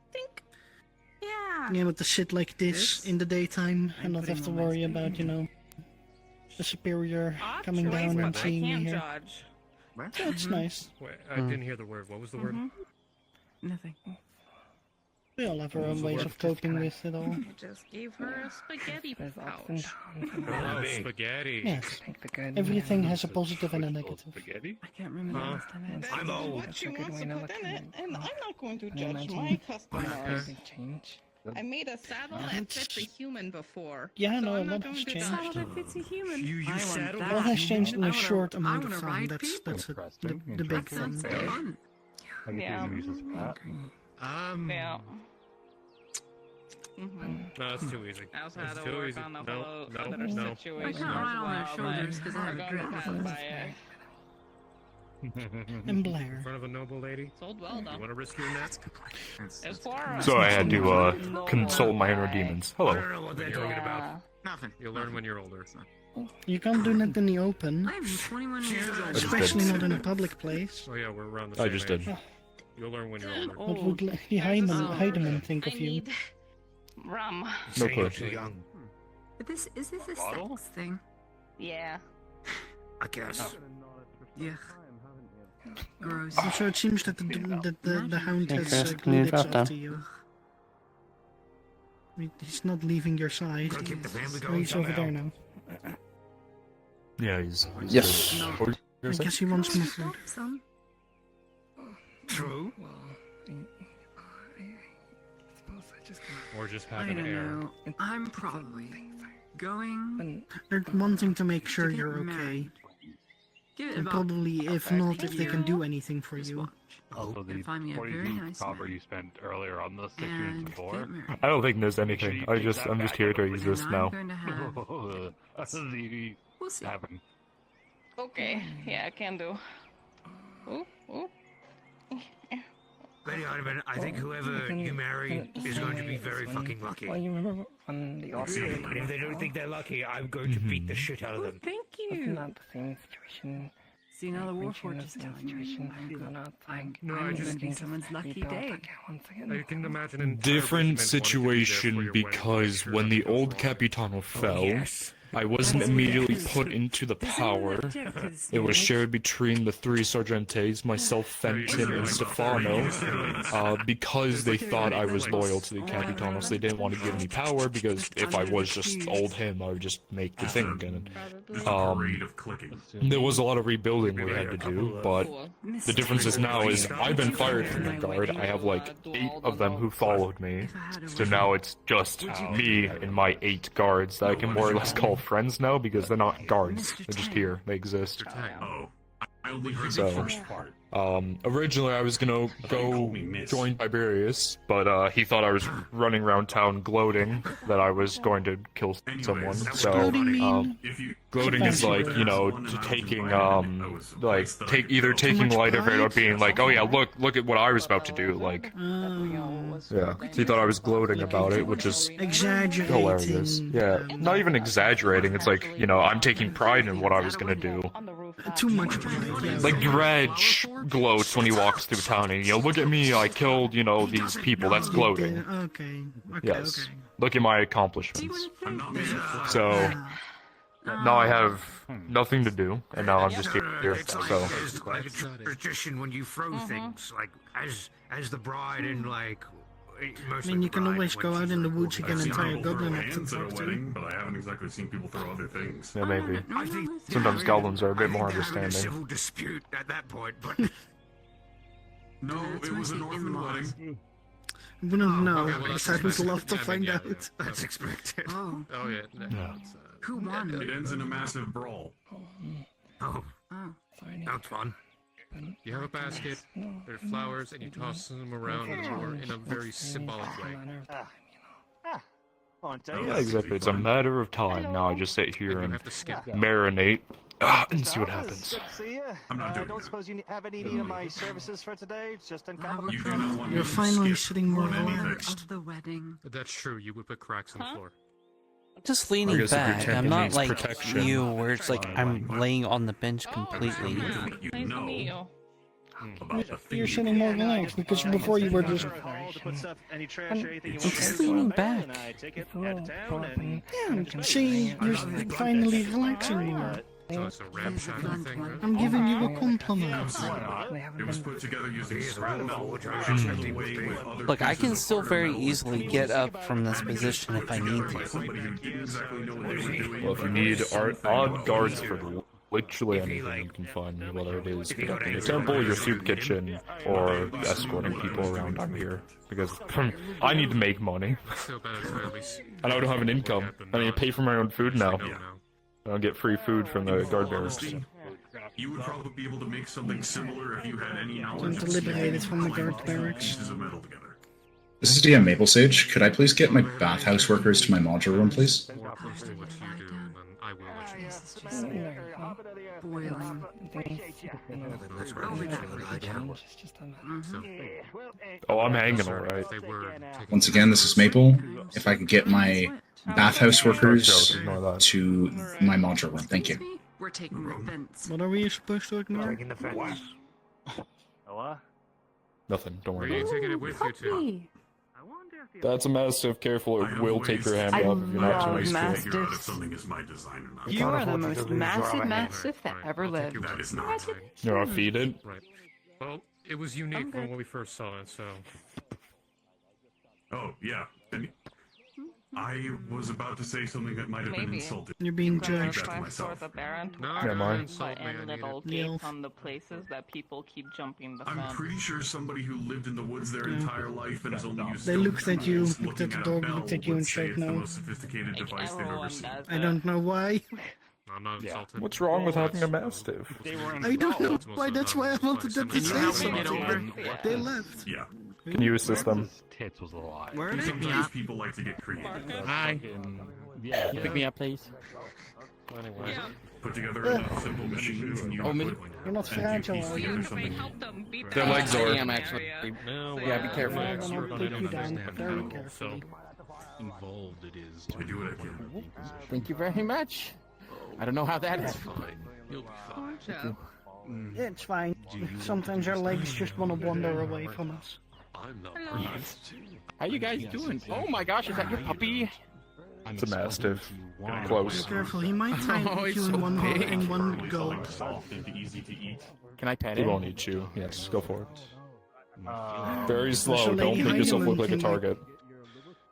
Yeah, able to sit like this in the daytime and not have to worry about, you know, the superior coming down and seeing me here. That's nice. Wait, I didn't hear the word. What was the word? Nothing. We all have our own ways of coping with it all. I just gave her a spaghetti pouch. Oh, spaghetti. Yes. Everything has a positive and a negative. Spaghetti? I can't remember the last time I had That's what you want to put in it, and I'm not going to judge my customers. I made a saddle that fits a human before. Yeah, so no, a I'm not lot going has to changed. judge. Saddle that fits a human. You saddled a has changed in a short amount of time. That's the big thing. Yeah. Yeah. No, that's too easy. I also That's had to too work easy. on a No, whole no, other no. situation I can't ride on their as shoulders well, 'cause but I have a we're going to drip. pass by And Blair. In front of a noble lady? Sold well, though. You want to risk your neck? It's for So I had to consult my inner demons. Hello. I don't know what they're talking about. Nothing. You'll learn when you're older. You can't do that in the open. I'm 21 years old. Especially not in a public place. Oh yeah, we're around the same I just age. did. You'll learn when you're older. What would the Heidemann think of you? Rum. No clue. But is this a sex thing? Yeah. I guess. Yeah. Gross. So it seems that the hound has Chris, can glued you drop itself down? to you. He's not leaving your side. Gotta keep the family Oh, going he's over there now. Yeah, he's Yes. good. What were you I gonna say? guess he wants more food. Some. True. Or just I have an don't air. know. I'm probably going. They're wanting to make sure get you're okay. married. Give it And about probably, if not, if they can do anything for you. Also, the find me a very 42 nice copper you spent earlier on the 6 units And before. get married. I don't think there's anything. I'm just here to exist And now. I'm going to have. That's the We'll see. happen. Okay. Yeah, I can do. Ooh, ooh. Lady Heidemann, I think whoever you marry is going to be very fucking lucky. Well, you remember when the And if they don't think they're lucky, I'm going to beat the shit out of them. Thank It's you. not the same situation. See, now the Mention Warforged of is the telling me situation I'm has good. gone up. No, I I'm just- inventing someone's lucky day. I can imagine an Different situation because when the old Capitano fell, I wasn't immediately put into the power. It was shared between the three Sargentes, myself, Fenton, and Stefano, because they thought I was loyal to the Capitanos. They didn't want to give me power because if I was just old him, I would just make the thing again. There was a lot of rebuilding we had to do, but the difference is now is I've been fired from the guard. I have like 8 of them who followed me, so now it's just me and my 8 guards that I can more or less call friends now because they're not guards. They're just here. They exist. So, originally I was gonna go join Tiberius, but he thought I was running around town gloating that I was going to kill someone. So, gloating is like, you know, taking either taking light of it or being like, oh yeah, look at what I was about to do. Like, yeah, he thought I was gloating about it, which is Exaggerating. hilarious. Yeah, not even exaggerating. It's like, you know, I'm taking pride in what I was gonna do. Too much pride. Yeah. Like Dredge gloats when he walks through town and, you know, look at me, I killed, you know, these people. That's gloating. Okay. Yes. Okay. Look at my accomplishments. So now I have nothing to do, and now I'm just here. So It's like a tradition when you throw things, like as the bride and like. I mean, you can always go out in the woods again and tie a goblin up to Hands at a talk to. wedding, but I haven't exactly seen people throw other things. yeah, maybe. I think Sometimes goblins are a bit more they're having a understanding. civil dispute at that point, but No, it was an orphan wedding. We don't know. well, Because that's I would love to expected. find Yeah, out. that's expected. Oh, Oh yeah. Yeah. who won? It ends in a massive brawl. Oh, Oh, that's fun. You have a basket, there are flowers, and you toss them around the floor in a very symbolic way. Yeah, exactly. It's a matter of time. Now I just sit here You and have to skip. marinate and see what happens. I'm not doing don't it. suppose you have any need of my services for today? It's just in capital. You do not want me You're to finally skip sitting more on anything. relaxed. of the wedding. That's true. You would put cracks on the floor. Just leaning guess if your back. temple I'm not needs like protection. you, where it's like I'm laying on the bench completely. Nice to meet you. You're sitting more relaxed because before you were just. I'm just leaning back. Yeah, see, you're finally relaxing more. I'm giving you a compliment. It was put together using Look, I can still very easily get up from this position if I need to. Well, if you need odd guards for literally anything, you can find me, whether it is protecting your temple, your soup kitchen, or escorting people around down here. Because I need to make money. And I don't have an income. I need to pay for my own food now. I don't get free food from the guard bearers. You would probably be able to make something similar if you had any knowledge To liberate it from the guard barracks. This is DM Maple Sage. Could I please get my bathhouse workers to my module room, please? Oh, I'm hanging alright. Once again, this is Maple. If I could get my bathhouse workers to my module room, thank you. We're taking the fence. What are we supposed to ignore? Hello? Nothing, don't worry. Are you taking it with you too? That's a massive. Careful, it will take your hand off if you're not too nice to it. You are the most massive mastiff that ever lived. That is not. You're off feeded? Right. Well, it was unique from when we first saw it, so. Oh, yeah. I was about to say something that might have been insulting. You're being I judged. got to myself. The Baron to Am I? put in little gates on the places that people keep jumping the fence. I'm pretty sure somebody who lived in the woods their entire life and has only used They looked at you, stones looked at the looking dog, a bell looked at you and would say said it's the no. most sophisticated device they've ever seen. I don't know why. I'm not insulted. What's wrong with having a mastiff? I don't know why. That's why I wanted them to say something. They left. Yeah. Can you assist them? Tits was a lot. Where are they? Sometimes people like to get creative. Hi. Yeah. Pick me up, please. Anyway. Put together enough simple machines and you You're not fragile, are you? Their legs are. I am actually. No, Yeah, be careful. I'm gonna take you down very carefully. Involved it is. I do what I can. Thank you very much. I don't know how that is. Fine. You'll be fine. Yeah, it's fine. Sometimes our legs just want to wander away from us. I'm not pleased. How you guys doing? Oh my gosh, is that your puppy? It's a mastiff. Close. Be careful, he might try and Oh, eat you it's in so one big. in one go. Can I pet He it? won't eat you. Yes, go for it. Very There's slow. a lady Don't make hiding yourself them, look like a can you- target.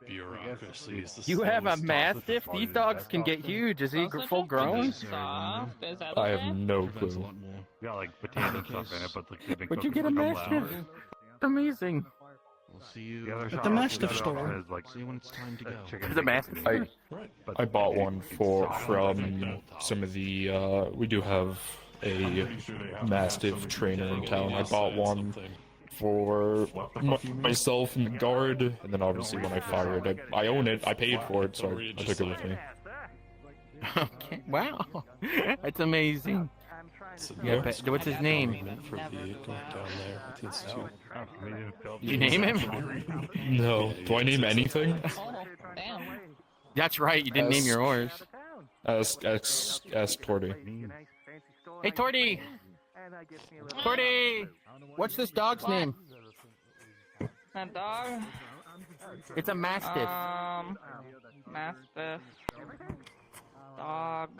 Bureaucracy is the You have a slowest mastiff? These dogs can get huge. Is he full grown? Soft. Is that I okay? have no clue. Got like potato stuff in it, but like they've been Would you cooking get a for a couple mastiff? hours. Amazing. We'll see you The other At shop the is mastiff the other store. one is like see when it's time to go. There's a mastiff. I bought one from some of the. We do have a mastiff trainer in town. I bought one for myself and the guard, and then obviously when I fired, I own it. I paid for it, so I took it with me. Okay. Wow. That's amazing. Yeah, what's his name? Did you name him? No. Do I name anything? Damn. That's right. You didn't name your horse. Ask Torty. Hey, Torty. Torty. What's this dog's name? That dog? It's a mastiff. Mastiff. Dog.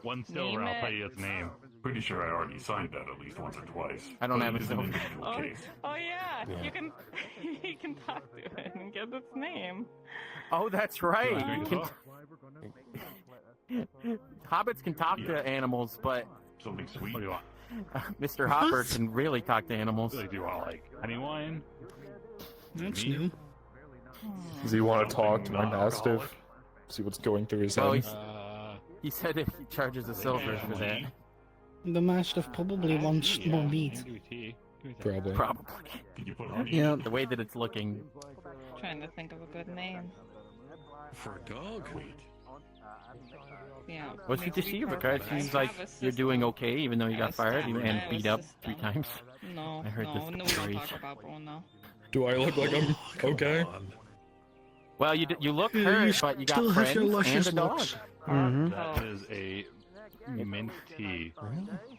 one silver. I'll tell you its name. Pretty sure I already signed that at least once or twice. I don't But have it a is an silver. individual case. Oh yeah, you can you can talk to it and get its name. Oh, that's right. Hobbits can talk to animals, but Something sweet. What do you want? Mr. Hopper can really talk to animals. Really, do you want like honey wine? That's new. Does he want to talk to my mastiff? See what's going through his Oh, head? he said if he charges a silver for that. The mastiff probably wants more meat. Probably. Probably. Yeah. The way that it's looking. Trying to think of a good name. For a dog? Yeah. What's good to see you, because it seems like you're doing okay, even though you got fired and beat up 3 times. No, I heard no, this we don't phrase. talk about Bruno. Do I look like I'm okay? Well, you look Yeah, hurt, you but you got still have your friends luscious and a dog. looks. That is a mint tea.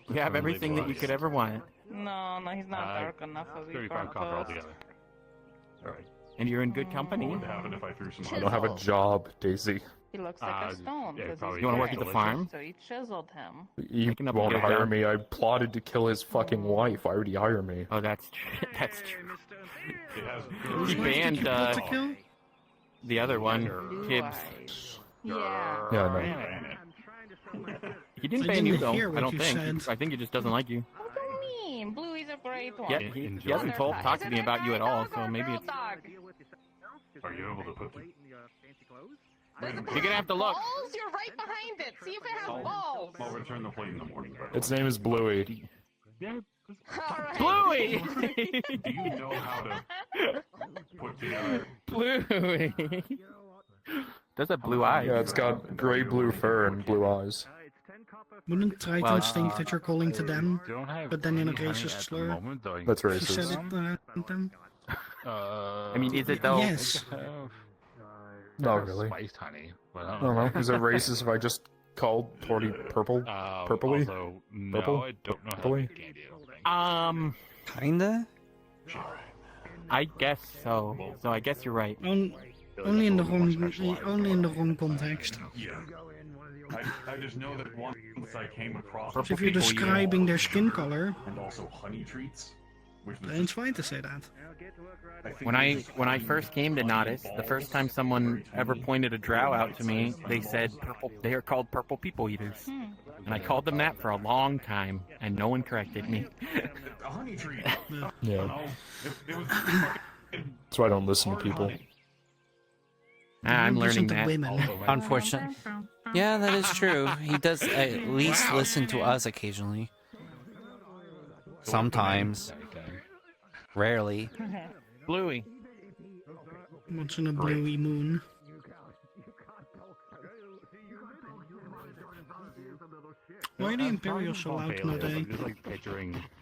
You have everything that you could ever want. No, he's not dark enough for me. 35 copper altogether. Alright. And you're in good company. What would happen if I threw some I don't have a job, Daisy. He looks like a stone. yeah, 'cause probably he's You wanna work gray. at the farm? So he chiseled him. You Picking up a won't good hire job. me. I plotted to kill his fucking wife. Why would he hire me? Oh, that's true. That's true. It has He banned to kill? the other one, Kibbs. Yeah. Yeah, no. He didn't I ban didn't you though. hear I what don't you think. said. I think he just doesn't like you. What do you mean? Bluey's a great one. Yeah, he hasn't talked to me about you at all, so maybe it's. Are you able to put the... You're gonna have to look. Balls? You're right behind it. See if it has balls. I'll return the plate in the morning. Its name is Bluey. Yeah. Bluey! Do you know how to put together... Bluey! Does have blue eyes? Yeah, it's got gray blue fur and blue eyes. Wouldn't Titans think that you're calling to them, Don't have but then in a any honey racist at the slur? moment, though. That's If you said racist. it to them? I mean, is it though? Yes. Not really. Spiced honey, but I don't know. Is it racist if I just called Torty purple? Purpley? Also, no, Purple? I don't know how to Purpley? make candy, I don't think. Kinda? I guess so. So I guess you're right. Only in the wrong context. Yeah. I just know that once I came across... So if you're describing their skin color, And also honey treats. then it's fine to say that. When I first came to Nautis, the first time someone ever pointed a drow out to me, they said they are called purple people eaters, and I called them that for a long time, and no one corrected me. A honey treat. Yeah. That's why I don't listen to people. I'm learning that. Unfortunately. Yeah, that is true. He does at least listen to us occasionally. Sometimes. Rarely. Bluey. Once in a bluey moon. Why are the Imperials so loud today?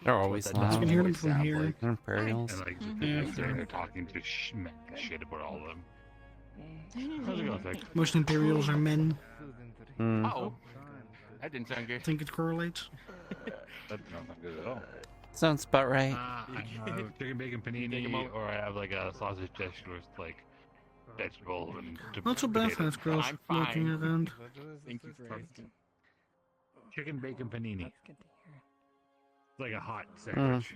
They're always I loud. can hear them from here. Imperials. And like, Yeah. they're talking to shit about all of them. How's it going, Vic? Most Imperials are men. Uh-oh. That didn't sound I good. think it correlates. That's not good at all. Sounds about right. I have chicken bacon panini, or I have like a sausage dish with like vegetables and Lots of potatoes. bathhouse girls walking around. Thank you for asking. Chicken bacon panini. It's like a hot sandwich.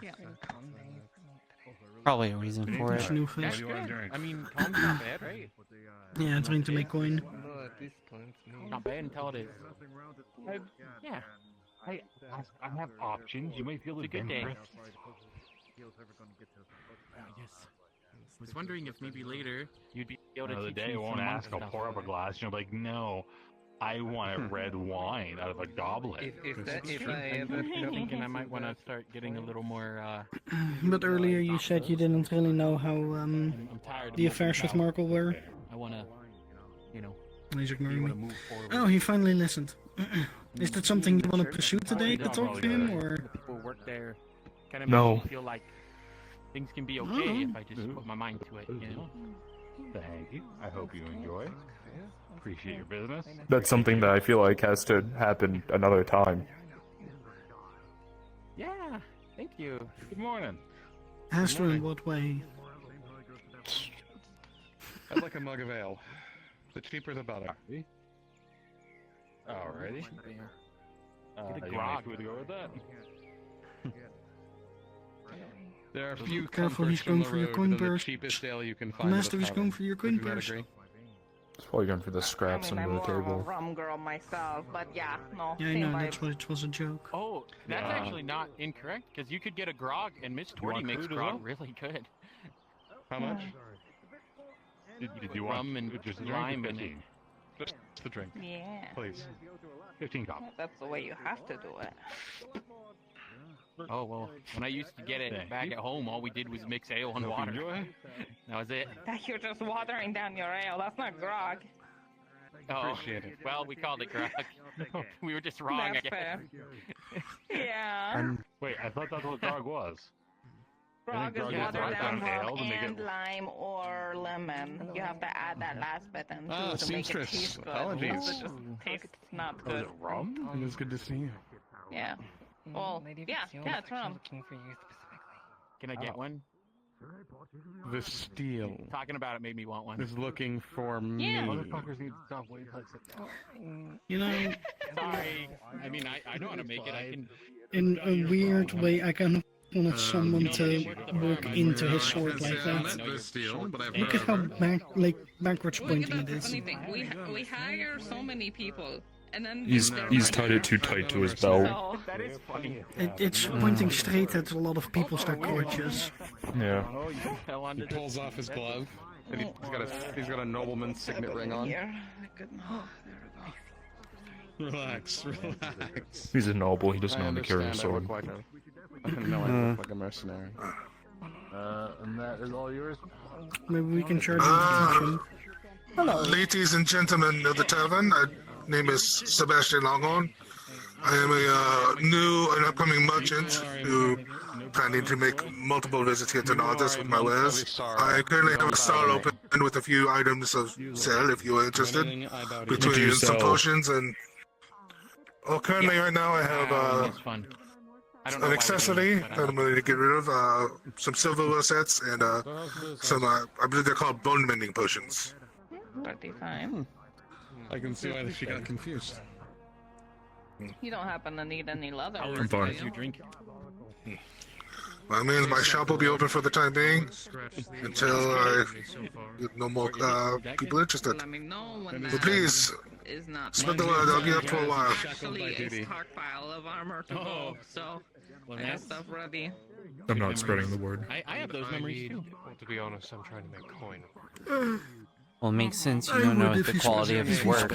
Yeah. Probably a reason for It's it. new What fish. do you want to drink? I mean, Tom's not bad, right? Yeah, trying to make coin. Not bad until it is. Yeah. I have options. You might feel It's a good day. adventurous. I was wondering if maybe later you'd be able to Another teach day, me I won't some monk ask. I'll stuff. pour up a glass. You'll be like, no, I want a red wine out of a goblet. I'm thinking I might want to start getting a little more. But earlier you said you didn't really know how I'm tired of the affairs with Markle were. I want to, you know. He's ignoring wanna me. move forward. Oh, he finally listened. Is that something you want to pursue today to talk to him, or? People work there. Kind of No. makes me feel like things can be okay if I just put my mind to it, you know. Thank you. I hope you enjoy. Appreciate your business. That's something that I feel like has to happen another time. Yeah. Thank you. Good morning. Has to in what way? I'd like a mug of ale. The cheaper the better. Alrighty. Get a You want any grog. food to go with that? There are a few Careful, he's comforts from going the for your road coin within the purse. cheapest ale you can The find. at a master is tavern. going for your coin Would you not purse. agree? It's probably going for the scraps I mean, I'm under the more of a table. rum girl myself, but yeah, no. Yeah, I same know, vibe. that's what it was a joke. Oh, that's Yeah. actually not incorrect because you could get a grog, and Miss You want Torty makes food as grog well? really good. How much? Did you Rum want and just a drink lime or in it. 15? Just the drink, Yeah. please. 15 copper. That's the way you have to do it. Oh well, when I used to get it Thank back you. at home, all we did was mix ale and Hope you water. enjoy. That was it. You're just watering down your ale. That's not grog. Oh, Appreciate it. well, we called it grog. We were just wrong, That's I guess. fair. Yeah. Wait, I thought that's what grog was. Grog is Grog is watered watered down down ale rum to make it- and lime or lemon. You have to add that last bit in Ah, too to make it seamstress. taste good. Apologies. Else it just tastes not Oh, is good. it rum? It is good to see you. Yeah. Well, yeah, it's rum. Can I get one? The steel Talking about it made me want one. is looking for me. Yeah. Motherfuckers need to stop waiting like You know, Sorry. I mean, I know how to make it. I can. in a weird way, I kind of wanted someone to walk into his sword like that. The steel, but I've Look at how backwards pointing it is. Funny thing, we hire so many people, and then He's tied it too tight to his belt. That is funny. It's pointing straight at a lot of people's crotches. Yeah. Oh, you fell He onto this. pulls off his glove, and he's got a nobleman's signet ring on. Here. Good. Oh, there Relax, relax. He's a noble. He doesn't I know how to carry a understand. I sword. look like no, I look like a mercenary. and that is all yours? Maybe we can charge attention. Hello. Ladies and gentlemen of the tavern, my name is Sebastian Longhorn. I am a new and upcoming merchant who planning to make multiple visits here to Nautis with my wares. I currently have a stall open with a few items of sale if you are interested, between some potions and... Well, currently right now I have an accessory that I'm going to get rid of, some silverware sets, and some, I believe they're called bone mending potions. Pretty fine. I can see why she got confused. You don't happen to need any leather. I'm fine. do you? Drink. That means my shop will be open for the time being until I get no more people interested. Let me know when So that please, is not. spread the word. I'll be up for a while. Actually, a stockpile of armor to go, so I have stuff ready. I'm not spreading the word. I have those memories too. Well, to be honest, I'm trying to make coin. Well, it makes sense. You don't know the quality of his work.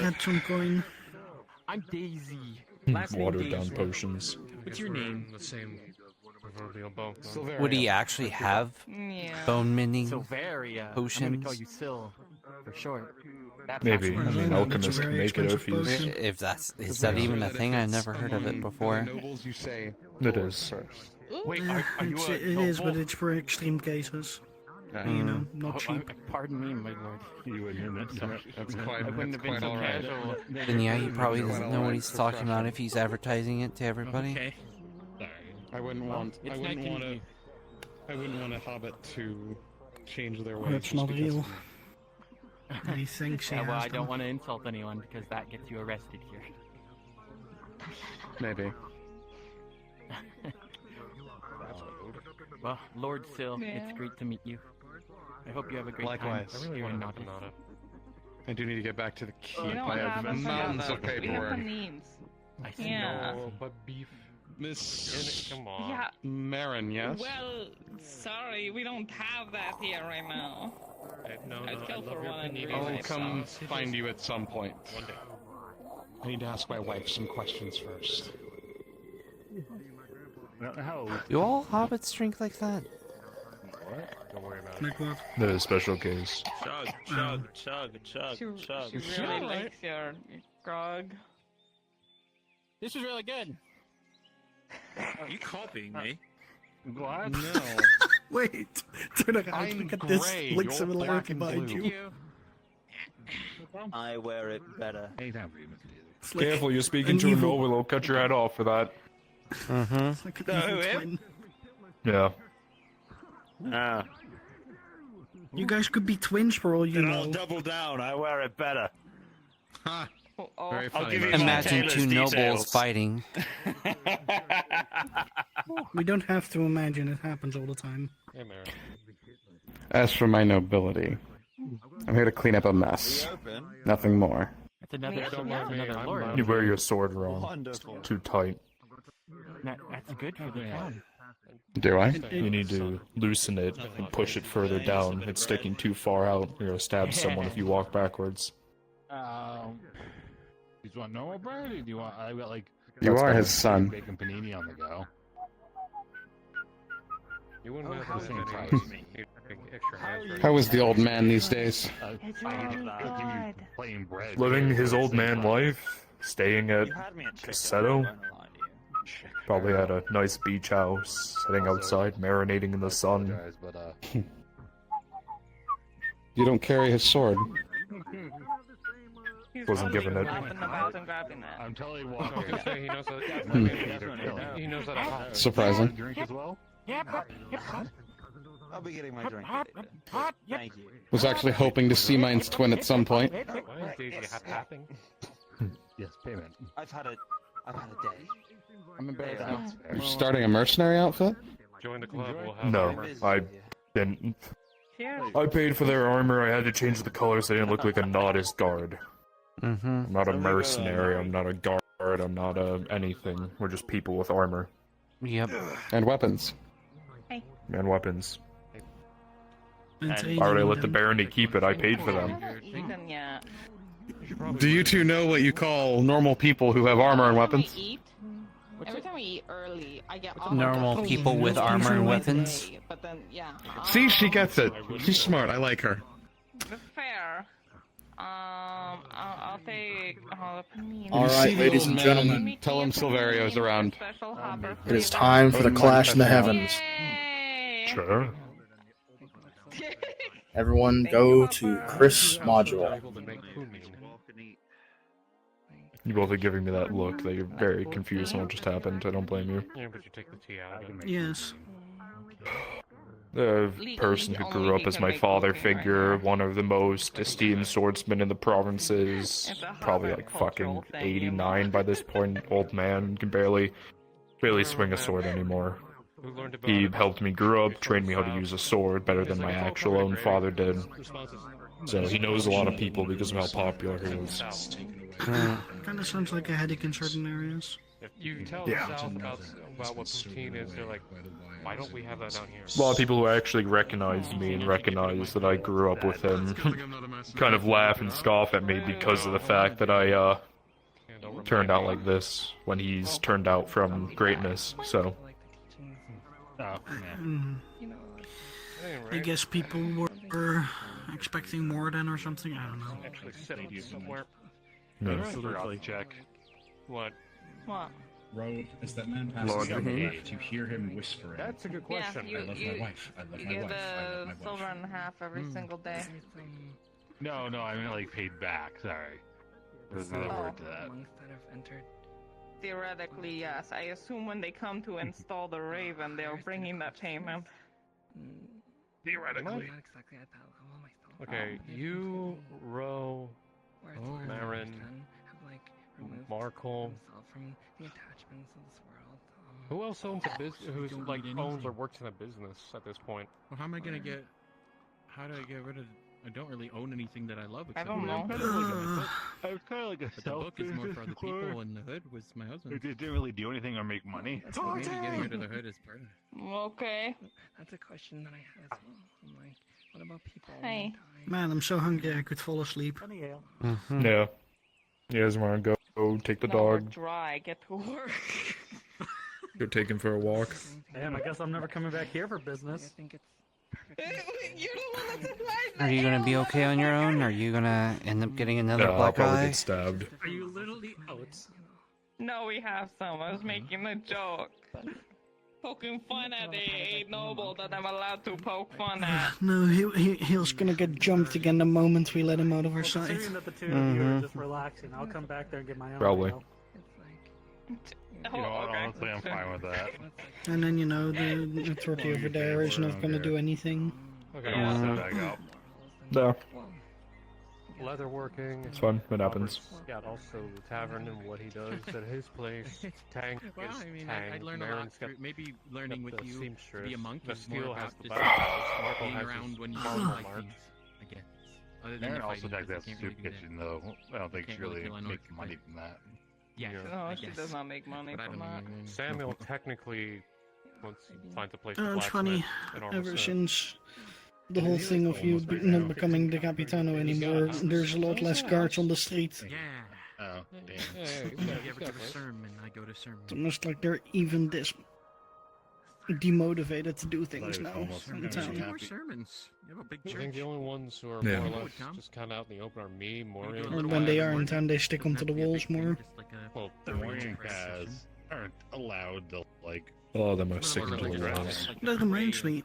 I'm Daisy. Last name Watered down Daisy. potions. What's your name? The same proverbial bone. Would he actually have bone mending Silveria. I'm potions? gonna call you Sil for short. That's Maybe. actually- I mean, alchemists can make it if he's... If that's is that even a thing? I've never heard of it before. Nobles, you say It is. Wait, are you It is, but it's for extreme cases. You know, not cheap. Pardon me, my lord. You wouldn't hear that. That's I quite, wouldn't that's have been quite so all right. casual. Then yeah, he probably doesn't know what he's talking about if he's advertising it to everybody. Okay. I wouldn't want. I It's wouldn't not want a. convenient. I wouldn't want a hobbit to change their ways. That's just not because real. of- He thinks he Yeah, well, has I don't them. want to insult anyone because that gets you arrested here. Maybe. Well, Lord Sil, Yeah. it's great to meet you. I hope you have a great Likewise. time. I really here in want to Nautis. I do need to get back to the keep. We don't I have have a mountains of We have paperwork. panines. I see. Yeah. No, but beef. Miss Come on. Yeah. Marin, yes? Well, sorry, we don't have that here right now. No, I'd I kill love for your one and panini. realize I'll come so. find you at some point. One day. I need to ask my wife some questions first. How? Do all hobbits drink like that? Don't worry about it. Like what? That is a special case. Chug, chug, chug, chug, chug. She really likes your grog. This is really good. Are you copying me? What? No. Wait, turn around. I'm Look at this. gray, Like you're similarity black and behind blue. you. I wear it better. It's like- Careful, you're speaking an to a evil- noble. I'll cut your head off for that. Mm-hmm. It's like an No, evil him? twin. Yeah. Ah. You guys could be twins for all you Then know. I'll double down. I wear it better. Ha! Oh, Very I'll funny. give you Marin. Imagine Taylor's two nobles details. fighting. We don't have to imagine it happens all the time. Hey, Mary. As for my nobility, I'm here to clean up a mess. Nothing more. That's another, Yeah, don't that's worry, another I'm lord. You wear your sword wrong. Wonderful. Too tight. That's good for the town. Do I? You need to loosen it and push it further down. It's sticking too far out. You're gonna stab someone if you walk backwards. You just want normal bread, or do you want? I got like. You That's are better. his son. Bacon panini on the go. You wouldn't have how this same many price. extra hands for How is the old man these days? It's really good. Plain bread. Living his old man life, staying at You had me at chicken. Cassetto. I won't lie to you. Probably had a nice beach house, sitting outside, marinating in the sun. You don't carry his sword. Wasn't given it. I'm totally walking. He knows that. He knows that. Surprising. Drink as well? I'll be getting my drink later. Thank you. Was actually hoping to see mine's twin at some point. Why is Daisy tapping? Yes, payment. I've had a day. I'm embarrassed. You're starting a mercenary outfit? Join the club. We'll have No, armor. I didn't. I paid for their armor. I had to change the colors. They didn't look like a Nautis guard. I'm not a mercenary. I'm not a guard. I'm not a anything. We're just people with armor. Yep. And weapons. And weapons. And I already let the barony keep it. I paid for them. Eaten yet. Do you two know what you call normal people who have armor and weapons? Every time we eat early, I get Normal people with armor and weapons. But then, yeah. See, she gets it. She's smart. I like her. Fair. I'll take jalapeno. All right, ladies and gentlemen, tell him Silverio's around. It is time for the clash in the heavens. Sure. Everyone go to Chris module. You both are giving me that look that you're very confused on what just happened. I don't blame you. Yeah, but you take the tea out of it. Yes. The person who grew up as my father figure, one of the most esteemed swordsmen in the provinces, probably like fucking 89 by this point, old man, can barely swing a sword anymore. He helped me grow up, trained me how to use a sword better than my actual own father did. So he knows a lot of people because of how popular he is. Kind of sounds like a headache in certain areas. If you tell the South about what poutine is, they're like, why don't we have that down here? A lot of people who actually recognize me and recognize that I grew up with him kind of laugh and scoff at me because of the fact that I turned out like this when he's turned out from greatness, so... I guess people were expecting more then or something, I don't know. Actually set up somewhere. No. Reality check. What? What? Road, as that man passes down the way, to hear him whispering. That's a good question. Yeah, I love my wife. I love you my get wife. I love my a silver and a half every single day. No, I mean like paid back. Sorry. There's another word to that. Theoretically, yes. I assume when they come to install the Raven, they're bringing that payment. Theoretically. Okay, you, Ro, Marin, Markle. Who else owns a business? Who's like owns or works in a business at this point? Well, how am I gonna get? How do I get rid of? I don't really own anything that I love. I don't know. I was kind of like a But the book is more for other people, and the hood was my husband. It didn't really do anything or make money. So maybe getting rid of the hood is part of it. Okay. That's a question that I have as well. I'm like, what about people? Hey. Man, I'm so hungry I could fall asleep. Yeah. You guys want to go take the No, we're dog? dry. Get to work. Go take him for a walk. Damn, I guess I'm never coming back here for business. You're the one that's advised. Are you gonna be okay on your own? Or are you gonna end up getting another No, I'll black probably eye? get stabbed. Are you literally? Oh, it's. No, we have some. I was making a joke. Poking fun at a noble that I'm allowed to poke fun at. No, he's gonna get jumped again the moment we let him out of our sight. Considering that the two of you are just relaxing, I'll come back there and get my own. Probably. You know, honestly, I'm fine with that. And then, the authority over there is not gonna do anything. Okay, No. Leatherworking. It's fun. It happens. Yeah, also the tavern and what he does at his place. Tank Well, is I mean, tank. I'd learn a Marin's lot got through maybe learning got with the you seamstress. to be a monk The is more steel about has the just bathhouse. Markle being has around his when you marble don't like mark. things, I guess. Other than Marin the also fighting, does that because I can't soup really do kitchen, though. I don't think she Can't really really kill an makes orc, money but- from that. Yeah. No, I she guess. does not make money But I from don't that. know. Samuel technically, once he finds a place to It's funny, blacksmith, ever since the whole thing of you not becoming the Capitano anymore, there's a lot less guards on the street. Yeah. Oh, damn. If you ever go to sermon, I go to sermon. It's almost like they're even this demotivated to do things now in town. More sermons. You have a big I church. think the only ones who are Yeah. more or less just kind of out in the open are me, Morian. Or when they are in town, they stick onto the walls more. Well, The Warrior has aren't allowed to like. Oh, the most signature rounds. That reminds me,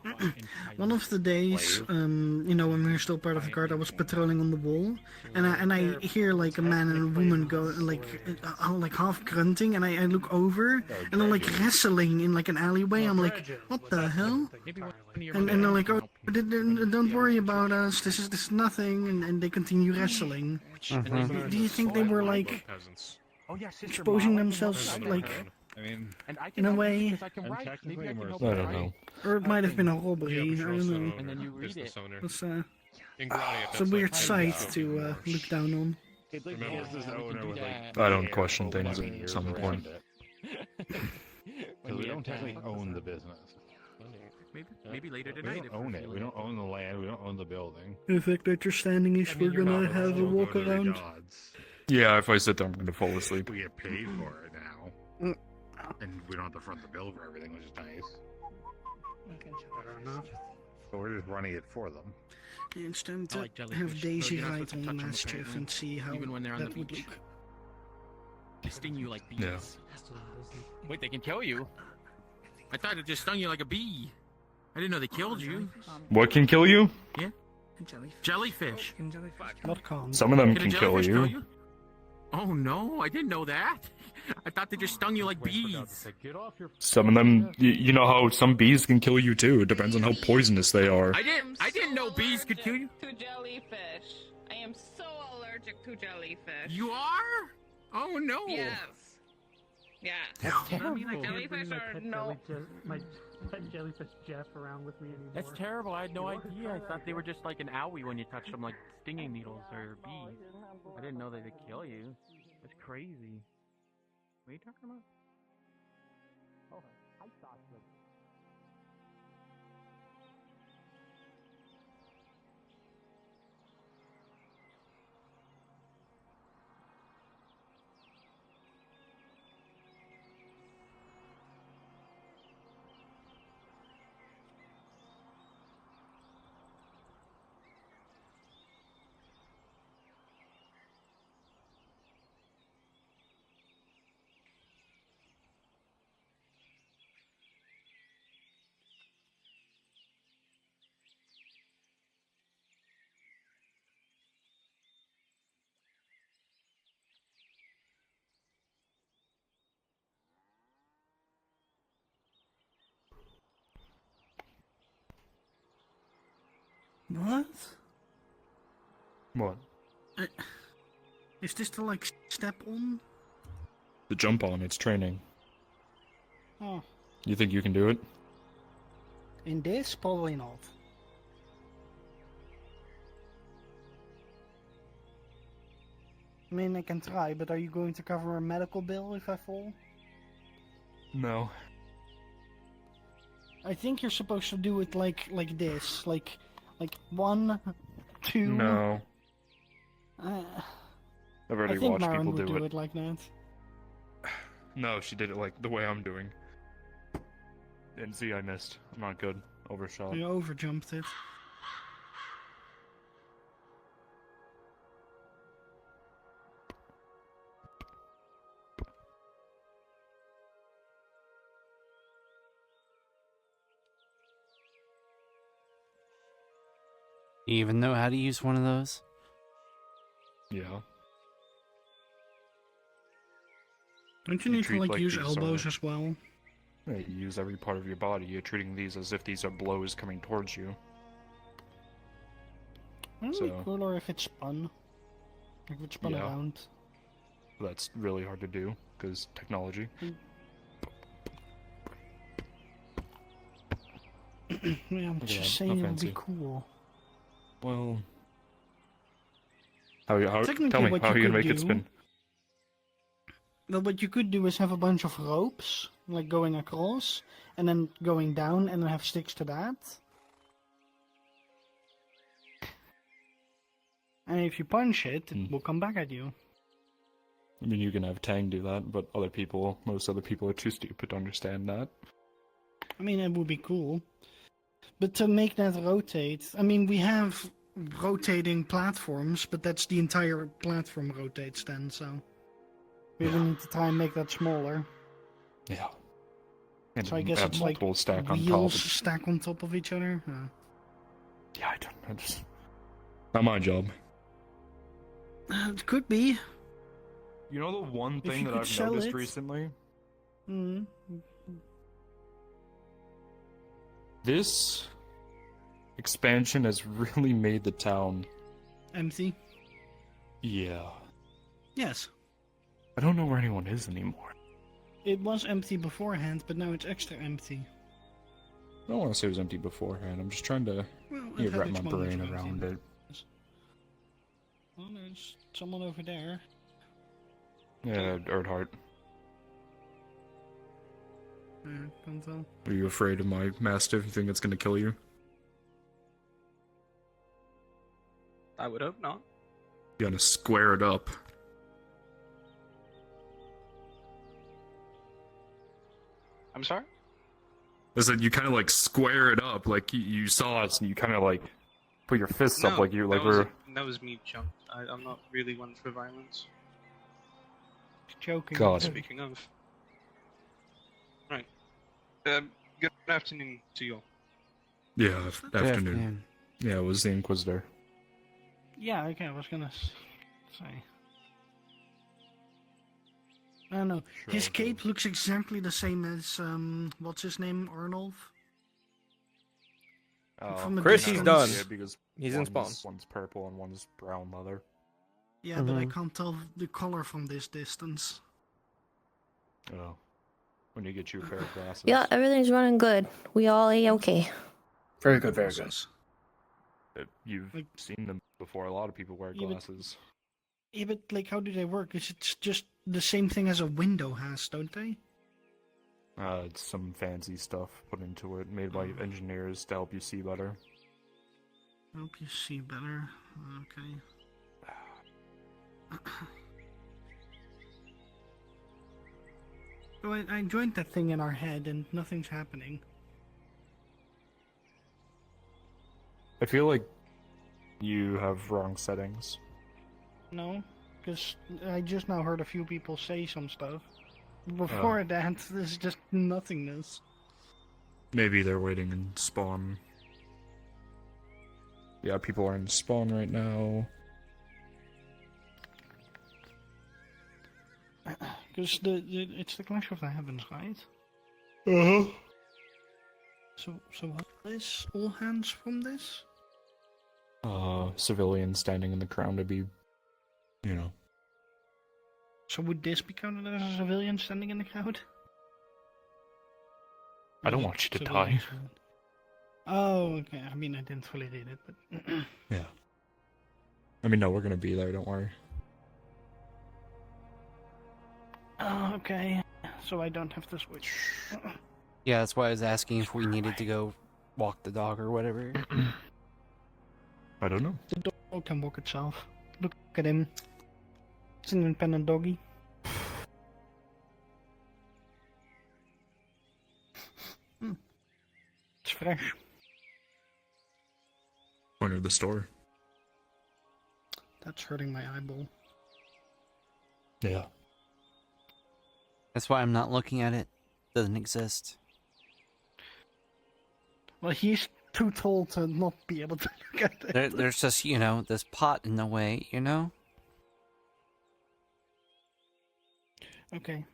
one of the days, you know, when we were still part of the guard, I was patrolling on the wall, and I hear like a man and a woman go like half grunting, and I look over, and they're like wrestling in like an alleyway. I'm like, what the hell? And they're like, oh, don't worry about us. This is nothing, and they continue wrestling. Do you think they were like exposing themselves like? I mean, In a way, I don't know. or it might have been a robbery. I don't know. And then you read it. It's a weird sight to look down on. I don't question things at some point. Because we don't technically own the business. Maybe later We tonight. don't own it. We don't own the land. We don't own the building. The fact that you're standing is we're gonna have a walk around. Yeah, if I sit there, I'm gonna fall asleep. We get paid for it now. And we don't have to front the bill for everything, which is nice. So we're just running it for them. Instant I like jellyfish, have so Daisy you're not right supposed to on the touch 'em, mischief apparently. and see how Even when they're on that the would beach. look. They sting you like bees. Yeah. Wait, they can kill you? I thought it just stung you like a bee. I didn't know they killed you. What can kill you? Yeah? Jellyfish. Not calm. Some of them Can a can kill jellyfish you. Oh no, I didn't know that. I thought they just stung you like bees. Some of them, you know how some bees can kill you too. It depends on how poisonous they are. I didn't know bees could kill you. To jellyfish. I am so allergic to jellyfish. You are? Oh no. Yes. Yeah. I mean, like, jellyfish are no. My pet jellyfish Jeff around with me anymore. That's terrible. I had no idea. I thought they were just like an owie when you touched them, like stinging needles or bees. I didn't know they could kill you. That's crazy. What are you talking about? Oh, I thought that. What? What? Is this to like step on? The jump on, it's training. Oh, You think you can do it? in this probably not. I mean, I can try, but are you going to cover a medical bill if I fall? No. I think you're supposed to do it like this, like 1, 2. No. Uh, I've already I think watched Maren people would do it. like that. No, she did it like the way I'm doing. And see, I missed. I'm not good. Overshot. You overjumped it. You even know how to use one of those? Yeah. Don't you need to treat like use these elbows are- as well? Yeah, you use every part of your body. You're treating these as if these are blows coming towards you. Wouldn't it be So- cooler if it spun? If it spun Yeah. around. That's really hard to do, because technology. Yeah, I'm Look at just that, saying how it would be fancy. cool. Well... How tell Technically, me, what how are you you gonna could make it do- spin? Well, what you could do is have a bunch of ropes, like going across, and then going down, and then have sticks to that. And if you punch it, it will come back at you. I mean, you can have Tang do that, but most other people are too stupid to understand that. I mean, it would be cool. But to make that rotate, I mean, we have rotating platforms, but that's the entire platform rotates then, so... We will need to try and make that smaller. Yeah. And So I guess have it's like multiple stack on wheels top. stack on top of each other. Yeah, I just not my job. It could be. You know the one If thing you that could I've sell noticed it. recently? Mm. This expansion has really made the town. Empty. Yeah. Yes. I don't know where anyone is anymore. It was empty beforehand, but now it's extra empty. I don't want to say it was empty beforehand. I'm just trying to it had wrap its my moments brain of around it. emptiness. Well, there's someone over there. Yeah, Erdhart. Can't tell. Are you afraid of my mastiff? You think it's gonna kill you? I would hope not. You gotta square it up. I'm sorry? I said you kind of like square it up, like you saw us, and you kind of like put your fists up, like you like we're. That was me, chump. I'm not really one for violence. Joking. God. Speaking of. Right. Good afternoon to you all. Yeah, afternoon. afternoon. Yeah, it was the Inquisitor. Yeah, okay, I was gonna say. I don't know. His cape looks exactly the same as, what's his name? Arnulf? From a Chris, he's distance. done. Yeah, because He's in spawn. One's purple and one's brown leather. Yeah, but I can't tell the color from this distance. Oh. When you get you a pair of glasses. Yeah, everything's running good. We all A-okay. Very good, very good. You've seen them before. A lot of people wear Yeah, but- glasses. Yeah, but, like, how do they work? Is it just the same thing as a window has, don't they? It's some fancy stuff put into it, made by engineers to help you see better. Help you see better. Okay. So I joined that thing in our head and nothing's happening. I feel like you have wrong settings. No, because I just now heard a few people say some stuff. Before that, there's just nothingness. Maybe they're waiting in spawn. Yeah, people are in spawn right now. Because it's the Clash of the Heavens, right? Uh-huh. So what is all hands from this? Civilians standing in the crown to be, you know. So would this be counted as a civilian standing in the crowd? I don't want you to die. Civilians. Oh, okay. I mean, I didn't fully read it, but... Yeah. I mean, no, we're gonna be there, don't worry. Oh, okay. So I don't have to switch. Yeah, that's why I was asking if we needed to go walk the dog or whatever. I don't know. The dog can walk itself. Look at him. It's an independent doggy. It's fresh. Corner of the store. That's hurting my eyeball. Yeah. That's why I'm not looking at it. Doesn't exist. Well, he's too tall to not be able to look at it. There's just, you know, this pot in the way, you know? Okay.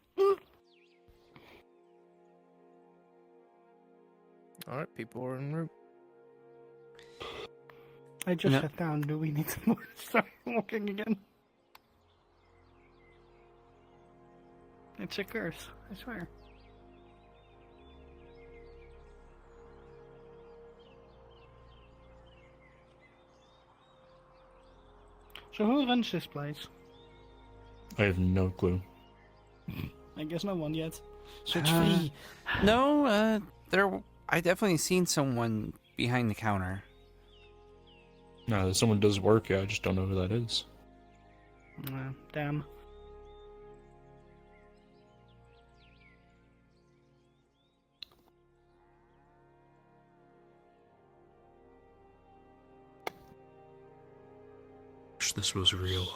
Alright, people are en route. I just No. sat down. Do we need to start walking again? It's a curse, I swear. So who runs this place? I have no clue. I guess no one yet. So it's Uh, free. No, I definitely seen someone behind the counter. No, someone does work, yeah, I just don't know who that is. Damn. Wish this was real.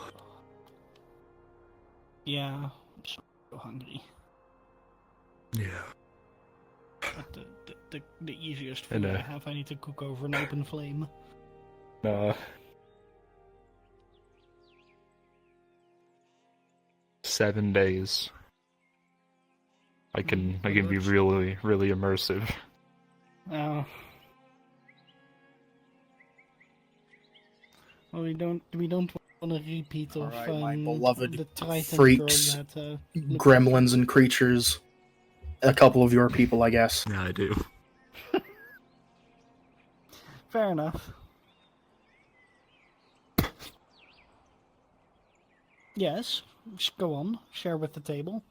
Yeah, I'm so hungry. Yeah. The easiest food I have, I need to cook over an open flame. 7 days. I can be really immersive. Oh. Well, we don't want a repeat of my the beloved Triton freaks, girl that gremlins, and creatures. A couple of your people, I guess. Yeah, I do. Fair enough. Yes, just go on. Share with the table.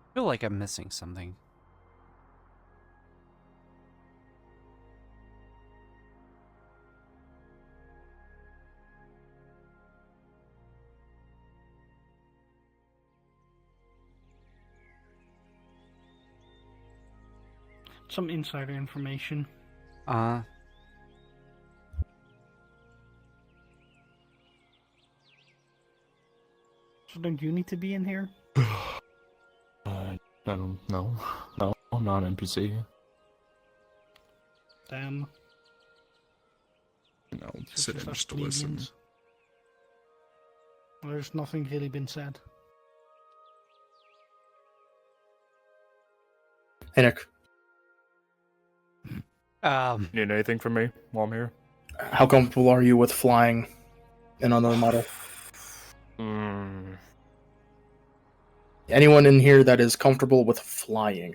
I feel like I'm missing something. Some insider information. So don't you need to be in here? I don't know. No, I'm not an NPC. Damn. No, sit in just to listen. Well, there's nothing really been said. Hey, Nick. Need anything from me while I'm here? How comfortable are you with flying in another model? Anyone in here that is comfortable with flying?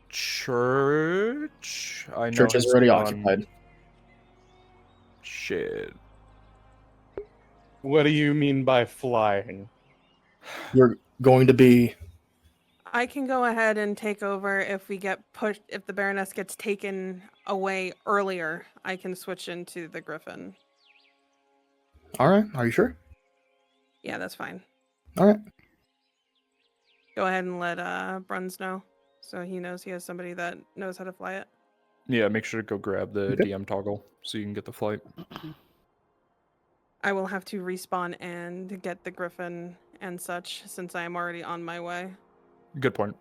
Church? I know Church is his already son. occupied. Shit. What do you mean by flying? You're going to be... I can go ahead and take over if we get pushed. If the Baroness gets taken away earlier, I can switch into the Griffin. Alright, are you sure? Yeah, that's fine. Alright. Go ahead and let Bruns know, so he knows he has somebody that knows how to fly it. Yeah, make sure to go grab the DM toggle so you can get the flight. I will have to respawn and get the Griffin and such, since I am already on my way. Good point.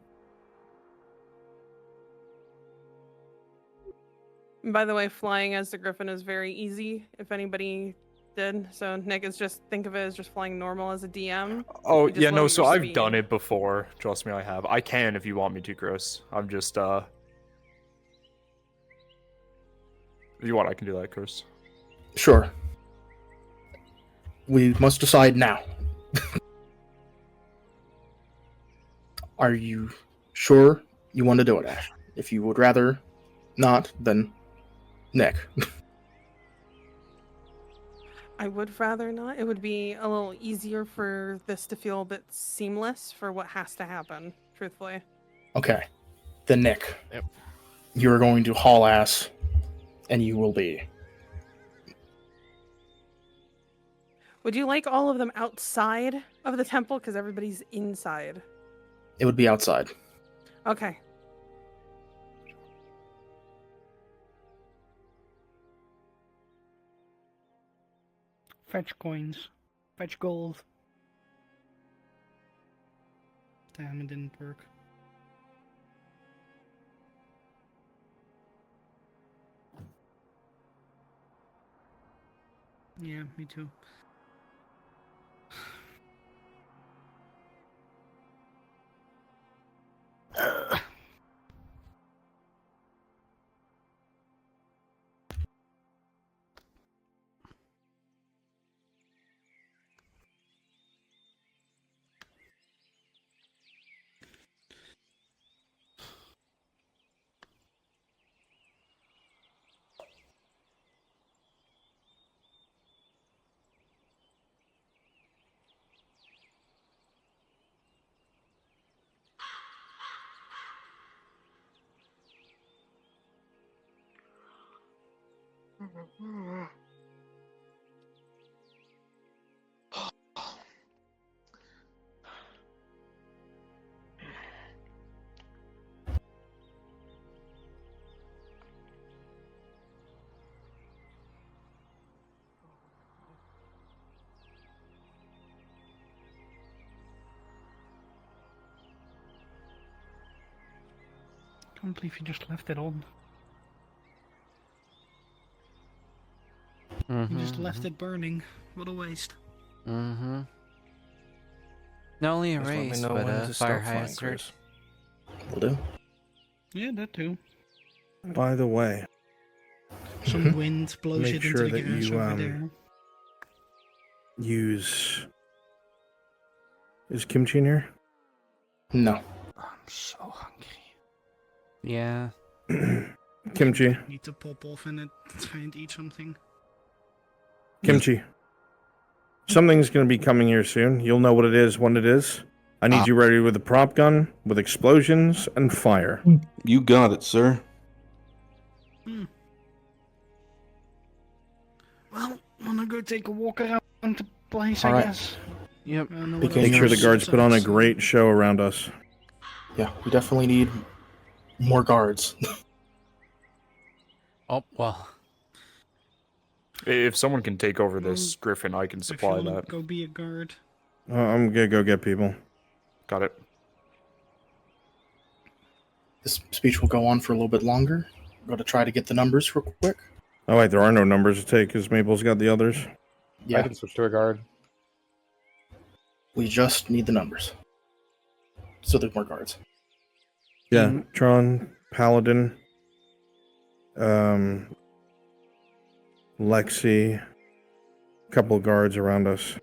And by the way, flying as the Griffin is very easy, if anybody did. So Nick is just, think of it as just flying normal as a DM. Oh, You just yeah, no, lower so your I've speed. done it before. Trust me, I have. I can if you want me to, Chris. I'm just, If you want, I can do that, Chris. Sure. We must decide now. Are you sure you want to do it, Ash? If you would rather not, then Nick. I would rather not. It would be a little easier for this to feel a bit seamless for what has to happen, truthfully. Okay. Then Nick. Yep. You're going to haul ass, and you will be. Would you like all of them outside of the temple? Because everybody's inside. It would be outside. Okay. Fetch coins. Fetch gold. Damn, it didn't work. Yeah, me too. Can't believe you just left it on. You just left it burning. What a waste. Mm-hmm. Not only a Just let me race, know but when a to fire stop flying, hazard. Chris. Will do. Yeah, that too. By the way, Some wind blows make it sure into the that gas you over there. use. Is kimchi in here? No. I'm so hungry. Yeah. Kimchi. Need to pop off and try and eat something. Kimchi. Something's going to be coming here soon. You'll know what it is when it is. I need you ready with a prop gun, with explosions, and fire. You got it, sir. Well, wanna go take a walk around the place, All I right. guess. Yep. Make sure the guards put on a great show around us. Yeah, we definitely need more guards. Oh, well. If someone can take over this Griffin, I can If you supply wanna that. go be a guard. I'm going to go get people. Got it. This speech will go on for a little bit longer. I'm going to try to get the numbers real quick. Oh, wait, there are no numbers to take because Maple's got the others. Yeah. I can switch to a guard. We just need the numbers. So there's more guards. Yeah, Tron, Paladin, Lexi, a couple of guards around us.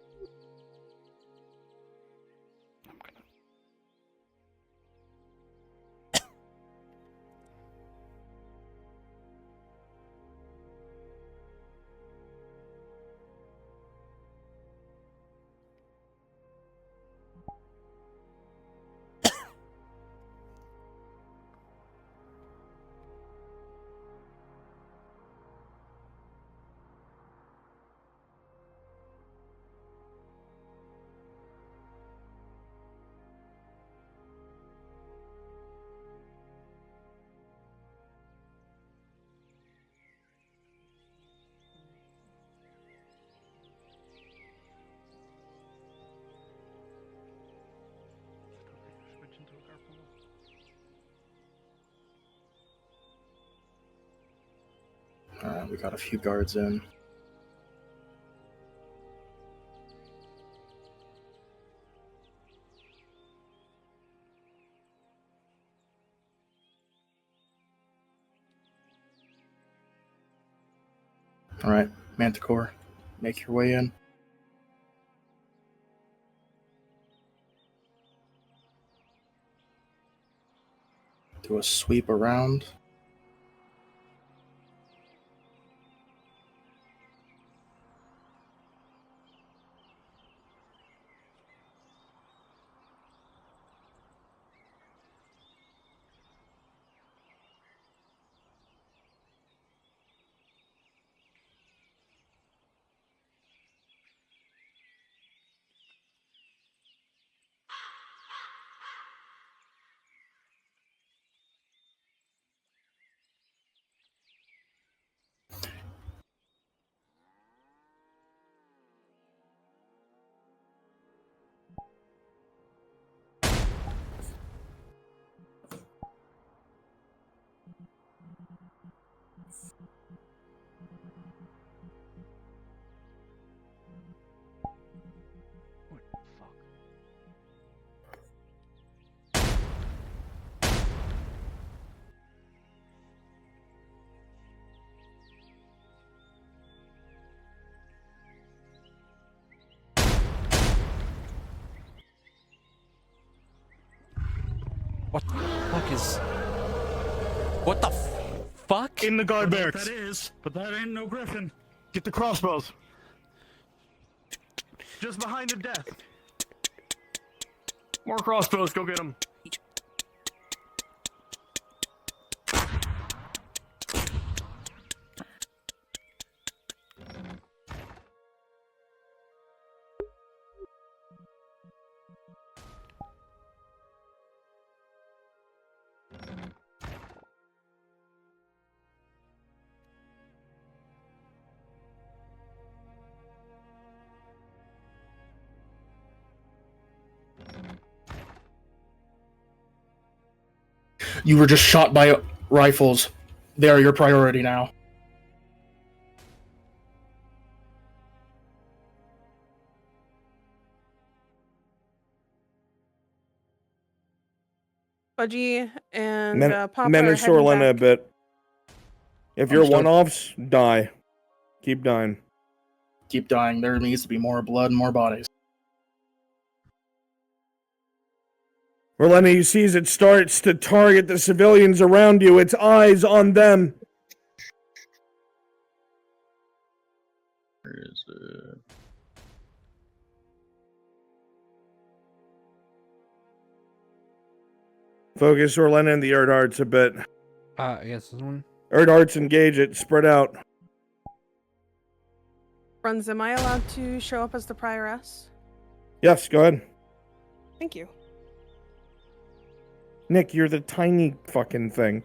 Alright, we got a few guards in. Alright, Manticore, make your way in. Do a sweep around. What the fuck is... What the fuck? In the guard barracks. That is, but that ain't no griffin. Get the crossbows. Just behind the desk. More crossbows. Go get them. You were just shot by rifles. They are your priority now. Budgie and Papa Men are are heading Sorlena a back. bit. If you're Understood. one-offs, die. Keep dying. Keep dying. There needs to be more blood, more bodies. Orlena, you see as it starts to target the civilians around you, its eyes on them. Where is it? Focus Orlena and the Erdharts a bit. Yes, this one. Erdharts, engage it. Spread out. Runs, am I allowed to show up as the prioress? Yes, go ahead. Thank you. Nick, you're the tiny fucking thing.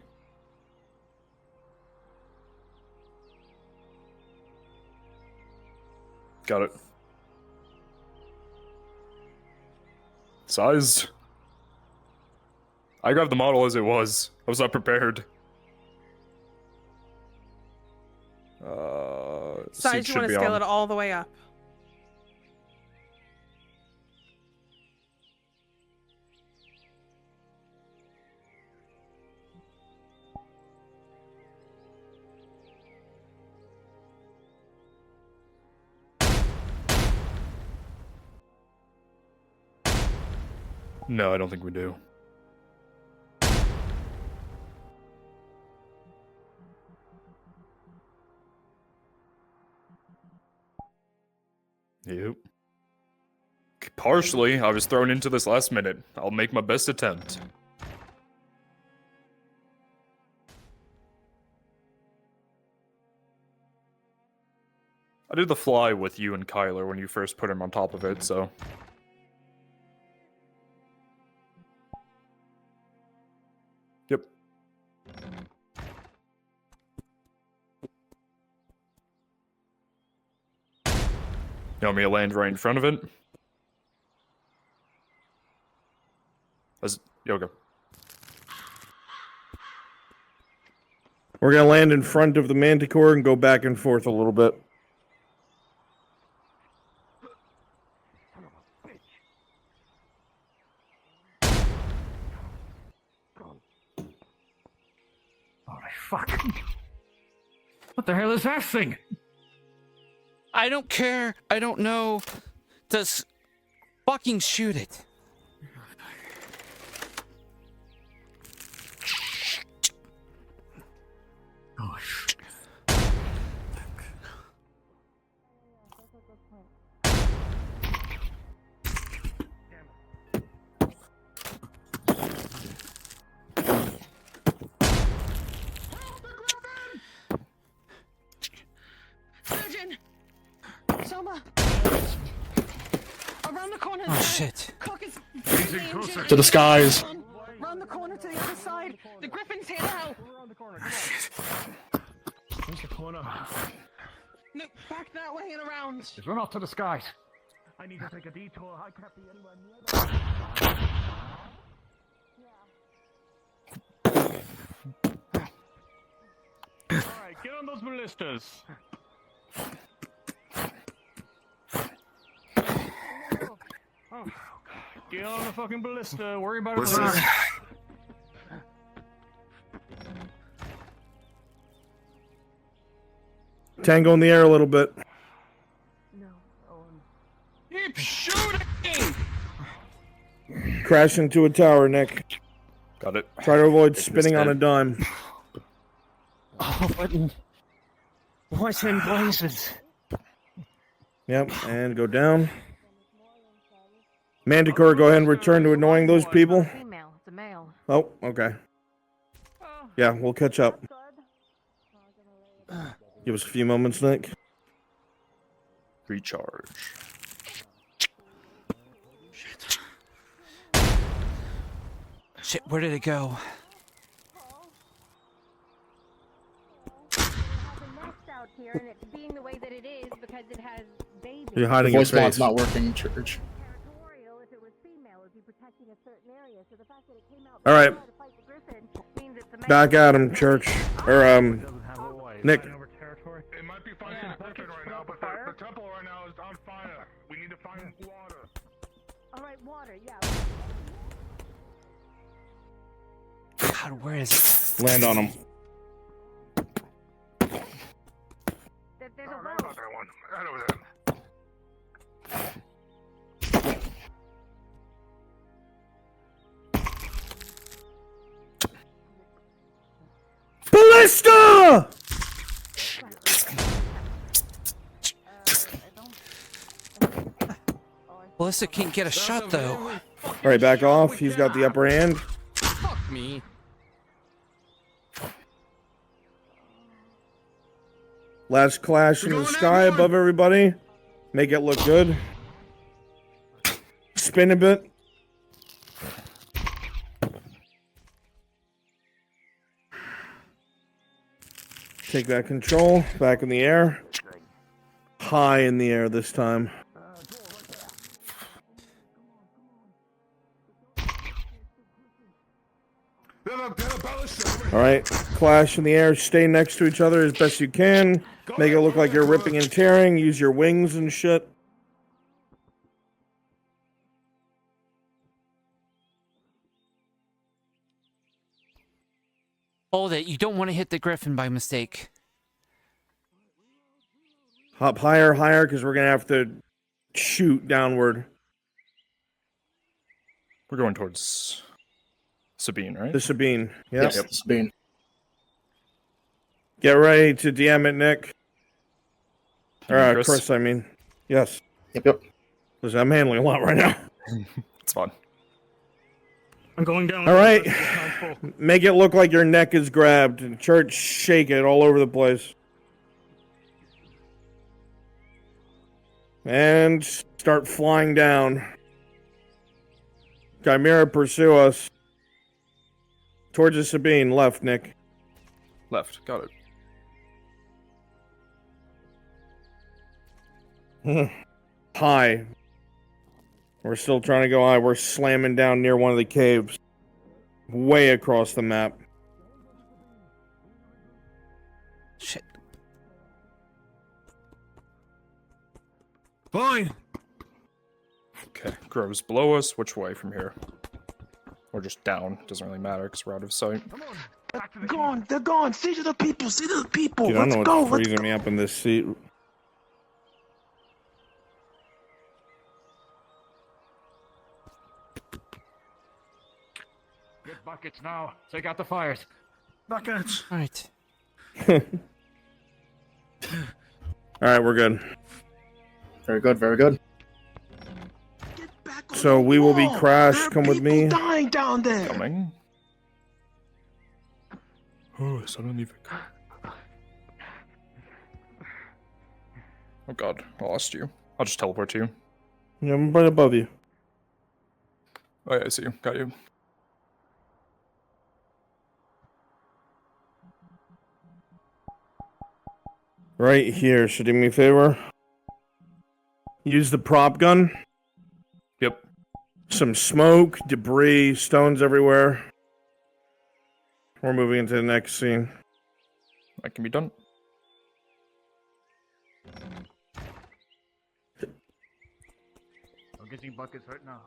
Got it. Size. I grabbed the model as it was. I was not prepared. Size, you want to scale it all the way up. No, I don't think we do. Yep. Partially, I was thrown into this last minute. I'll make my best attempt. I did the fly with you and Kyler when you first put him on top of it, so... Yep. You want me to land right in front of it? Yoga. We're gonna land in front of the Manticore and go back and forth a little bit. Fuck. What the hell is that thing? I don't care. I don't know. Just fucking shoot it. Oh, Surgeon! Soma! Around the corner. Oh shit. Cook is To the skies. Round the corner to the other side. The Griffin's here now. Where's the corner? No, back that way and around. Just run off to the skies. I need to take a detour. I can't be anywhere near that. Alright, get on those ballistas. Oh, God. Get on the fucking ballista. Worry about it later. Tango in the air a little bit. Keep shooting! Crash into a tower, Nick. Got it. Try to avoid spinning on a dime. Oh, what's in blazes? Yep, and go down. Manticore, go ahead and return to annoying those people. Oh, okay. Yeah, we'll catch up. Give us a few moments, Nick. Recharge. Shit, where did it go? You're hiding the your voice mod's face. not working, Church. All right. Back at him, Church. Or, Nick. It might be fine right now, but the temple right now is on fire. We need to find water. Alright, water, yeah. God, where is it? Land on him. There's a road. Not that one. Right over there. Ballista! Ballista can't get a shot though. All right, back off. He's got the upper hand. Fuck me. Last clash in the sky above everybody. Make it look good. Spin a bit. Take that control. Back in the air. High in the air this time. Alright, clash in the air, stay next to each other as best you can. Make it look like you're ripping and tearing, use your wings and shit. Hold it, you don't want to hit the griffin by mistake. Hop higher, higher, because we're going to have to shoot downward. We're going towards Sabine, right? The Sabine, yep. Yes, Sabine. Get ready to DM it, Nick. Chris? Chris, I mean. Yes. Yep. Listen, I'm handling a lot right now. It's fun. I'm going down. All right. Make it look like your neck is grabbed. And Church, shake it all over the place. And start flying down. Chimera, pursue us. Towards the Sabine. Left, Nick. Left. Got it. High. We're still trying to go high. We're slamming down near one of the caves. Way across the map. Shit. Fine. Okay. Grove's below us. Which way from here? Or just down. Doesn't really matter because we're out of sight. They're gone. They're gone. See to the people. See to the people. Dude, I Let's don't know go. what's freezing me up in this seat. Get buckets now. Take out the fires. Buckets. All right. Alright, we're good. Very good, very good. So we will be crashed. Come with me. Dying down there. Coming. Oh, suddenly. Oh god, I lost you. I'll just teleport to you. Yeah, I'm right above you. Oh yeah, I see you. Got you. Right here. So do me a favor. Use the prop gun. Yep. Some smoke, debris, stones everywhere. We're moving into the next scene. That can be done. I'm getting buckets right now.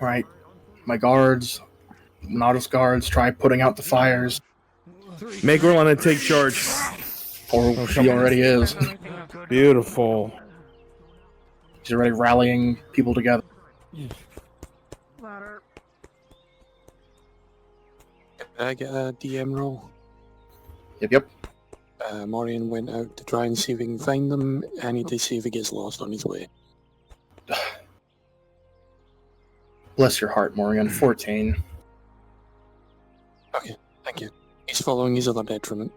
Alright. My guards, Nautis guards, try putting out the fires. Make Orlando take charge. Or she already is. Beautiful. She's already rallying people together. I get a DM roll? Yep. Morian went out to try and see if we can find them. I need to see if he gets lost on his way. Bless your heart, Morgan. 14. Okay, thank you. He's following his other detriment.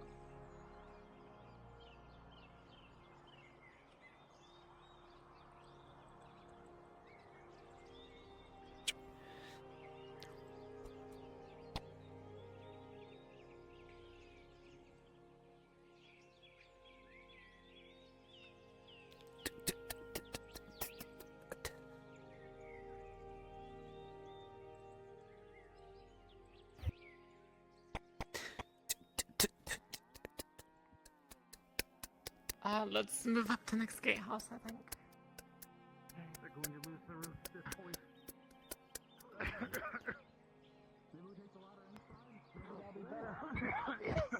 Let's move up to next gatehouse, I think.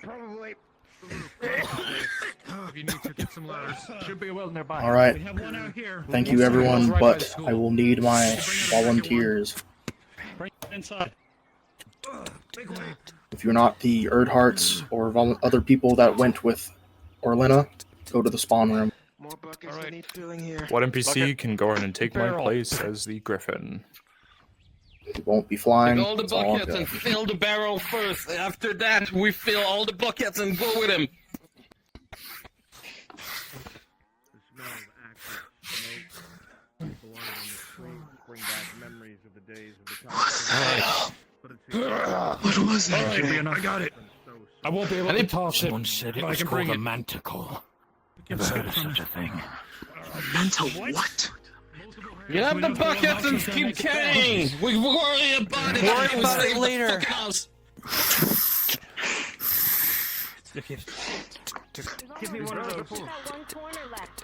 Probably. If you need to get some ladders, should be well nearby. All right. We have one out here. Thank you, everyone, but I will need my volunteers. Bring it inside. If you're not the Erdharts or other people that went with Orlena, go to the spawn room. More buckets I need filling here. What NPC can go in and take my place as the Griffin? You won't be flying. Take all the It's all buckets good. and fill the barrel first. After that, we fill all the buckets and go with him. What was it? Should be enough. I got it. I won't be able to toss it. Someone said it but I was can called bring a it. manticle. Never heard of such a thing. Mental what? Grab the buckets and keep carrying. We worry about it. Worry We about it save the later. fucking house. Give me one of those. One corner left.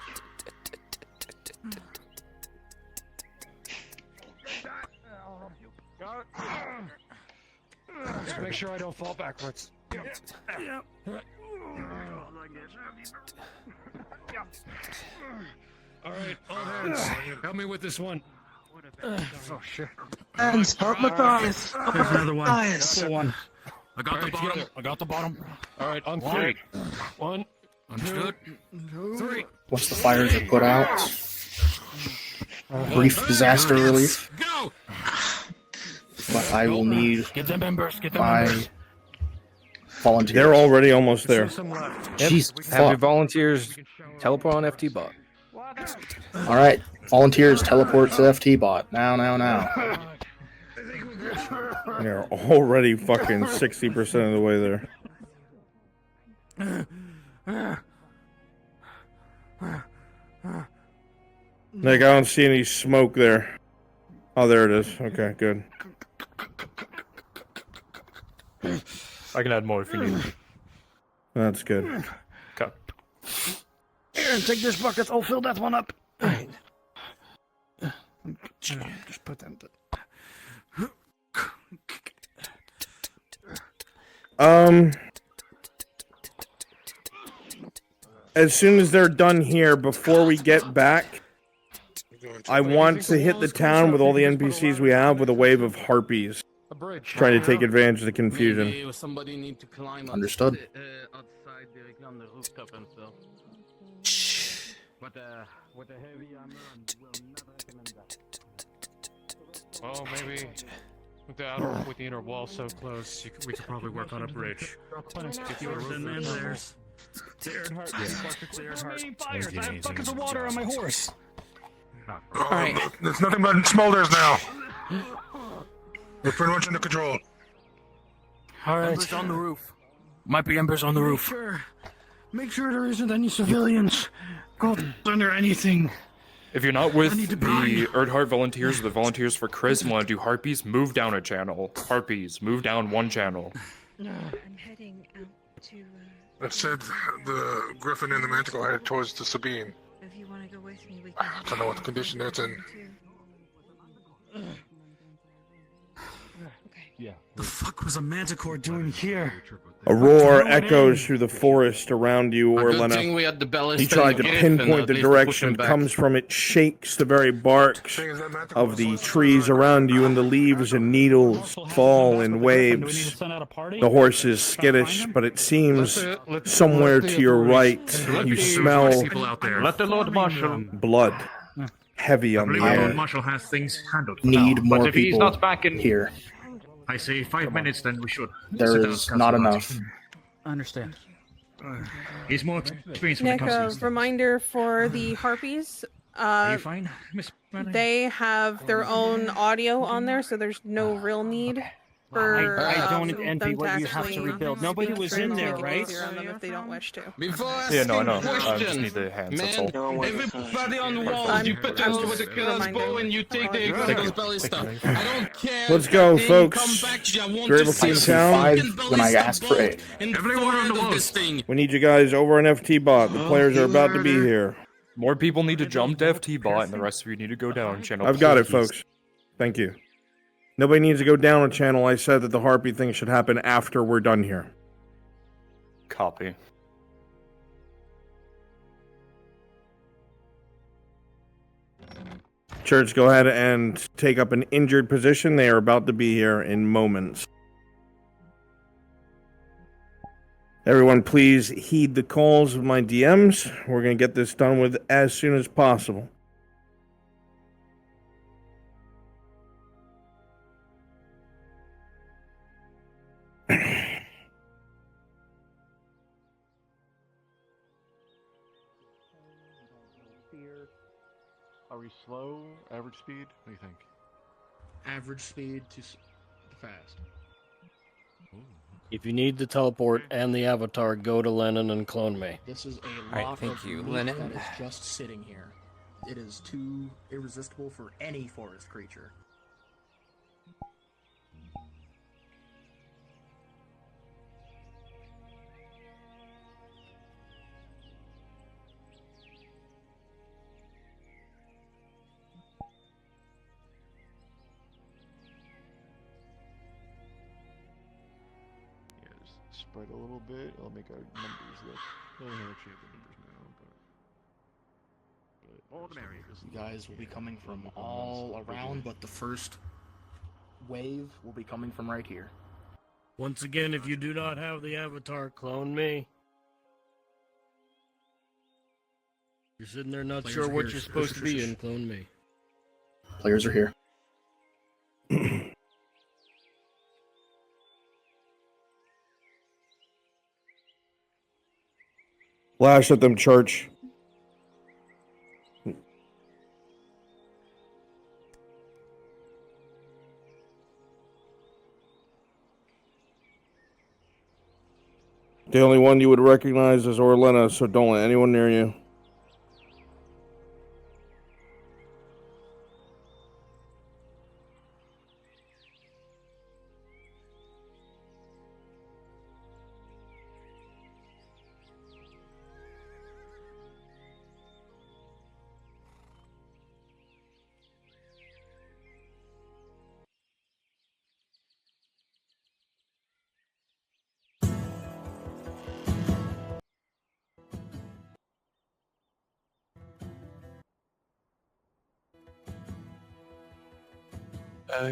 Just make sure I don't fall backwards. All right, all hands. Help me with this one. Oh shit. Hands, help Matthias. There's another one. Matthias. Another one. I got the bottom. I got the bottom. All right, on One. three. One, Understood. two, three. Once the fires are put out, brief disaster relief. Go. But I will need Get them embers. Get them my embers. volunteers. They're already almost there. Some left. Jeez, have your Fuck. volunteers teleport on FT bot. All right, volunteers teleport to FT bot now. They're already fucking 60% of the way there. Nick, I don't see any smoke there. Oh, there it is. Okay, good. I can add more if you need. That's good. Okay. Aaron, take this bucket. I'll fill that one up. Alright. Just put them. As soon as they're done here, before we get back, I want to hit the town with all the NPCs we have with a wave of harpies. Trying to take advantage of the confusion. Maybe somebody need to climb Understood. outside on the rooftop and stuff. But with a heavy armor, we'll never recommend that. Oh, maybe with the inner wall so close, we could probably work on a bridge. If you were in there's the Earnhardt. The Earnhardt. Fires. I have buckets of water on my horse. Alright. There's nothing but smolders now. We're pretty much under control. All right. Embers on the roof. Might be embers on the roof. Make sure there isn't any civilians caught under anything. If you're not with I need to the Erdhart volunteers or the volunteers for Chris and want to do harpies, move down a channel. Harpies, move down one channel. I'm heading out to. That said, the Griffin and the Manticle headed towards the Sabine. If you want to go with me, we can. I don't know what the condition that's in. Yeah. The fuck was a manticore doing here? A roar echoes through the forest around you, A good thing we Orlena. had the belly He stand tried to again, pinpoint at the least to push direction him it back. comes from. It shakes the very barks of the trees around you, and the leaves and needles fall in waves. The horse is skittish, but it seems somewhere to your right, you smell Let the Lord Marshal. blood, heavy on the air. Marshal has things handled. Need more but if he's people not back in here. I say 5 minutes, then we should. There is not enough. I understand. He's more experienced when it Nick, comes to a this stuff. reminder for the harpies. Are you fine, Miss? They have their own audio on there, so there's no real need for I don't them envy to what you have to actually rebuild. Nobody speak was through in to there, make it right? easier on them if they don't wish to. Before Yeah, asking no, I know. I question, just need the hands, that's man, all. everybody on the walls, I'm- you put I'm yours just with the crossbow reminding. and you take the Thank Exodus you. ballista. I don't care. Let's go, Then folks. Come back, I want You're to able see to a in town? fucking When I ballista asked for bolt aid. in the Everyone on forehead the of this walls. thing. We need you guys over on FT bot. The players are about to be here. More people need to jump to FT bot, and the rest of you need to go down channel. I've got it, please. folks. Thank you. Nobody needs to go down a channel. I said that the Harpy thing should happen after we're done here. Copy. Church, go ahead and take up an injured position. They are about to be here in moments. Everyone, please heed the calls of my DMs. We're going to get this done with as soon as possible. Are we slow? Average speed? What do you think? Average speed to fast. If you need the teleport and the avatar, go to Lennon and clone me. This is a right, lot thank of you, meat Lennon. that is just sitting here. It is too irresistible for any forest creature. Yeah, just spread a little bit. It'll make our numbers look. Well, we actually have the numbers now, but All the merrier. You guys will be coming from all around, but the first wave will be coming from right here. Once again, if you do not have the avatar, clone me. You're sitting there not Players sure are what here. you're supposed to be in, clone me. Players are here. Lash at them, Church. The only one you would recognize is Orlena, so don't let anyone near you.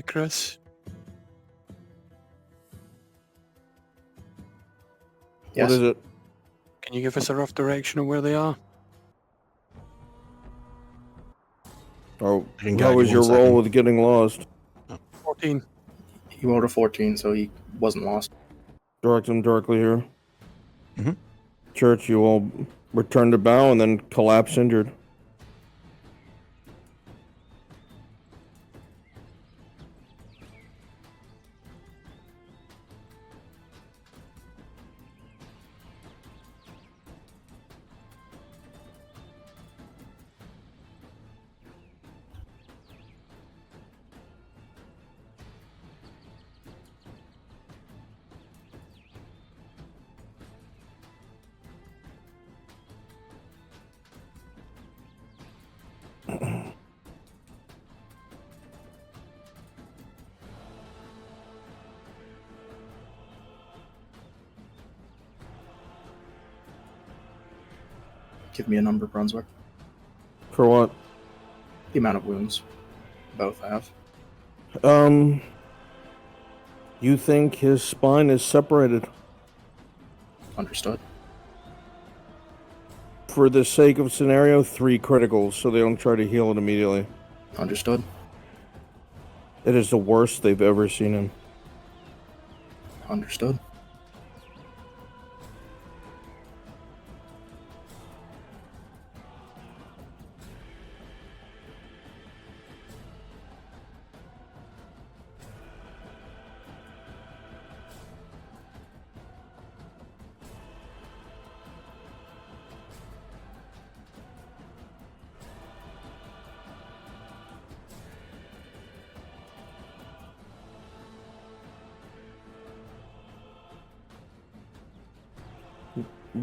Chris? What is it? Can you give us a rough direction of where they are? Oh, can how guide was you your one role second. with getting lost? 14. He rolled a 14, so he wasn't lost. Direct them directly here. Church, you will return to bow and then collapse injured. Give me a number, Brunswick. For what? The amount of wounds both have. You think his spine is separated? Understood. For the sake of scenario, 3 criticals, so they don't try to heal it immediately. Understood. It is the worst they've ever seen him. Understood.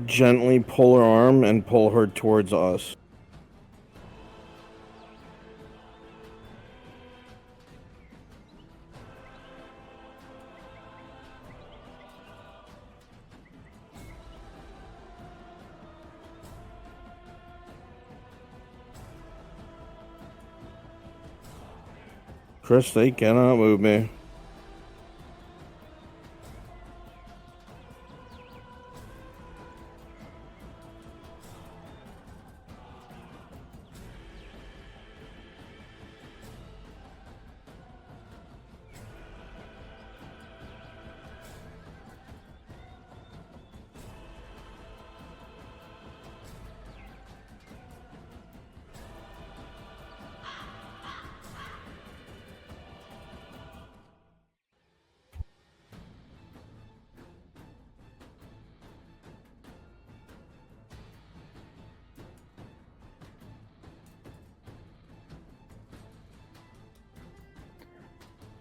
gently pull her arm and pull her towards us. Chris, they cannot move me.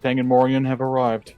Tang and Morian have arrived.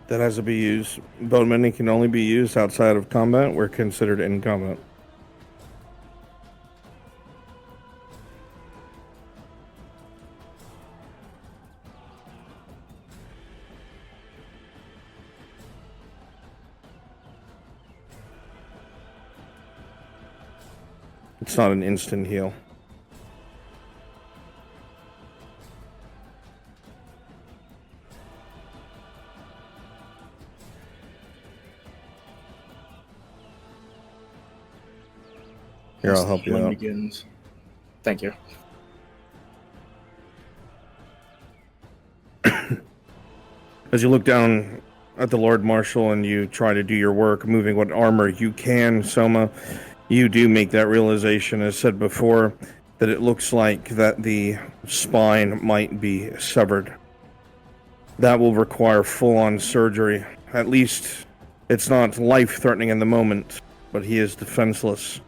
That has to be used. Bone mending can only be used outside of combat. We're considered in combat. It's not an instant heal. Here, I'll help you Healing out. begins. Thank you. As you look down at the Lord Marshal and you try to do your work, moving what armor you can, Soma, you do make that realization, as said before, that it looks like that the spine might be severed. That will require full-on surgery. At least it's not life-threatening in the moment, but he is defenseless.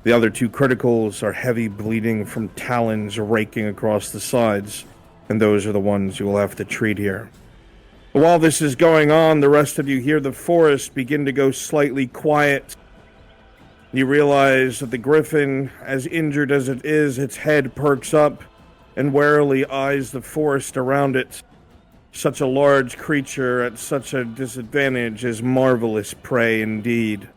The other two criticals are heavy bleeding from talons raking across the sides, and those are the ones you will have to treat here. While this is going on, the rest of you hear the forest begin to go slightly quiet. You realize that the griffin, as injured as it is, its head perks up and warily eyes the forest around it. Such a large creature at such a disadvantage is marvelous prey indeed.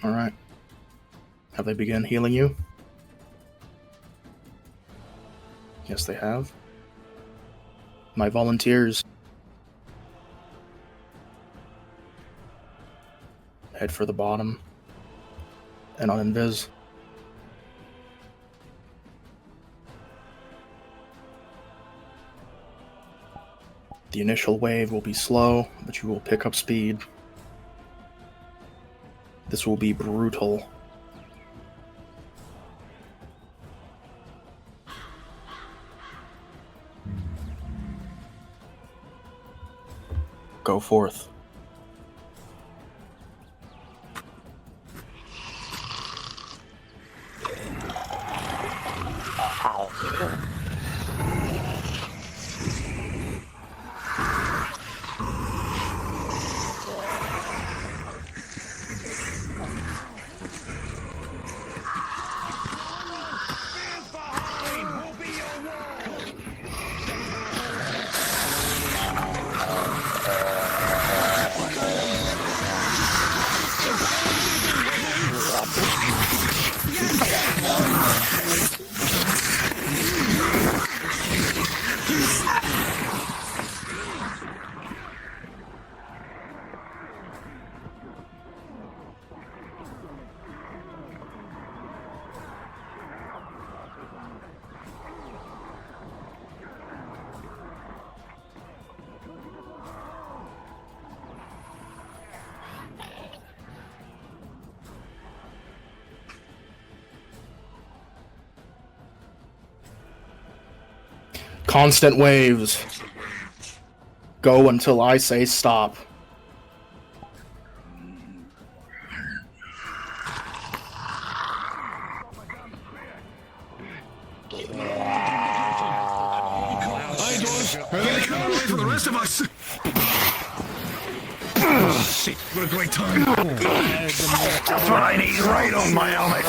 Alright. Have they begun healing you? Yes, they have. My volunteers. Head for the bottom. And on invis. The initial wave will be slow, but you will pick up speed. This will be brutal. Go forth. Constant waves. Go until I say stop. Hi, dwarves. Get away from the rest of us. Oh, shit, what a great time. That's what I need right on my helmet.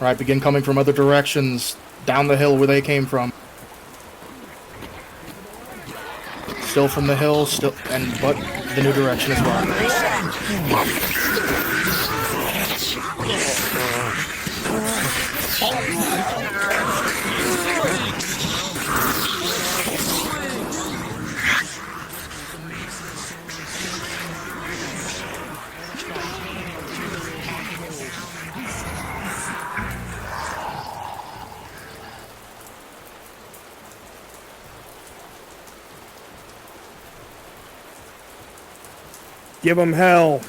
Alright, begin coming from other directions, down the hill where they came from. Still from the hill, but the new direction as well. Give him hell.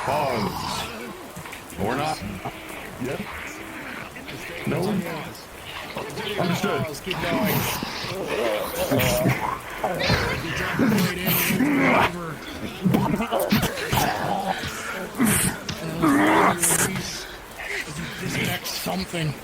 Pause. Or not. Yep. No. Understood. Keep going. Disconnect something.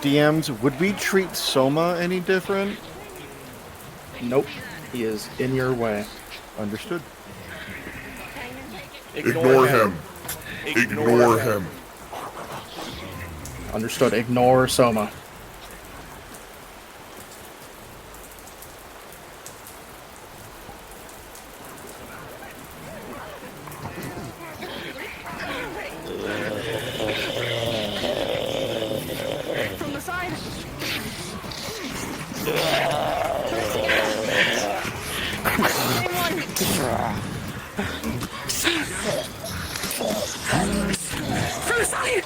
DMs, would we treat Soma any different? Nope. He is in your way. Understood. Ignore him. Ignore him. Understood. Ignore Soma. From the side. From the side.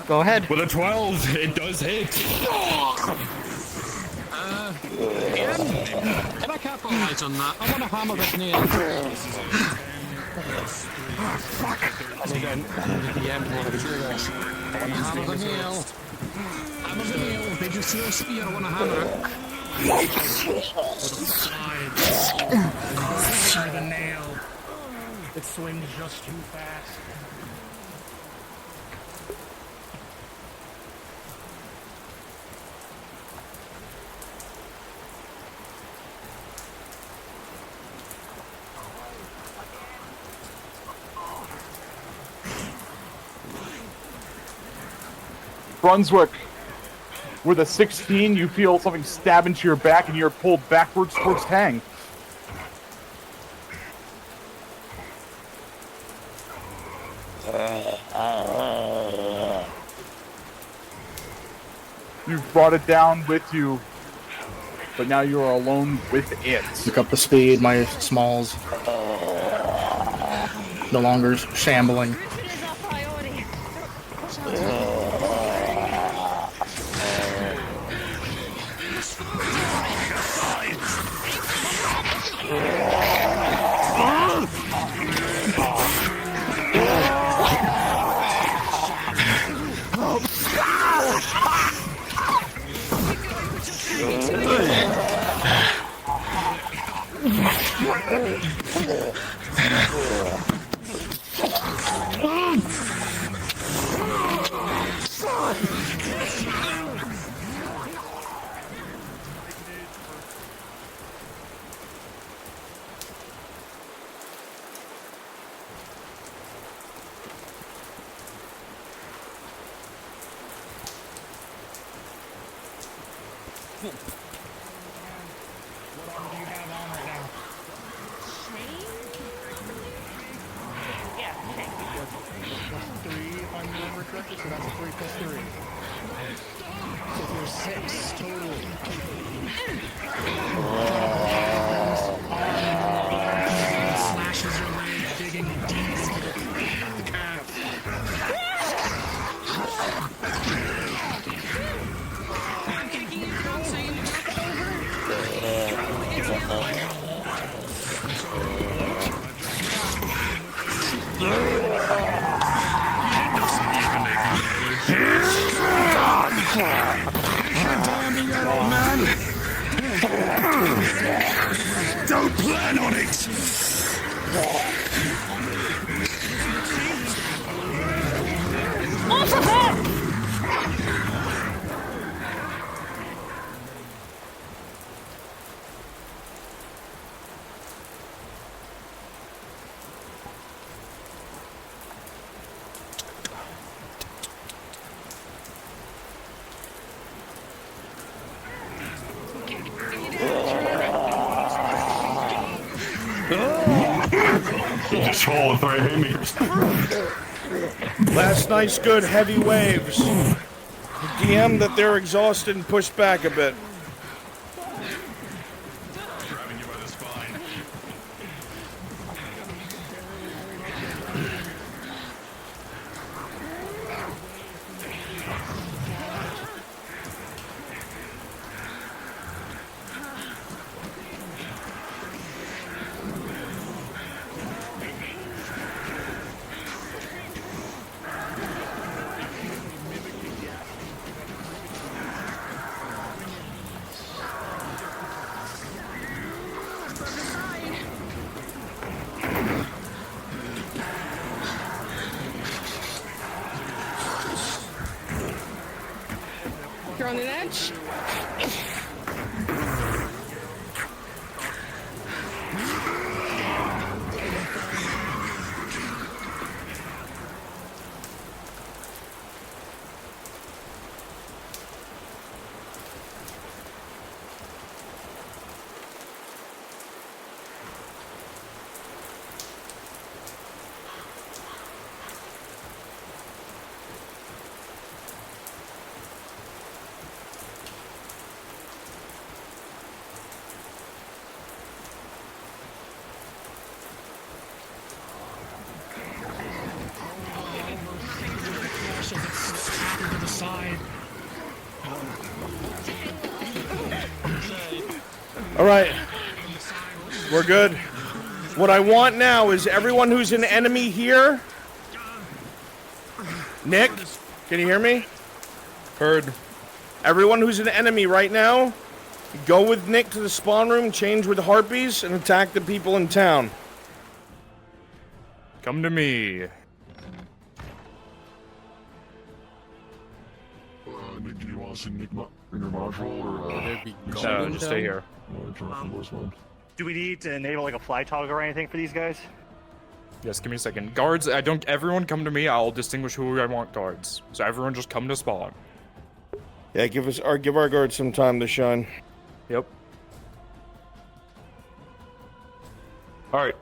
Go ahead. With a 12, it does hit. Can I capitalize on that? I want to hammer this nail. Again, the hammer the nail. Hammer the nail. Did you see a spear? I want to hammer it. Hammer the nail. It swings just too fast. Brunswick, with a 16, you feel something stab into your back and you're pulled backwards towards Tang. You've brought it down with you, but now you are alone with it. Pick up the speed, my smalls. No longer shambling. Don't plan on it! Off of him! Just roll with 3 haymakers. Last night's good heavy waves. DM that they're exhausted and pushed back a bit. on an edge. All right, we're good. What I want now is everyone who's an enemy here. Nick, can you hear me? Heard. Everyone who's an enemy right now, go with Nick to the spawn room, change with harpies, and attack the people in town. Come to me. Nick, do you want to see Nick in your module, or No, just stay here. Do we need to enable like a fly toggle or anything for these guys? Yes, give me a second. Guards, everyone come to me. I'll distinguish who I want guards. So everyone just come to spawn. Yeah, give our guards some time to shine. Yep. Alright.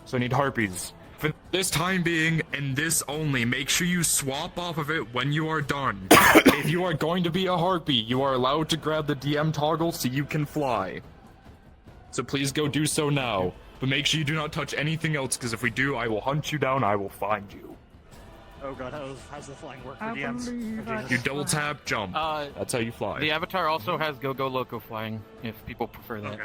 So I need harpies. For this time being, and this only, make sure you swap off of it when you are done. If you are going to be a harpy, you are allowed to grab the DM toggle so you can fly. So please go do so now. But make sure you do not touch anything else, because if we do, I will hunt you down, I will find you. Oh god, how's the flying work for DMs? You double tap, jump. That's how you fly. The avatar also has Go Loco flying, if people prefer that. Okay.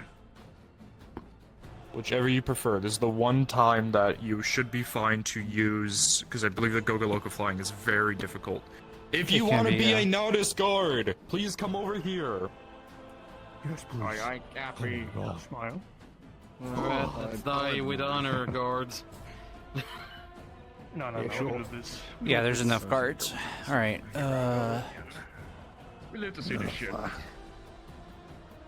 Whichever you prefer. This is the one time that you should be fine to use, because I believe that Go-Go Loco flying is very difficult. If you want to be a Nautis guard, please come over here. Yes, please. I happy. Smile. Alright, let's die with honor, guards. No, Yeah, sure. Yeah, there's enough guards. Alright, We live to see this shit.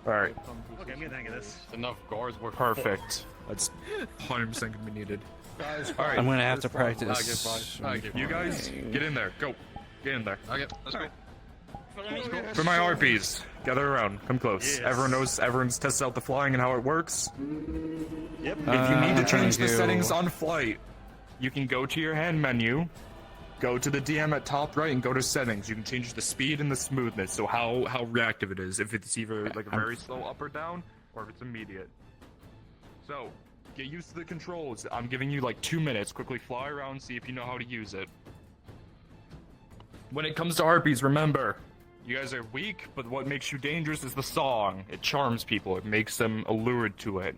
Alright. Okay, I'm gonna think of this. Enough guards were Perfect. That's 100% gonna be needed. I'm gonna have to practice. You guys, get in there. Go. Get in there. Okay, let's go. For my RPs, gather around. Come close. Yes. Everyone's tested out the flying and how it works. Yep. If you need to change the do- settings on flight, you can go to your hand menu, go to the DM at top right, and go to settings. You can change the speed and the smoothness, so how reactive it is. If it's either like a very slow up or down, or if it's immediate. So, get used to the controls. I'm giving you like 2 minutes. Quickly fly around, see if you know how to use it. When it comes to harpies, remember, you guys are weak, but what makes you dangerous is the song. It charms people. It makes them allured to it.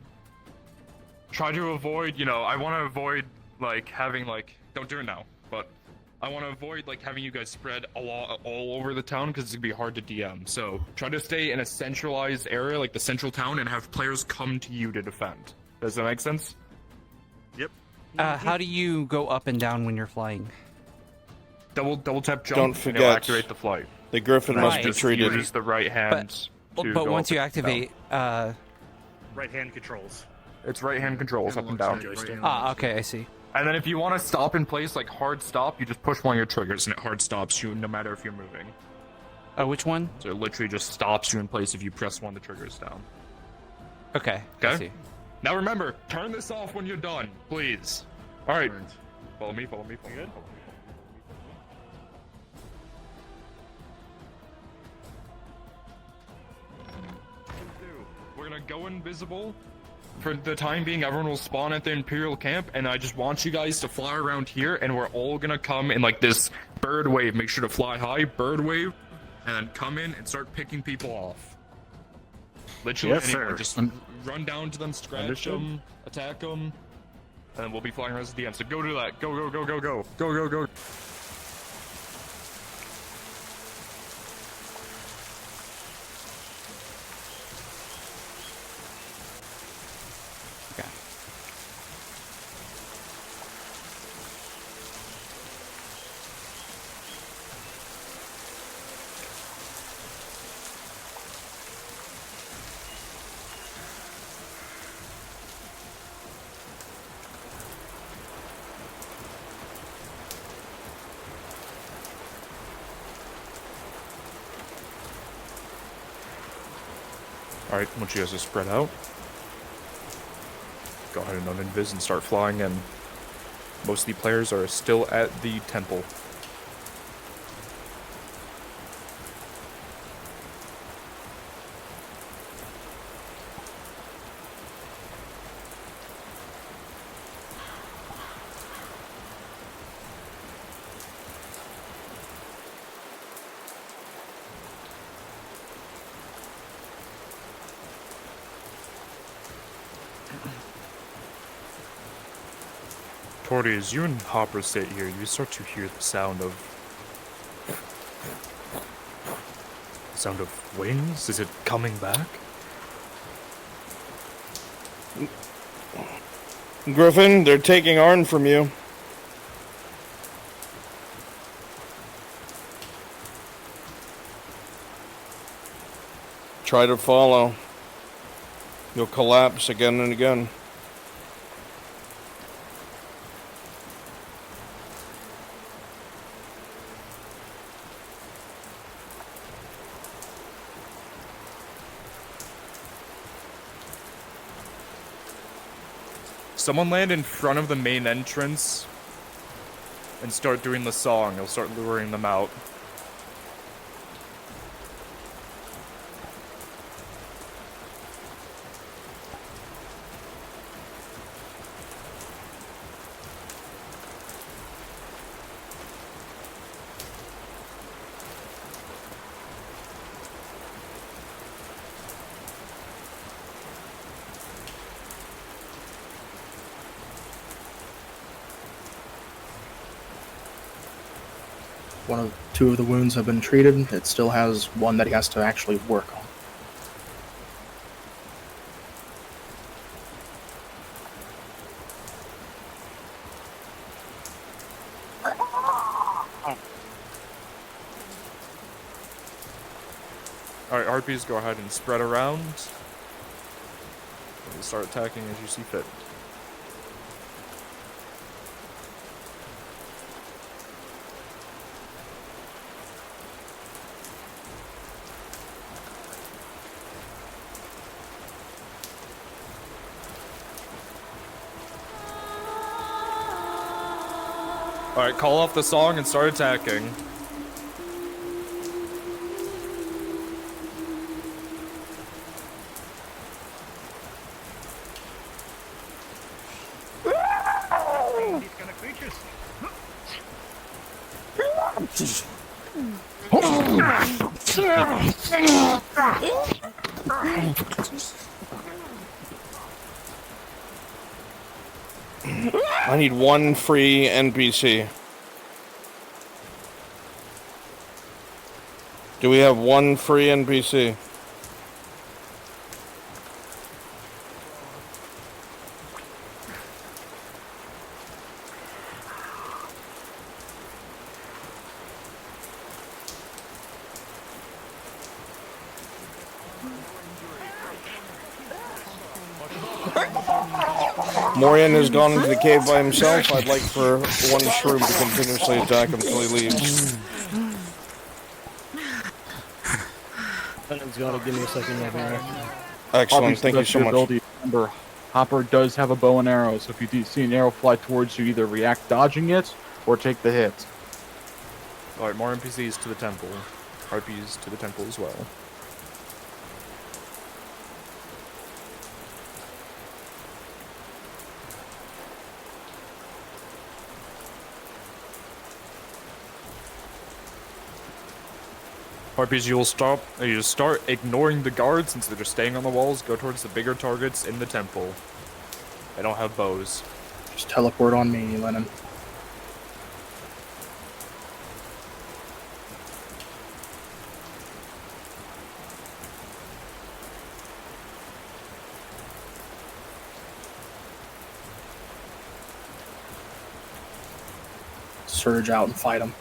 Try to avoid, I want to avoid, like, having, like, don't do it now, but I want to avoid, like, having you guys spread all over the town, because it's going to be hard to DM. So, try to stay in a centralized area, like the central town, and have players come to you to defend. Does that make sense? Yep. how do you go up and down when you're flying? Double tap jump, Don't and it'll forget, activate the flight. the Griffin must be Just treated. use the right hand to But go once up you and activate, down. Right hand controls. It's right hand controls up and down. okay, I see. And then if you want to stop in place, like hard stop, you just push one of your triggers and it hard stops you no matter if you're moving. Which one? So it literally just stops you in place if you press one of the triggers down. Okay, I see. Now remember, turn this off when you're done, please. Alright. Follow me, follow me, follow me. We're gonna go invisible. For the time being, everyone will spawn at the Imperial camp, and I just want you guys to fly around here, and we're all gonna come in like this bird wave. Make sure to fly high, bird wave, and then come in and start picking people off. Literally Yes, anyone. sir. Just run down to them, scratch them, attack them, and then we'll be flying around as DM. So go do that. Go, go, go, go, go. Go, go, go. Alright, I want you guys to spread out. Go ahead and uninvis and start flying in. Most of the players are still at the temple. Torty, as you and Hopper sit here, you start to hear the sound of wings. Is it coming back? Griffin, they're taking Arn from you. Try to follow. You'll collapse again and again. Someone land in front of the main entrance and start doing the song. It'll start luring them out. Two of the wounds have been treated. It still has one that he has to actually work on. Alright, harpies, go ahead and spread around. And start attacking as you see fit. Alright, call off the song and start attacking. These kind of creatures. I need one free NPC. Do we have one free NPC? Morian has gone into the cave by himself. I'd like for one shroom to continuously attack him until he leaves. Someone's gotta give me a second over here. Excellent, Obviously, thank you that's so your much. ability. Remember, Hopper does have a bow and arrow, so if you do see an arrow fly towards you, either react dodging it or take the hit. Alright, more NPCs to the temple. Harpies to the temple as well. Harpies, you'll start ignoring the guards since they're just staying on the walls. Go towards the bigger targets in the temple. They don't have bows. Just teleport on me, Lennon. Surge out and fight them.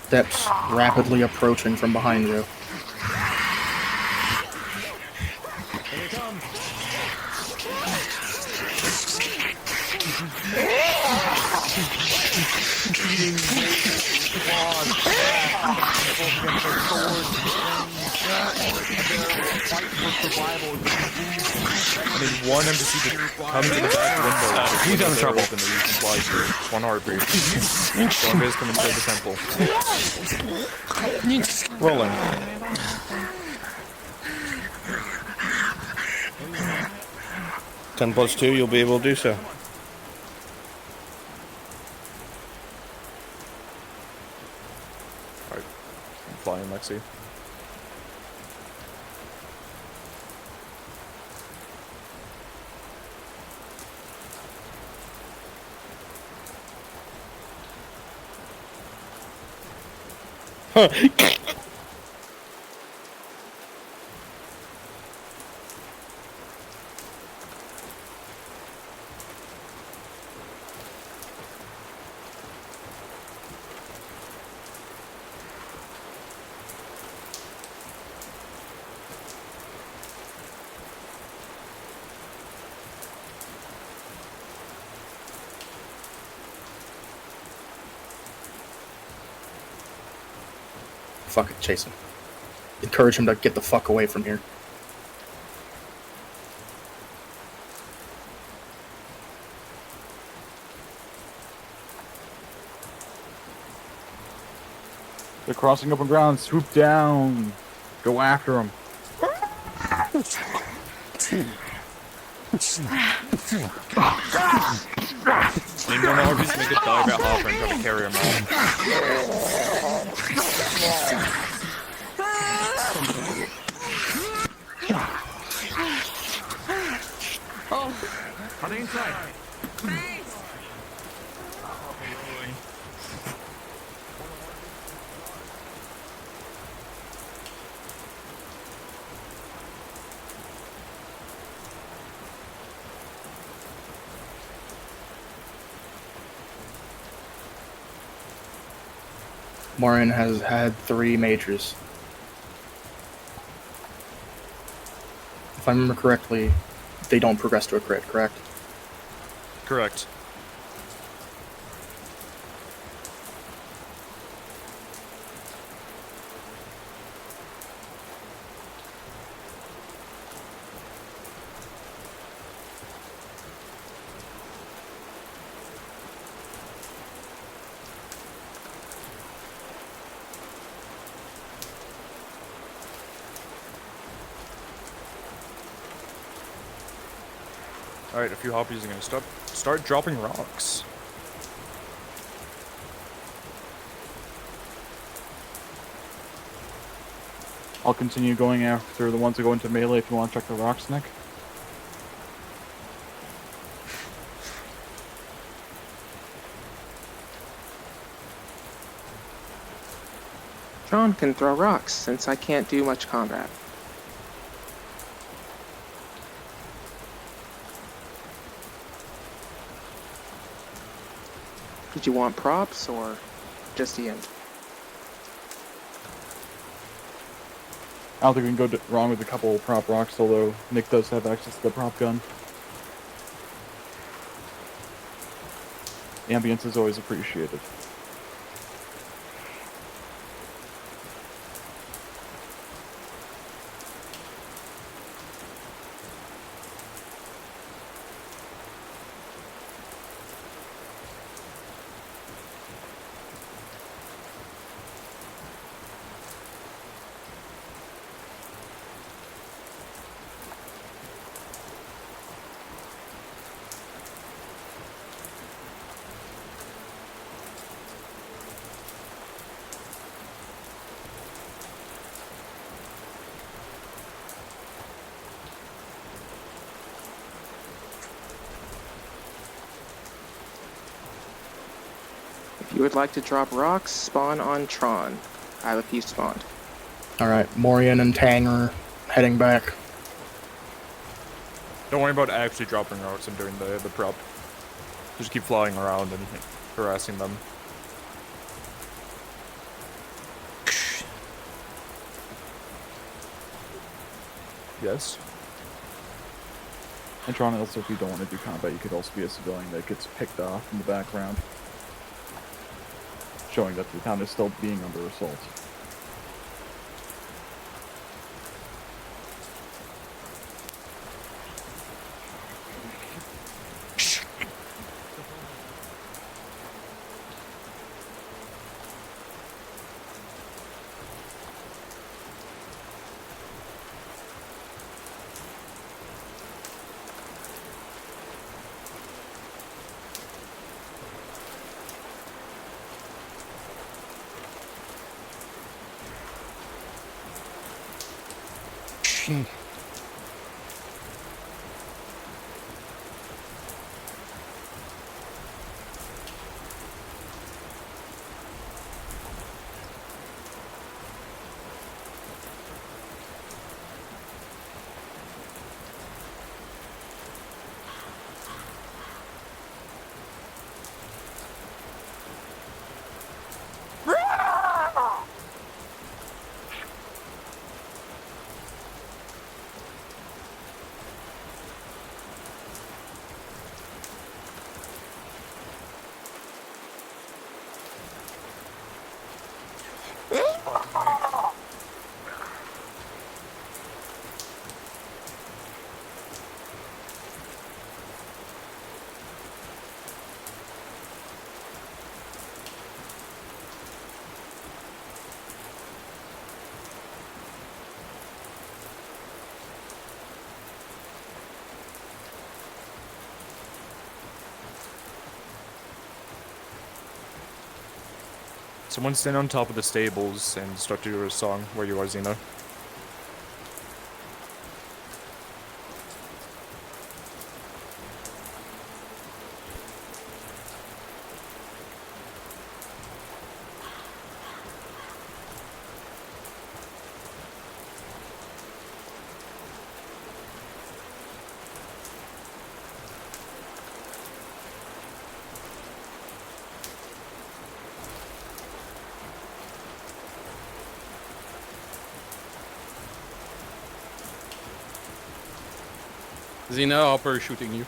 Steps rapidly approaching from behind you. Here they come. Eating I need one NPC to come to the back window. He's having trouble. Open that you can fly through. One heartbeat. One is coming inside the temple. Rolling. +2, you'll be able to do so. Alright. I'm flying, Lexi. Fuck it, chase him. Encourage him to get the fuck away from here. They're crossing open ground. Swoop down. Go after them. Need more Nautis to make it dive at half and try to carry him out. Oh. Are they inside? Morin has had 3 majors. If I remember correctly, they don't progress to a crit, correct? Correct. Alright, a few hoppies are gonna start dropping rocks. I'll continue going after the ones that go into melee if you want to check the rocks, Nick. Tron can throw rocks since I can't do much combat. Did you want props or just the end? I don't think we can go wrong with a couple of prop rocks, although Nick does have access to the prop gun. Ambience is always appreciated. If you would like to drop rocks, spawn on Tron. I have a few spawned. Alright, Morian and Tang are heading back. Don't worry about actually dropping rocks and doing the prop. Just keep flying around and harassing them. Yes? And Tron, also, if you don't want to do combat, you could also be a civilian that gets picked off in the background. showing that the town is still being under assault. Someone stand on top of the stables and start to do a song. Where you are, Xena. Xena, Hopper is shooting you.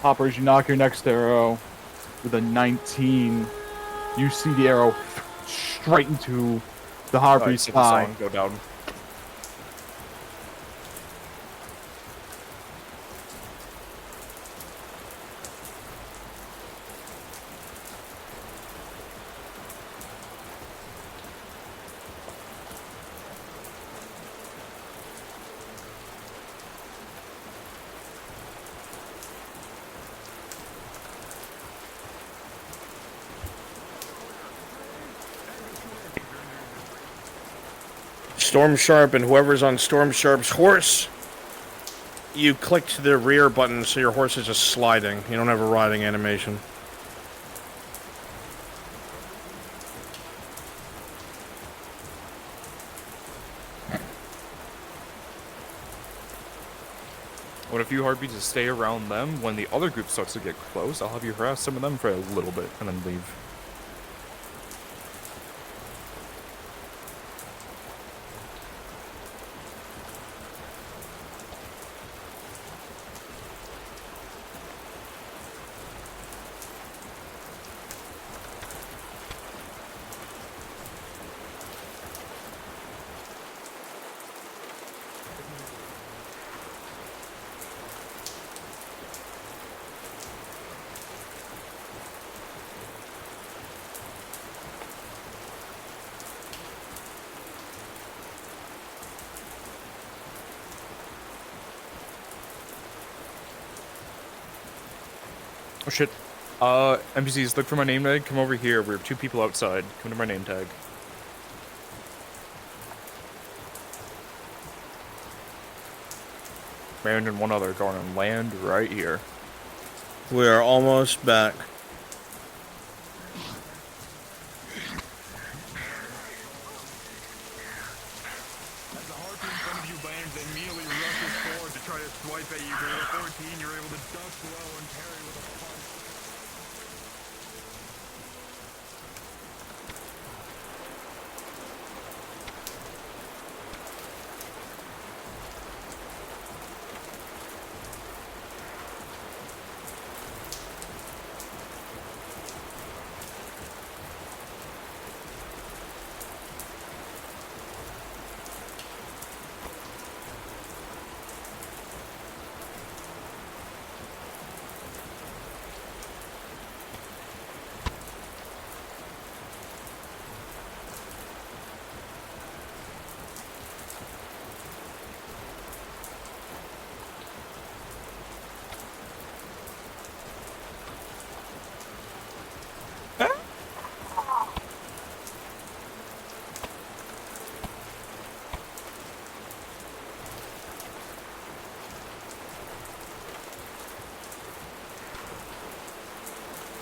Hopper, as you knock your next arrow with a 19, you see the arrow straight into the Harpy's thigh. Go down. Storm Sharp and whoever's on Storm Sharp's horse, you clicked the rear button so your horse is just sliding. You don't have a riding animation. What if you Harpies just stay around them? When the other group starts to get close, I'll have you harass some of them for a little bit and then leave. Oh shit. NPCs, look for my name tag. Come over here. We have 2 people outside. Come to my name tag. Baron and one other going on land right here. We are almost back. As the Harpy in front of you lands, they immediately rushes forward to try to swipe at you, but at a 14, you're able to duck low and parry with a punch.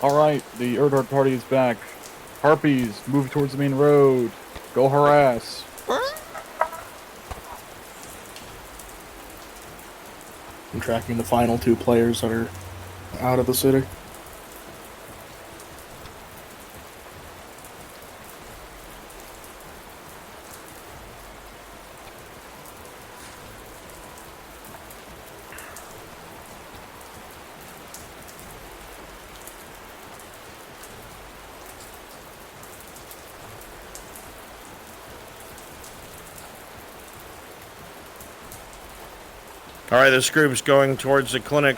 Alright, the Erdart party is back. Harpies, move towards the main road. Go harass. I'm tracking the final 2 players that are out of the city. All right, this group's going towards the clinic.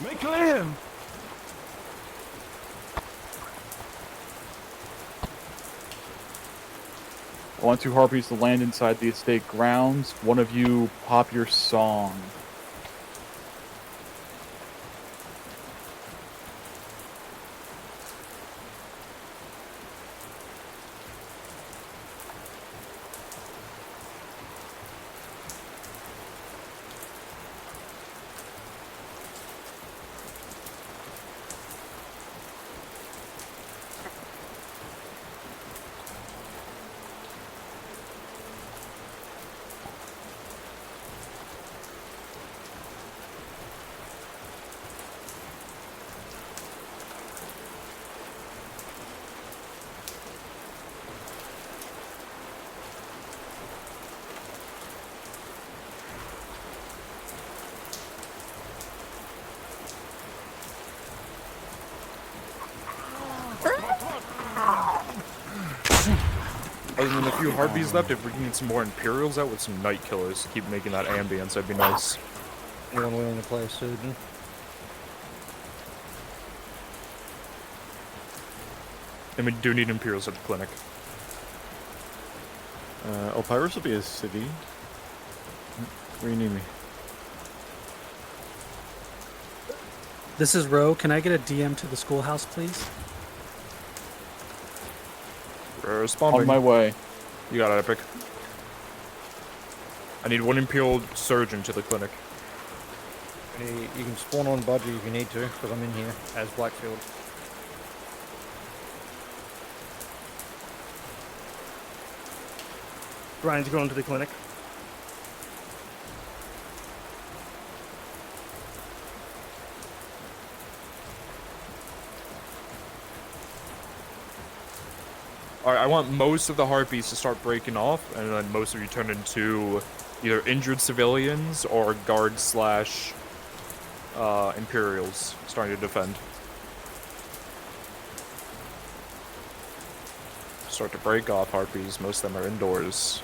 Make clear! I want 2 Harpies to land inside the estate grounds. One of you pop your song. Other than a few Harpies left, if we can get some more Imperials out with some Night Killers to keep making that ambience, that'd be nice. Anyone willing to play a student? And we do need Imperials at the clinic. Opyrus will be a city. Where you need me? This is Ro. Can I get a DM to the schoolhouse, please? Responding. On my way. You got it, Epic. I need 1 Imperial Surgeon to the clinic. You can spawn on Budgie if you need to, because I'm in here as Blackfield. Ryan's going to the clinic. Alright, I want most of the Harpies to start breaking off, and then most of you turn into either injured civilians or guards / Imperials starting to defend. Start to break off Harpies, most of them are indoors.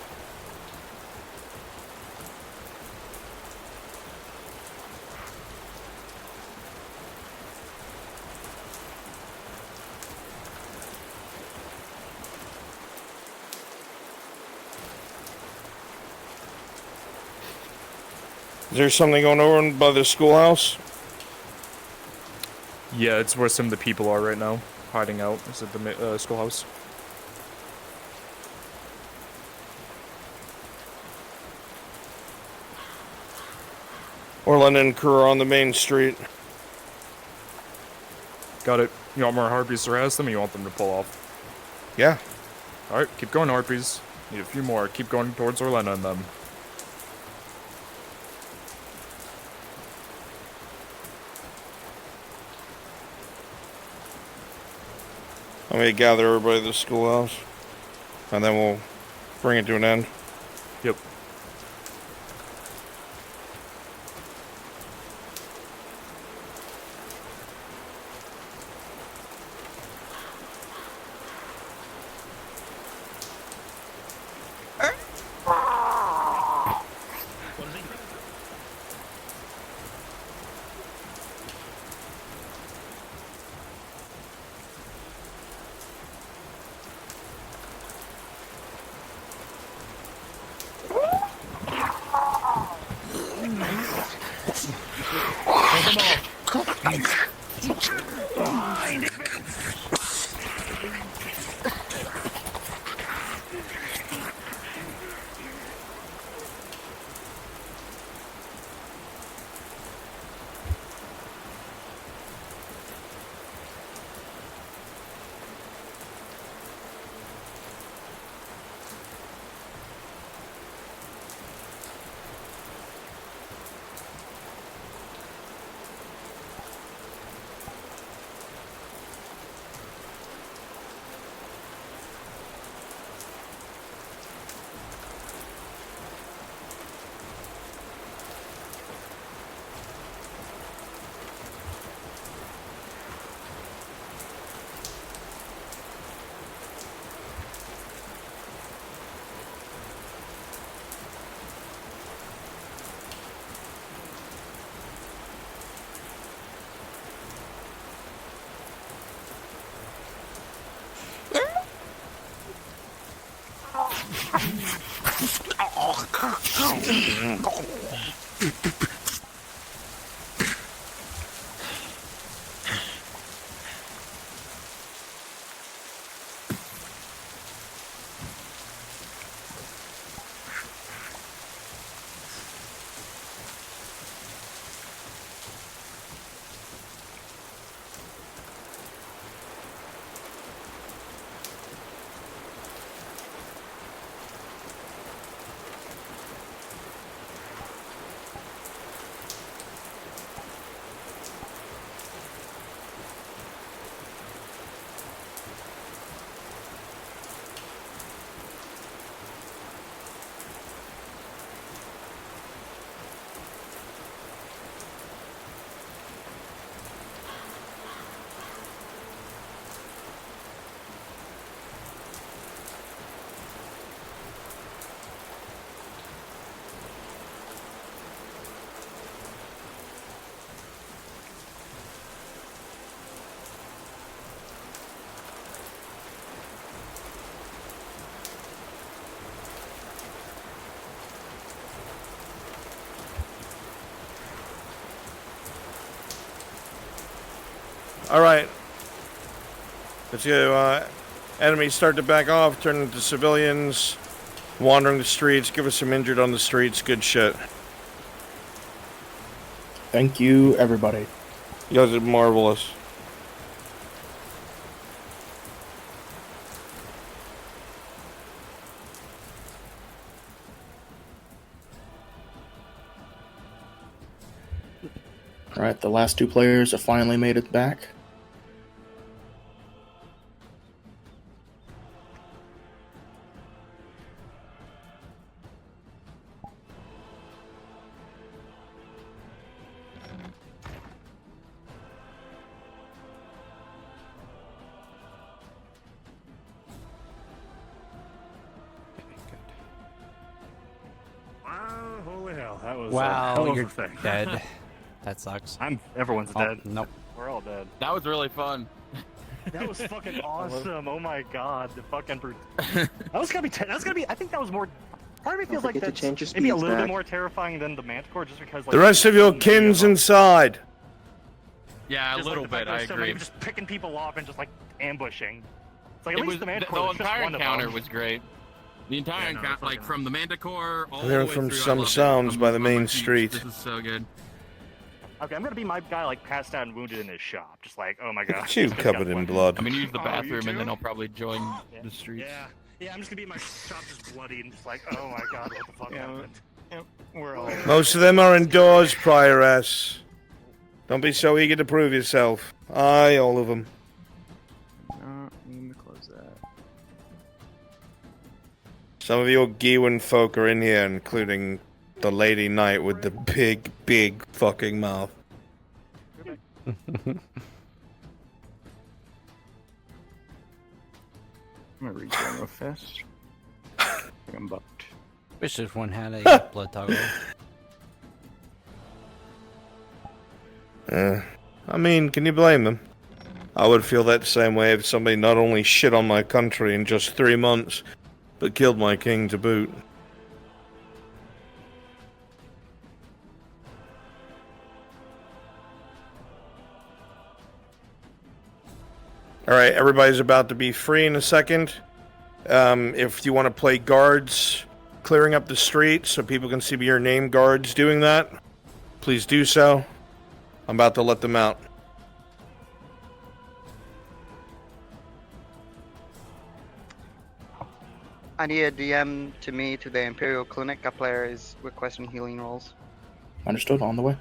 Is there something going on by the schoolhouse? Yeah, it's where some of the people are right now, hiding out. Is at the schoolhouse. Orland and crew are on the main street. Got it. You want more Harpies to harass them, or you want them to pull off? Yeah. Alright, keep going, Harpies. Need a few more. Keep going towards Orlena and them. I'm gonna gather everybody at the schoolhouse, and then we'll bring it to an end. Yep. All right. Let's go. Enemies start to back off, turn into civilians, wandering the streets. Give us some injured on the streets. Good shit. Thank you, everybody. You guys are marvelous. Alright, the last 2 players have finally made it back. Wow, holy hell, that was Wow, a hell of you're a thing. dead. That sucks. Everyone's dead. Nope. We're all dead. That was really fun. That was fucking awesome. Oh my god, the fucking that was gonna be. That's gonna be. I think that was more. Part of me feels like forget to that's change your maybe a speeds little bit back. more terrifying than the Manticore, just because like The rest of your kin's inside. Yeah, a just, little like, the fact bit. that I there's so agree. many just picking people off and just like ambushing. It's like at It least was, the the Manticore was just entire one of encounter them. was great. The entire Yeah, no, encounter, like from the Manticore all I'm the hearing way from through, I some loved it. sounds From by the my main seats. street. This is so good. Okay, I'm gonna be my guy like passed out and wounded in his shop, just like oh my god. At you, covered in blood. I'm gonna use the Oh, bathroom you and then too? I'll probably join the streets. Yeah, I'm just gonna be in my shop just bloody and just like oh my god, what the fuck happened? We're all. Most of them are indoors, Prioress. Don't be so eager to prove yourself. Aye, all of them. No, need to close that. Some of your Gewin folk are in here, including the Lady Knight with the big, big fucking mouth. I'm gonna rejoin real fast. I think I'm bucked. Wish this one had a blood toggle. I mean, can you blame them? I would feel that same way if somebody not only shit on my country in just 3 months, but killed my king to boot. Alright, everybody's about to be free in a second. If you want to play guards, clearing up the street so people can see your name guards doing that, please do so. I'm about to let them out. I need a DM to me to the Imperial Clinic. A player is requesting healing rolls. Understood, on the way.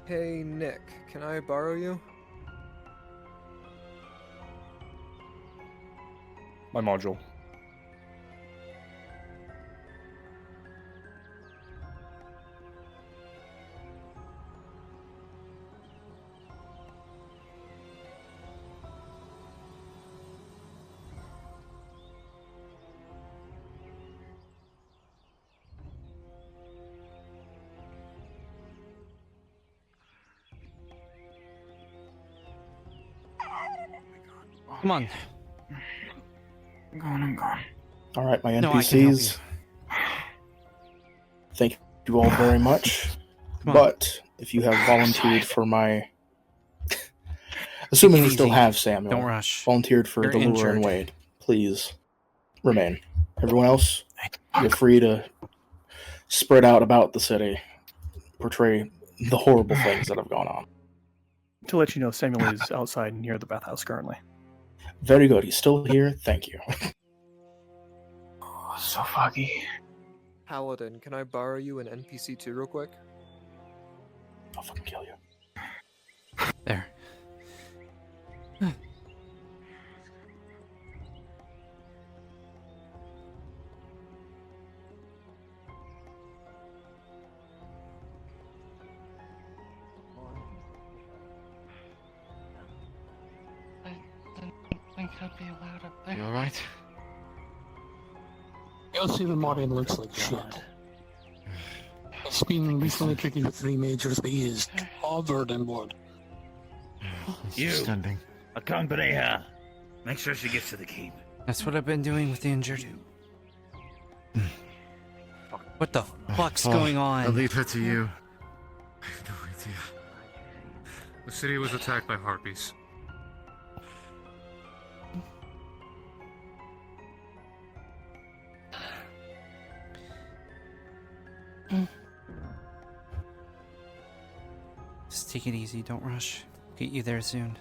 Hey, Nick, can I borrow you? My module. Come on. I'm gone. All right, my No, I can help NPCs. Thank you all very much. But if you have volunteered for my, assuming you still easy. have Samuel, Don't rush. volunteered for You're Delure injured. and Wade, please remain. Everyone else, you're free to spread out about the city, portray the horrible things that have gone on. To let you know, Samuel is outside near the bathhouse currently. Very good. He's still here. Thank you. Oh, so foggy. Paladin, can I borrow you an NPC too, real quick? I'll fucking kill you. There. I think I'd be allowed up there. You alright? Yes, even Martin looks like shit. He's been recently kicking with 3 majors, but he is covered in blood. You, Standing. Akangbareha. Make sure she gets to the keep. That's what I've been doing with the injured. What the fuck's going on? I'll leave her to you. I have no idea. The city was attacked by harpies. Just take it easy, don't rush. Get you there soon.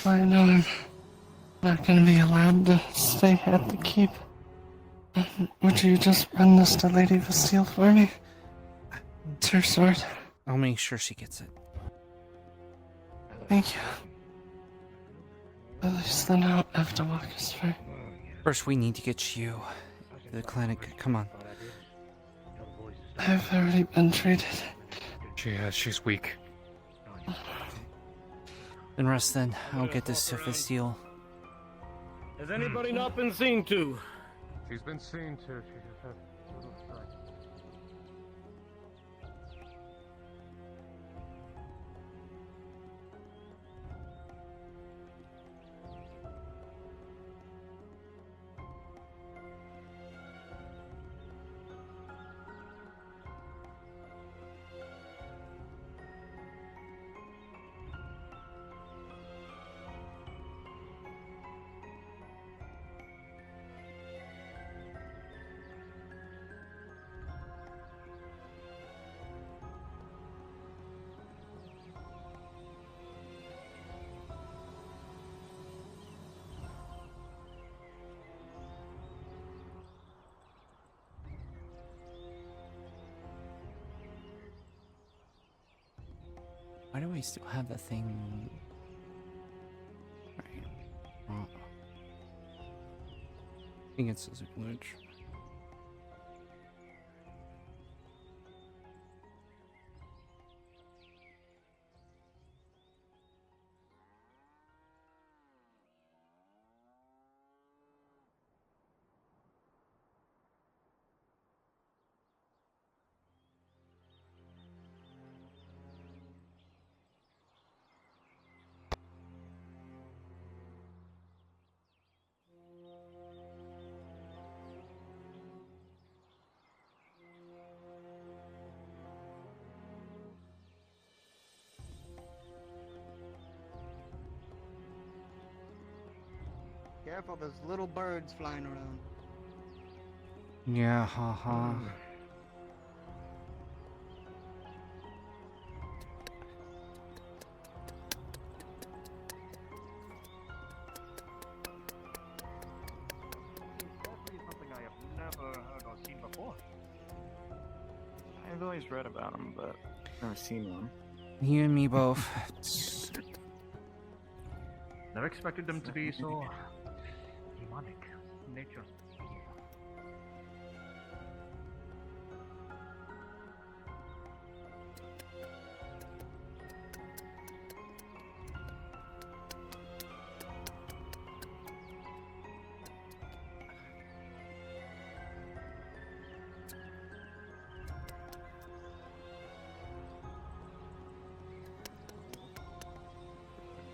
I know I'm not gonna be allowed to stay at the keep. Would you just run this to Lady Bastille for me? It's her sword. I'll make sure she gets it. Thank you. At least then I don't have to walk as far. First, we need to get you to the clinic. Come on. I've already been treated. She's weak. Then rest then. I'll get this to Fastille. Has anybody not been seen to? She's been seen to. She just had a little strike. Why do I still have that thing? Right. Well, I think it's a glitch. Careful, there's little birds flying around. Yeah, haha. Something I have never heard or seen before. I've always read about him, but Never seen one. You and me both. Never expected them to be so demonic in nature.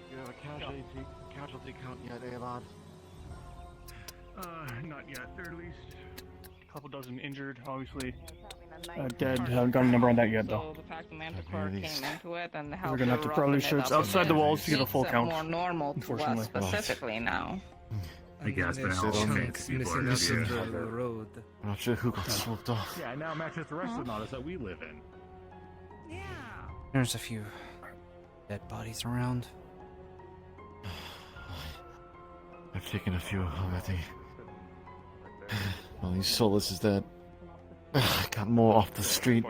You have a casualty count yet, Avon? Not yet. There at least a couple dozen injured, obviously. Dead. Haven't got a number on that yet, though. So the fact that Manticore came into it and how We're gonna have to probably search outside the walls to get a full count. More normal to us specifically now. I guess, but now Chunks missing up in the road. I'm not sure who got swooped off. Yeah, now matches the rest of the Nautis that we live in. Yeah. There's a few dead bodies around. I've taken a few already. Well, these solace is that I got more off the street.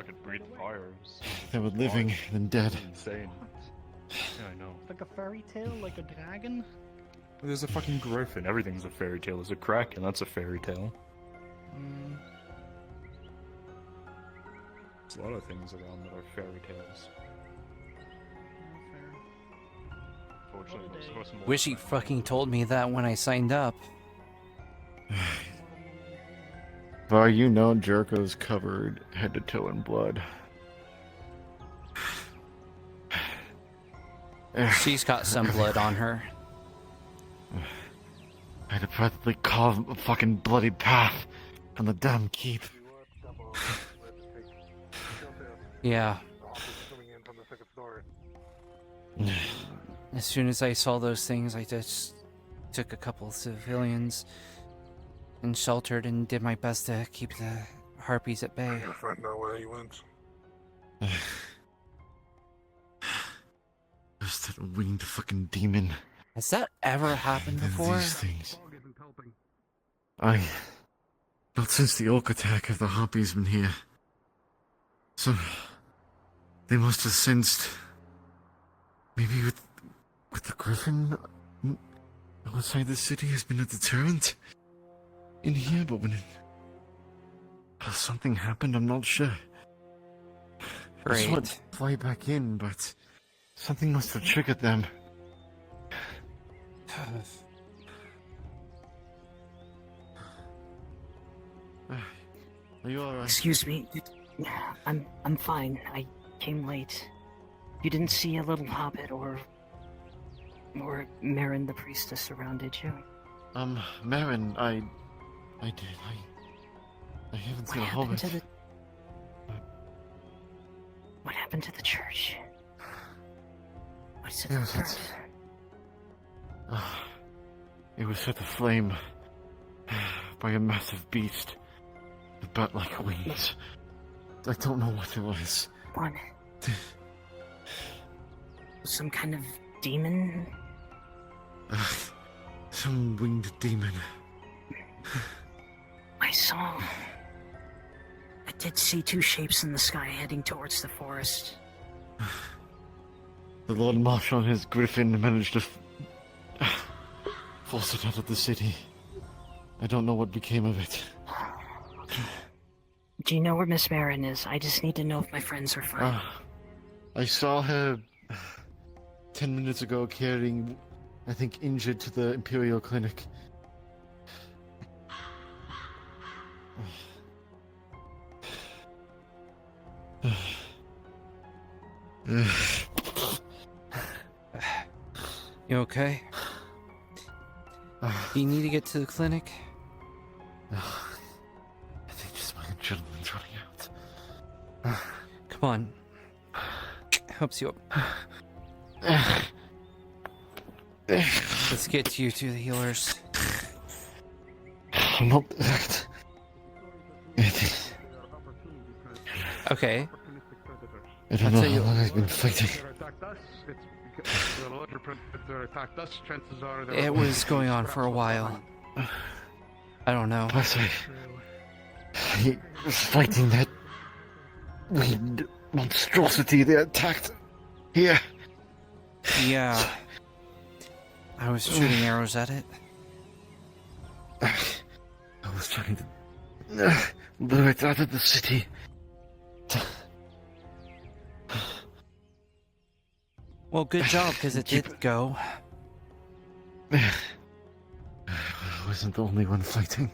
They were living than dead. Insane. Yeah, I know. Like a fairy tale, like a dragon. There's a fucking griffin. Everything's a fairy tale. There's a kraken. That's a fairy tale. There's a lot of things around that are fairy tales. Fortunately, most of us more. Wish he fucking told me that when I signed up. Far you know, Jericho's covered head to toe in blood. She's got some blood on her. I had to practically carve a fucking bloody path from the damn keep. Yeah. As soon as I saw those things, I just took a couple of civilians and sheltered and did my best to keep the harpies at bay. I find out where he went. Just that winged fucking demon. Has that ever happened before? These things. Not since the Orc attack have the harpies been here. So, they must have sensed. Maybe with the griffin outside the city has been a deterrent in here, but when something happened, I'm not sure. I just want to fly back in, but something must have triggered them. Are you alright? Excuse me. I'm fine. I came late. You didn't see a little hobbit or Marin the priestess around, did you? Marin, I did. I haven't seen a hobbit. What happened to the church? What's it Yes, about? It was set aflame by a massive beast with bat-like wings. I don't know what it was. What? Some kind of demon? Some winged demon. I did see two shapes in the sky heading towards the forest. The Lord Marshal and his griffin managed to force it out of the city. I don't know what became of it. Do you know where Miss Marin is? I just need to know if my friends are fine. I saw her 10 minutes ago carrying, I think, injured to the Imperial Clinic. You okay? Do you need to get to the clinic? I think just my adrenaline's running out. Come on. Helps you up. Let's get you to the healers. I'm not hurt. Okay. I don't know how long I've been fighting. It was going on for a while. I don't know. Plus, I was fighting that winged monstrosity that attacked here. Yeah. I was shooting arrows at it. I was trying to lure it out of the city. Well, good job, because it did go. I wasn't the only one fighting.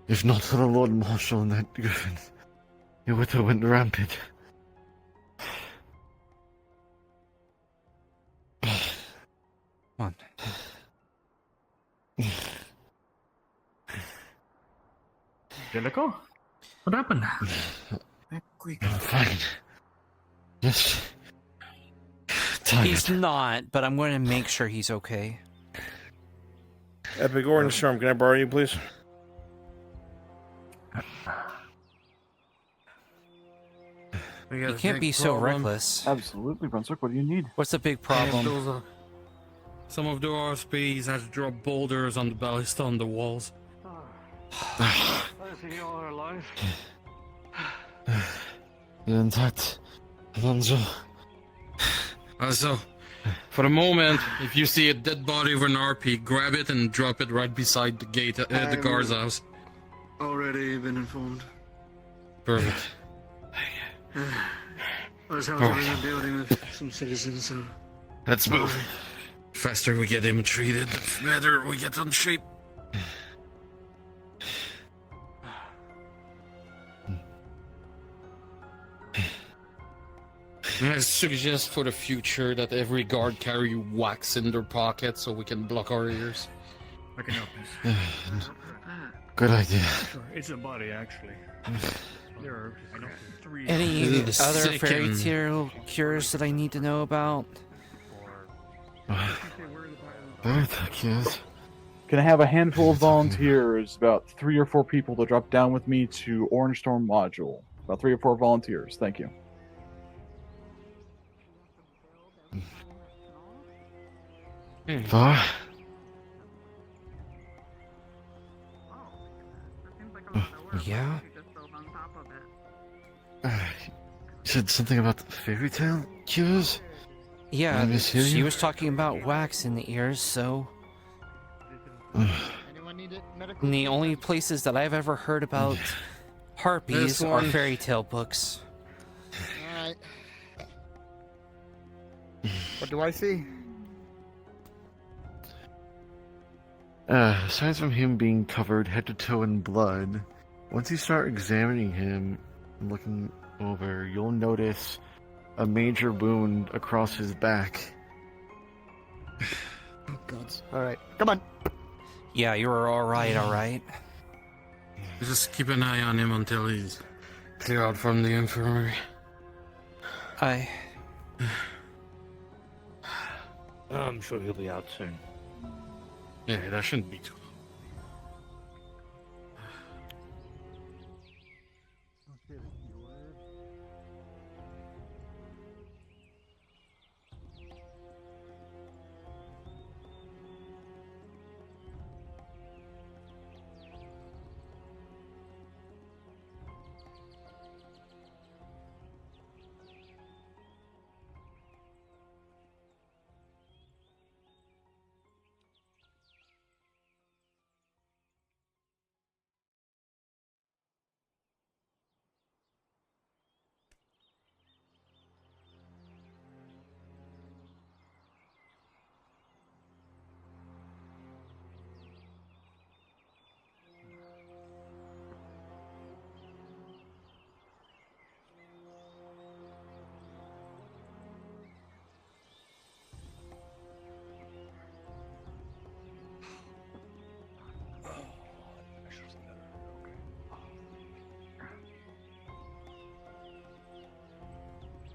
If not for the Lord Marshal and that griffin, it would have went rampant. Come on. Jellicoe? What happened? I'm fine. Just tired. He's not, but I'm going to make sure he's okay. Epic Orange Storm, can I borrow you, please? You can't be so reckless. Absolutely, Brunswick. What do you need? What's the big problem? Some of the RSPs had to drop boulders on the ballista on the walls. I see you all are alive. You're intact, Alonso. So, for a moment, if you see a dead body of an RP, grab it and drop it right beside the gate, the guard's house. Already been informed. Perfect. I was helping in the building with some citizens, so... Let's move. Faster we get him treated, the better we get on shape. I suggest for the future that every guard carry wax in their pocket so we can block our ears. I can help you. Good idea. Sure, it's a body, actually. There are three. Any other fairy tale cures that I need to know about? Can I have a handful of volunteers, about 3 or 4 people, to drop down with me to Orange Storm Module? About 3 or 4 volunteers. Thank you. Yeah? You said something about the fairy tale cures? Yeah, Did I mishear she you? was talking about wax in the ears, so... And the only places that I've ever heard about harpies This are one. fairy tale books. Alright. What do I see? Aside from him being covered head to toe in blood, once you start examining him and looking over, you'll notice a major wound across his back. Oh, gods. Alright, come on. Yeah, you're alright. Just keep an eye on him until he's clear out from the infirmary. I'm sure he'll be out soon. Yeah, that shouldn't be too long.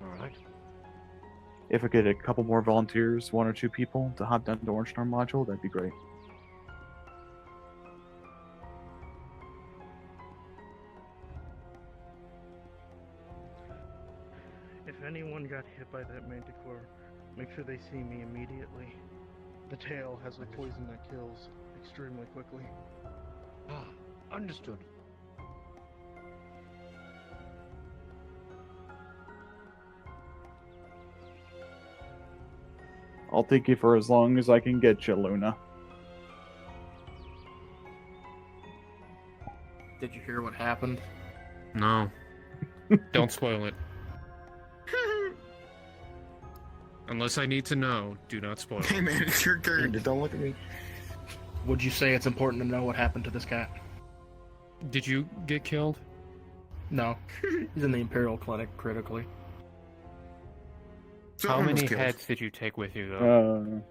Alright. If I get a couple more volunteers, 1 or 2 people, to hop down to Orange Storm Module, that'd be great. If anyone got hit by that manticore, make sure they see me immediately. The tail has a poison that kills extremely quickly. Understood. I'll take you for as long as I can get you, Luna. Did you hear what happened? No. Don't spoil it. Unless I need to know, do not spoil it. Hey man, it's your turn. Don't look at me. Would you say it's important to know what happened to this cat? Did you get killed? No. He's in the Imperial Clinic critically. How many heads did you take with you, though?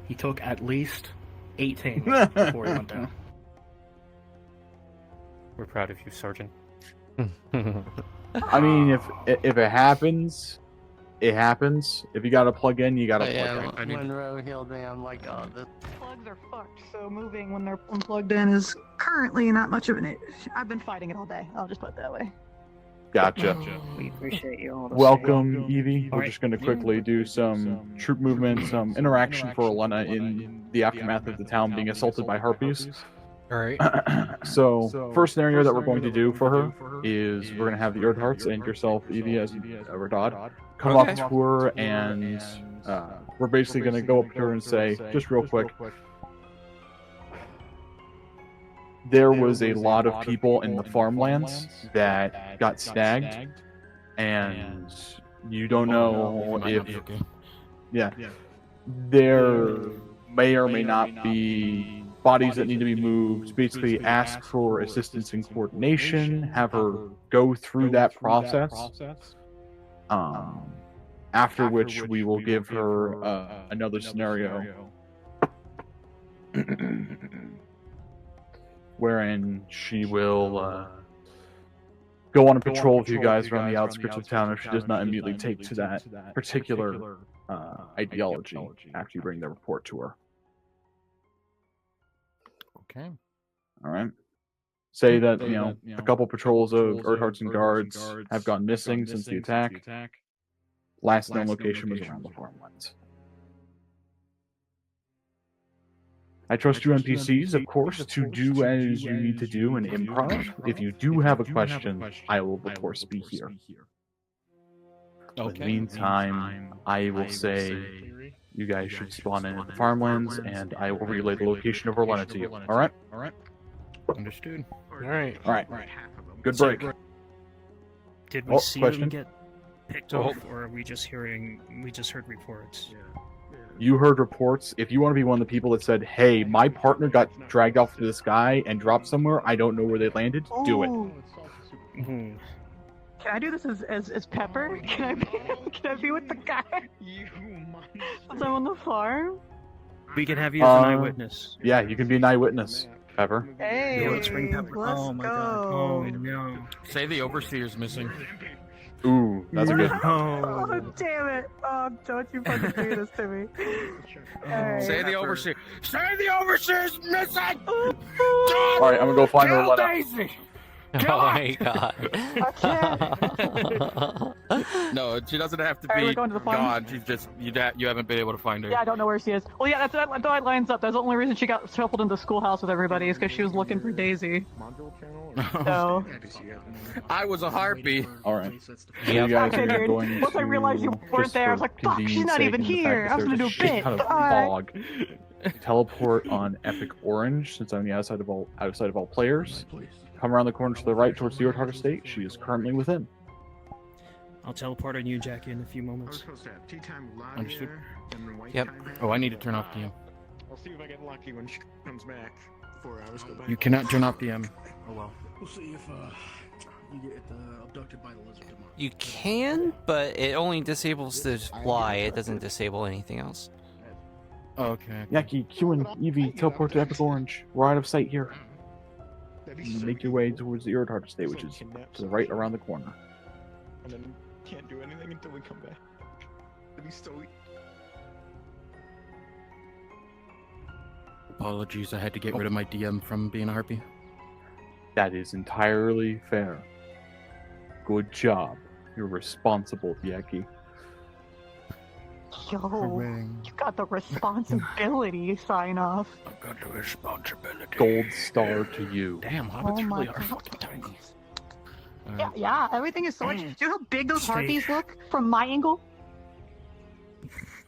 He took at least 18 before he went down. We're proud of you, Sergeant. I mean, if it happens, it happens. If you gotta plug in, you gotta plug in. Monroe healed me. I'm like, oh, the Plugs are fucked, so moving when they're unplugged in is currently not much of an issue. I've been fighting it all day. I'll just put it that way. Gotcha. We appreciate you all. Welcome, Evie. We're just gonna quickly do some troop movement, some interaction for Elena in the aftermath of the town being assaulted by harpies. Alright. So, first scenario that we're going to do for her is we're going to have the Earthhearts and yourself, Evie, as Radad, come up to her, and we're basically going to go up to her and say, just real quick, there was a lot of people in the farmlands that got snagged, and you don't know if... Yeah. There may or may not be bodies that need to be moved. Basically ask for assistance in coordination, have her go through that process, after which we will give her another scenario wherein she will go on a patrol with you guys around the outskirts of town if she does not immediately take to that particular ideology after you bring the report to her. Okay. All right. Say that, a couple patrols of Earthhearts and Guards have gone missing since the attack. Last known location was around the farmlands. I trust you NPCs, of course, to do as you need to do in improv. If you do have a question, I will, of course, be here. In the meantime, I will say you guys should spawn in at the farmlands, and I will relay the location of Orlena to you. All right? Understood. All right. Good break. Did we see them question? get picked off, or are we just heard reports? You heard reports. If you want to be one of the people that said, hey, my partner got dragged off to the sky and dropped somewhere, I don't know where they landed, do it. Can I do this as Pepper? Can I be with the guy? Since I'm on the farm? We can have you as an eyewitness. Yeah, you can be an eyewitness, Pepper. Hey, Yeah, let's bring Pepper. let's Oh my go. god. Oh no. Say the overseer's missing. Ooh, that's a good one. Oh, damn it. Oh, don't you fucking do this to me. Alright. Say the overseer. Say the overseer's missing! Alright, I'm gonna go find Kill Orlena. Daisy! Oh my god. No, she doesn't have to Alright, be we're going to the farm? gone. She's just you haven't been able to find her. Yeah, I don't know where she is. Well, yeah, that lines up. That's the only reason she got shuffled into the schoolhouse with everybody is because she was looking for Daisy. So. I was a harpy. Alright. So you guys are going to, Once I realized you weren't just there, I was for like, fuck, she's convenience not sake even and the here. fact I was that gonna do a there's a shit bit. ton of Alright. fog, teleport on Epic Orange, since I'm the outside of all players. Come around the corner to the right towards the Earthheart Estate. She is currently within. I'll teleport on you, Jackie, in a few moments. Understood. Yep. Oh, I need to turn off DM. I'll see if I get lucky when she comes back. 4 hours go by. You cannot turn off DM. Oh well. We'll see if you get abducted by the lizard tomorrow. You can, but it only disables the fly. It doesn't disable anything else. Okay. Yaki, Q, and Evie, teleport to Epic Orange. We're out of sight here. Make your way towards the Earthheart Estate, which is to the right around the corner. And then can't do anything until we come back. That'd be so. Apologies, I had to get rid of my DM from being a harpy. That is entirely fair. Good job. You're responsible, Yaki. Yo, you got the responsibility sign off. I've got the responsibility. Gold star to you. Damn, hobbits really are fucking tiny. Yeah, everything is so much. Do you know how big those harpies look from my angle?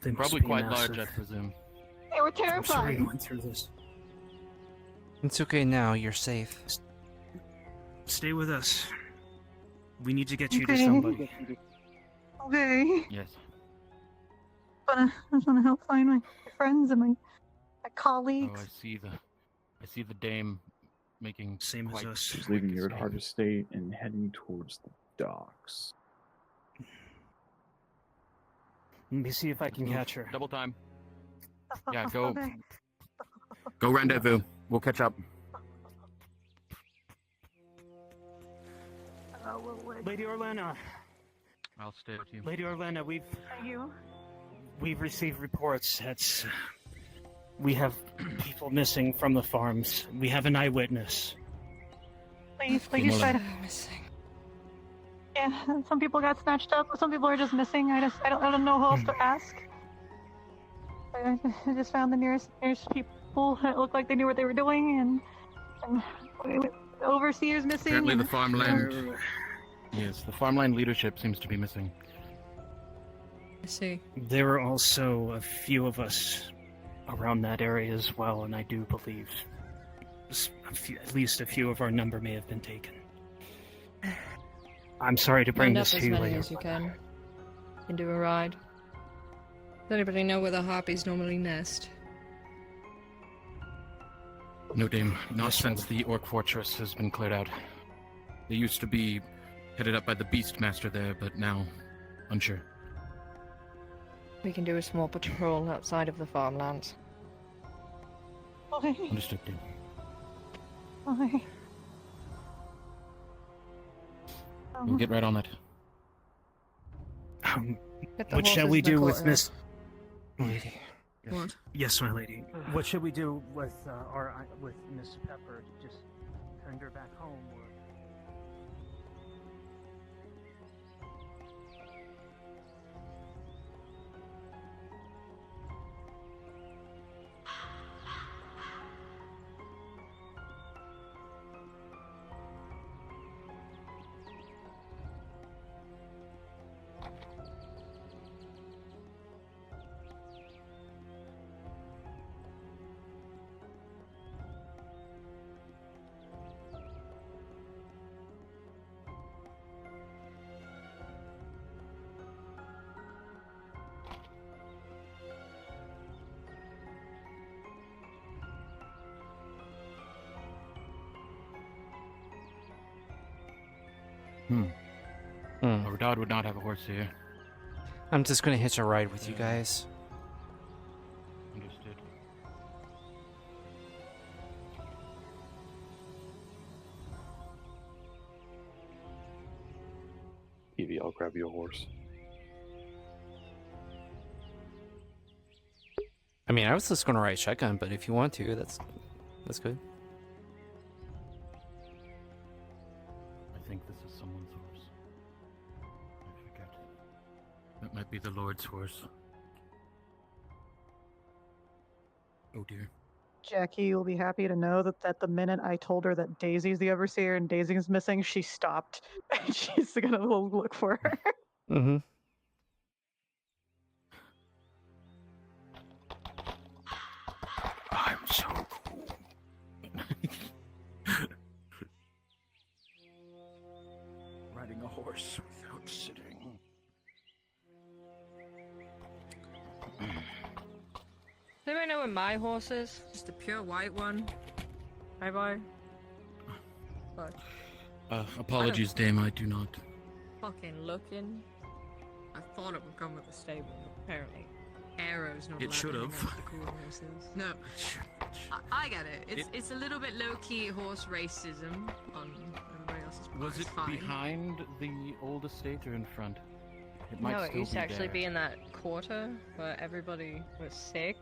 They must Probably be quite massive. large, I presume. They were I'm sorry terrified. I went through this. It's okay now. You're safe. Stay with us. We need to get you to Okay. somebody. Okay. Yes. I just want to help find my friends and my Oh, colleagues. I see the dame making Same as us. She's leaving your hard estate and heading towards the docks. Let me see if I can catch her. Double time. Yeah, go. Okay. Go rendezvous. We'll catch up. Lady Orlena. I'll stay with you. Lady Orlena, Thank you. we've received reports that we have people missing from the farms. We have an eyewitness. Please try to. Yeah, some people got snatched up. Some people are just missing. I don't know who else to ask. I just found the nearest people that looked like they knew what they were doing, and the overseer's missing. Apparently and- the farmland... Yes, the farmland leadership seems to be missing. I see. There are also a few of us around that area as well, and I do believe at least a few of our number may have been taken. I'm sorry to bring Round this up to as you many later. as you can. And do a ride. Does anybody know where the harpies normally nest? No, dame. Not since the Orc Fortress has been cleared out. They used to be headed up by the Beastmaster there, but now, unsure. We can do a small patrol outside of the farmlands. Okay. Understood, dame. Okay. We'll get right on that. Get the What shall horses we in the do with courtyard. Miss Lady? What? Yes, my lady. What should we do with with Miss Pepper? Just send her back home, or? Our dad would not have a horse here. I'm just gonna hitch a ride with you guys. Understood. Evie, I'll grab you a horse. I mean, I was just gonna ride shotgun, but if you want to, that's good. I think this is someone's horse. I forget. That might be the Lord's horse. Oh dear. Jackie will be happy to know that the minute I told her that Daisy's the overseer and Daisy's missing, she stopped. And she's gonna look for her. Mm-hmm. I'm so cool. Riding a horse without sitting. Does anybody know where my horse is? Just a pure white one. Bye bye. Fuck. Apologies, dame, I do not. Fucking looking. I thought it would come with the stable, but apparently Arrow's not It allowed should to have. hang out with the cool horses. No. I get it. It's a little bit low-key horse racism on everybody else's part. Was it It's fine. behind the old estate or in front? It might No, it still used to be actually there. be in that quarter where everybody was sick.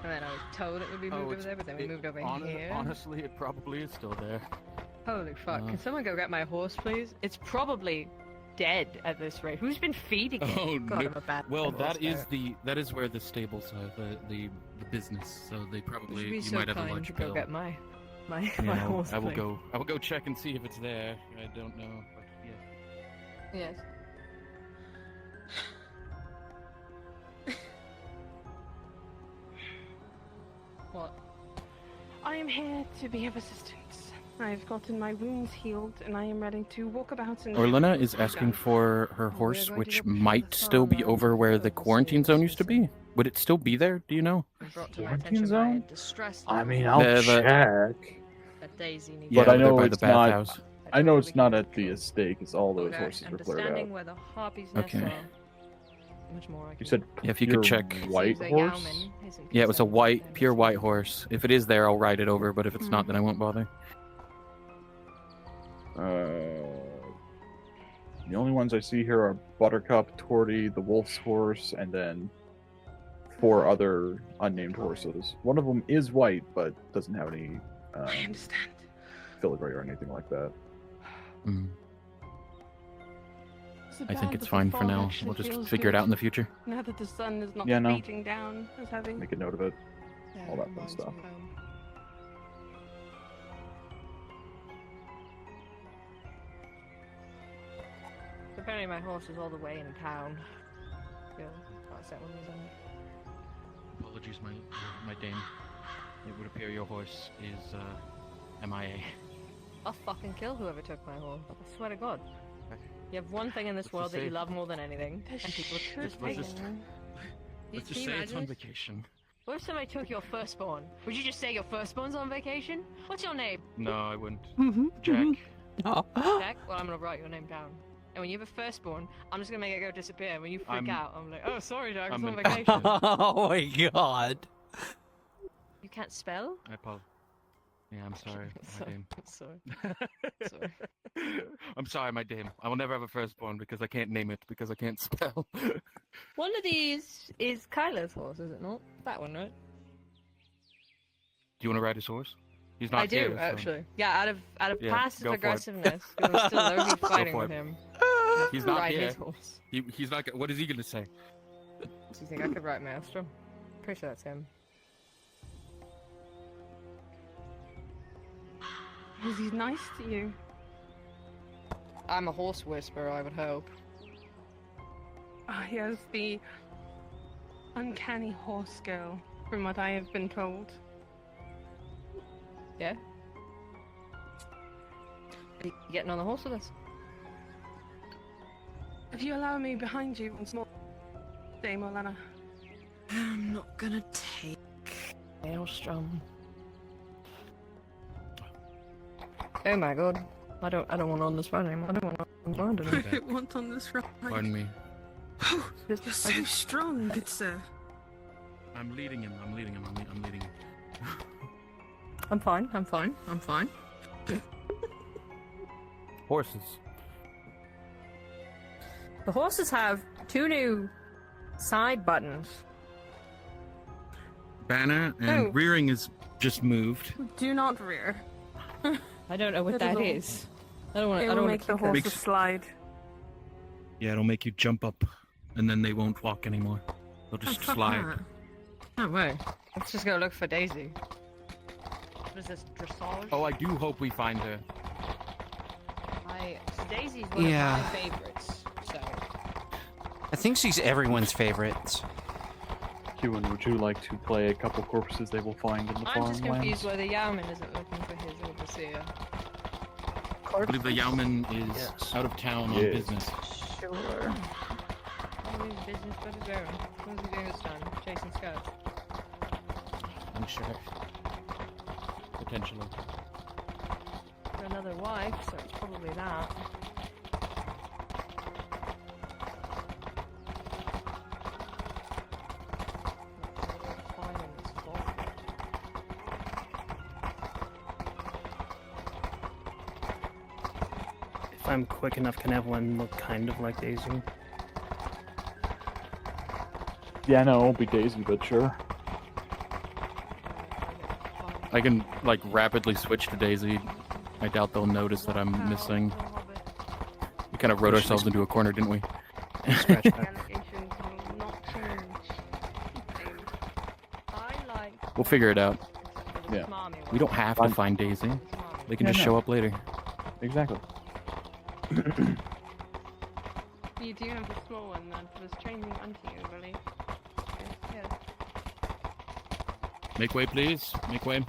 And then I was told it would be moved over it's- there, but then we moved over here. Honestly, it probably is still there. Holy fuck. Can someone go get my horse, please? It's probably dead at this rate. Who's been feeding it? Oh God, no! I'm a bad Well, horse that is where the stables are, the business. So they probably Would you be you so might have a kind lunch to go bill. get my my Yeah, horse, I will please? go. I will go check and see if it's there. I don't know, but yeah. Yes. here to be of assistance. I've gotten my wounds healed, and I am ready to walk about and... Orlena is asking for her horse, which might still be over where the quarantine zone used to be. Would it still be there? Do you know? Quarantine zone? I mean, I'll check. That Daisy needs But I know by it's the not. bathhouse. I know it's not at the estate because all those horses were cleared Understanding out. where the harpies nests Okay. are. Much more I You can said Yeah, if you pure could check. white Seems a horse. Yauman isn't Yeah, it was a concerned white, with pure white horse. If it is there, I'll ride it over. But if it's not, then I won't bother. The only ones I see here are Buttercup, Torty, the Wolf's horse, and then 4 other unnamed horses. One of them is white, but doesn't have any I understand. filigree or anything like that. Mm. Is it I think bad it's that the fine for fog now. actually We'll just feels figure it out in good? the future. Now that the sun is not Yeah, no. beating down as heavy. Make a note of it. All that fun stuff. Apparently my horse is all the way in town. Yeah, that's that one was on. Apologies, my dame. It would appear your horse is MIA. I'll fucking kill whoever took my horse. I swear to God. You have one thing in this world that you say- love more than anything, and people just take it. Let's just Can you say it's on imagine? vacation. What if somebody took your firstborn? Would you just say your firstborn's on vacation? What's your name? No, I wouldn't. Jack. Jack. Jack? Well, I'm gonna write your name down. And when you have a firstborn, I'm just gonna make it go disappear. When you freak out, I'm like, oh, sorry, Jack, it's I'm on an- vacation. Oh my god. You can't spell? I apologize. Yeah, I'm sorry, my Sorry. dame. Sorry. Sorry. I'm sorry, my dame. I will never have a firstborn because I can't name it because I can't spell. One of these is Kyler's horse, is it not? That one, right? Do you want to ride his horse? He's not I do, here, so- actually. Yeah, out of Yeah, passive go for it. aggressiveness, we were still literally Go fighting for with it. him. He's not Ride here. his horse. He's not. What is he gonna say? Do you think I could write Maelstrom? Pretty sure that's him. Was he nice to you? I'm a horse whisperer, I would hope. He has the uncanny horse girl, from what I have been told. Yeah? Are you getting on the horse with us? If you allow me behind you once more, Dame Orlena. I'm not gonna take Maelstrom. Oh my god. I don't want on this ride anymore. I don't want on the ride anymore. I don't want on this ride. Pardon me. You're so strong, good sir. I'm leading him. I'm leading him. I'm leading him. I'm fine. I'm fine. I'm fine. Horses. The horses have 2 new side buttons. Banner and Oh. rearing is just moved. Do not rear. I don't know what that It'll- is. I don't want It to. I will don't make the want to. horses slide. Yeah, it'll make you jump up, and then they won't walk anymore. They'll just slide. No way. Let's just go look for Daisy. What is this, dressage? Oh, I do hope we find her. Daisy's one Yeah. of my favorites. So I think she's everyone's favorite. Kewan, would you like to play a couple corpses they will find in the I'm just farmlands? confused why the Yauman isn't looking for his overseer. I believe the Yauman is out of town on Yes. business. Sure. His business, but his own. What's he doing this time? Chasing scouts. I'm sure. Potentially. For another wife, so it's probably that. If I'm quick enough, can everyone look kind of like Daisy? Yeah, no, it won't be Daisy, but sure. I can like rapidly switch to Daisy. I doubt they'll notice that I'm missing. We kind of wrote ourselves into a corner, didn't we? We'll figure it out. Yeah. We don't have to find Daisy. They can just show up later. Exactly. You do have a small one that was training onto you, I believe. Yes. Make way, please. Make way.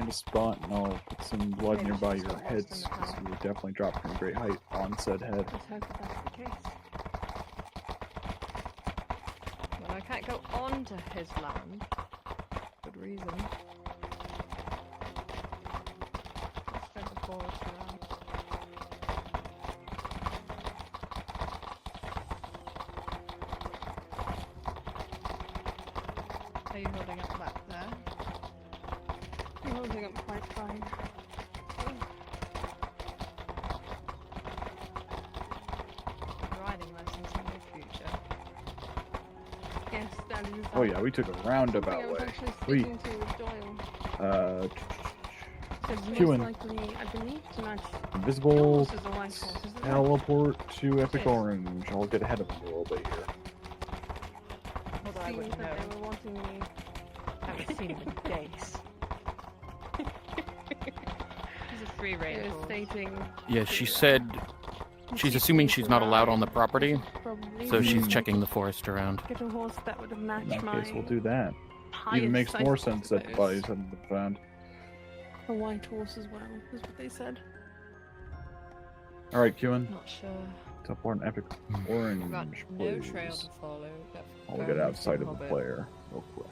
find a spot and I'll put some blood nearby your heads, because you would definitely drop from great height on said head. Let's hope that that's the case. Well, I can't go onto his land. Good reason. Let's take the forest around. Are you holding up back there? I'm holding up quite fine. Riding lessons in the future. Yes, that is. Oh yeah, we took a roundabout I was way. actually We speaking to Doyle. Said most Queuing. likely, I believe tonight. Invisible Horse is a white horse, isn't it? teleport to Epic Yes. Orange. I'll get ahead of them a little bit here. Although I Seems wouldn't that know. they were wanting me. I haven't seen him in days. He's a free They range were horse. stating. Yeah, she said she's assuming she's not allowed on the property, Probably. so she's checking the forest around. Get a horse that would have matched In that my. case, we'll do that. highest, Even makes I more sense that the suppose. bodies haven't been found. A white horse as well, is what they said. Alright, Qin. Not sure. Teleport an Epic Orange, We've got no please. trail to follow. I'll get outside of the player real quick.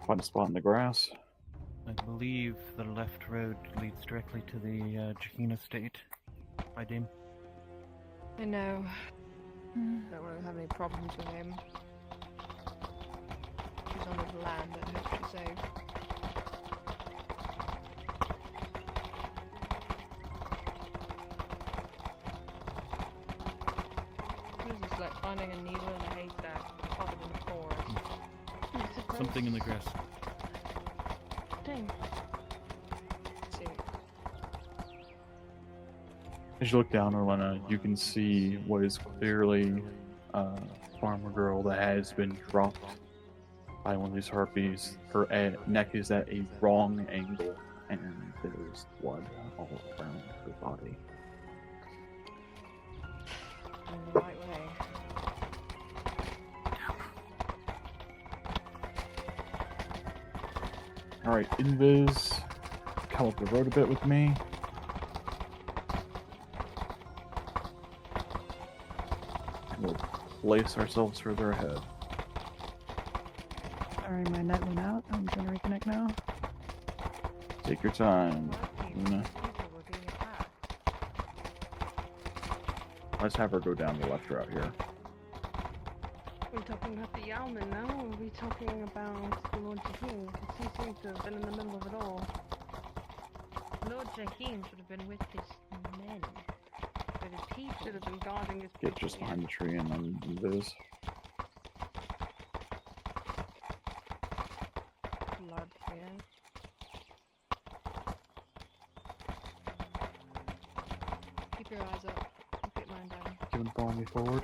Find a spot in the grass. I believe the left road leads directly to the Jaheen estate. By Dame. I know. Don't want to have any problems with him. He's on his land and hope she's safe. What is this, like finding a needle in a haystack covered in forest? Something in the grass. Dang. See. As you look down, Orlena, you can see what is clearly a farmer girl that has been dropped by one of these harpies. Her neck is at a wrong angle, and there's blood all around her body. In the right way. Alright, Invis, come up the road a bit with me. We'll place ourselves further ahead. Sorry, my net went out. I'm trying to reconnect now. Take your time. Luna. Let's have her go down the left route here. Are we talking about the Yalman now, or are we talking about the Lord Jaheen? Because he seems to have been in the middle of it all. Lord Jaheen should have been with his men. With his people. Should have been guarding his Get just behind the tree and then Invis. Blood here. Keep your eyes up. Keep mine down. Give him follow me forward.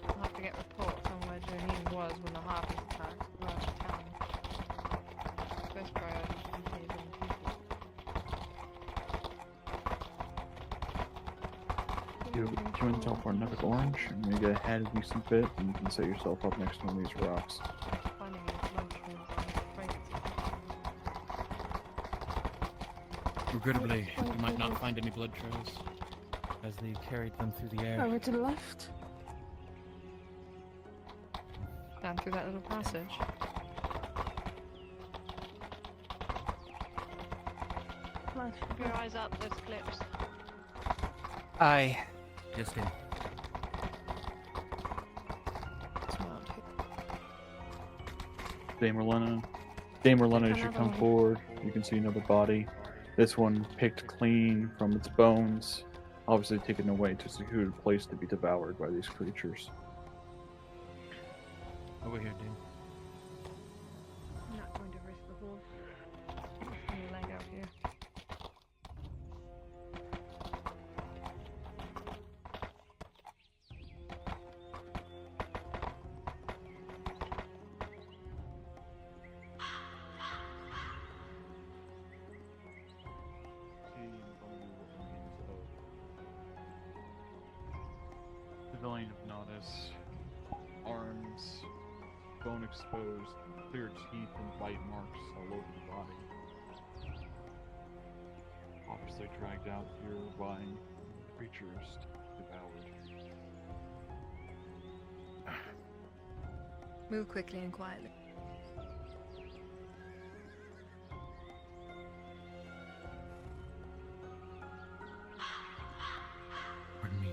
I'll have to get reports on where Jaheen was when the harpies attacked the large town. First priority is contained in people. You and teleport an Epic Orange. I'm gonna get ahead a decent bit, and you can set yourself up next to one of these rocks. Finding any blood trails, I'm afraid it's Regrettably, you might not find any blood trails, as they carried them through the air. Over to the left. down through that little passage. Keep your eyes up, those clips. Aye. Yes, Dame. Dame Orlena, as you come forward, you can see another body. This one picked clean from its bones, obviously taken away to a secluded place to be devoured by these creatures. Over here, Dame. I'm not going to risk the horse. I'm gonna leg out here. civilian of Nautis. Arms, bone exposed, clear teeth and bite marks all over the body. Obviously dragged out here by creatures devoured. Move quickly and quietly. Pardon me.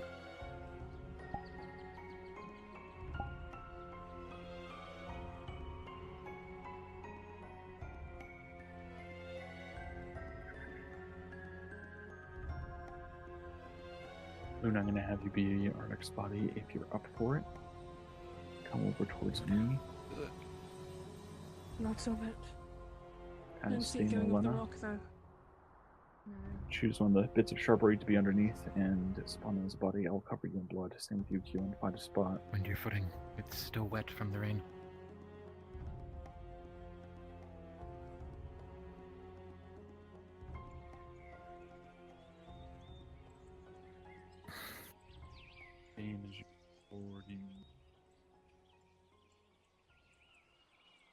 Luna, I'm gonna have you be our next body if you're up for it. Come over towards me. Not so much. Kind of Don't see stay it in going the up the Luna. rock though. Choose one of the bits of shrubbery to be underneath and spawn in his body. I'll cover you in blood. Same with you, Q, and find a spot. Wind your footing. It's still wet from the rain. Same as you forward.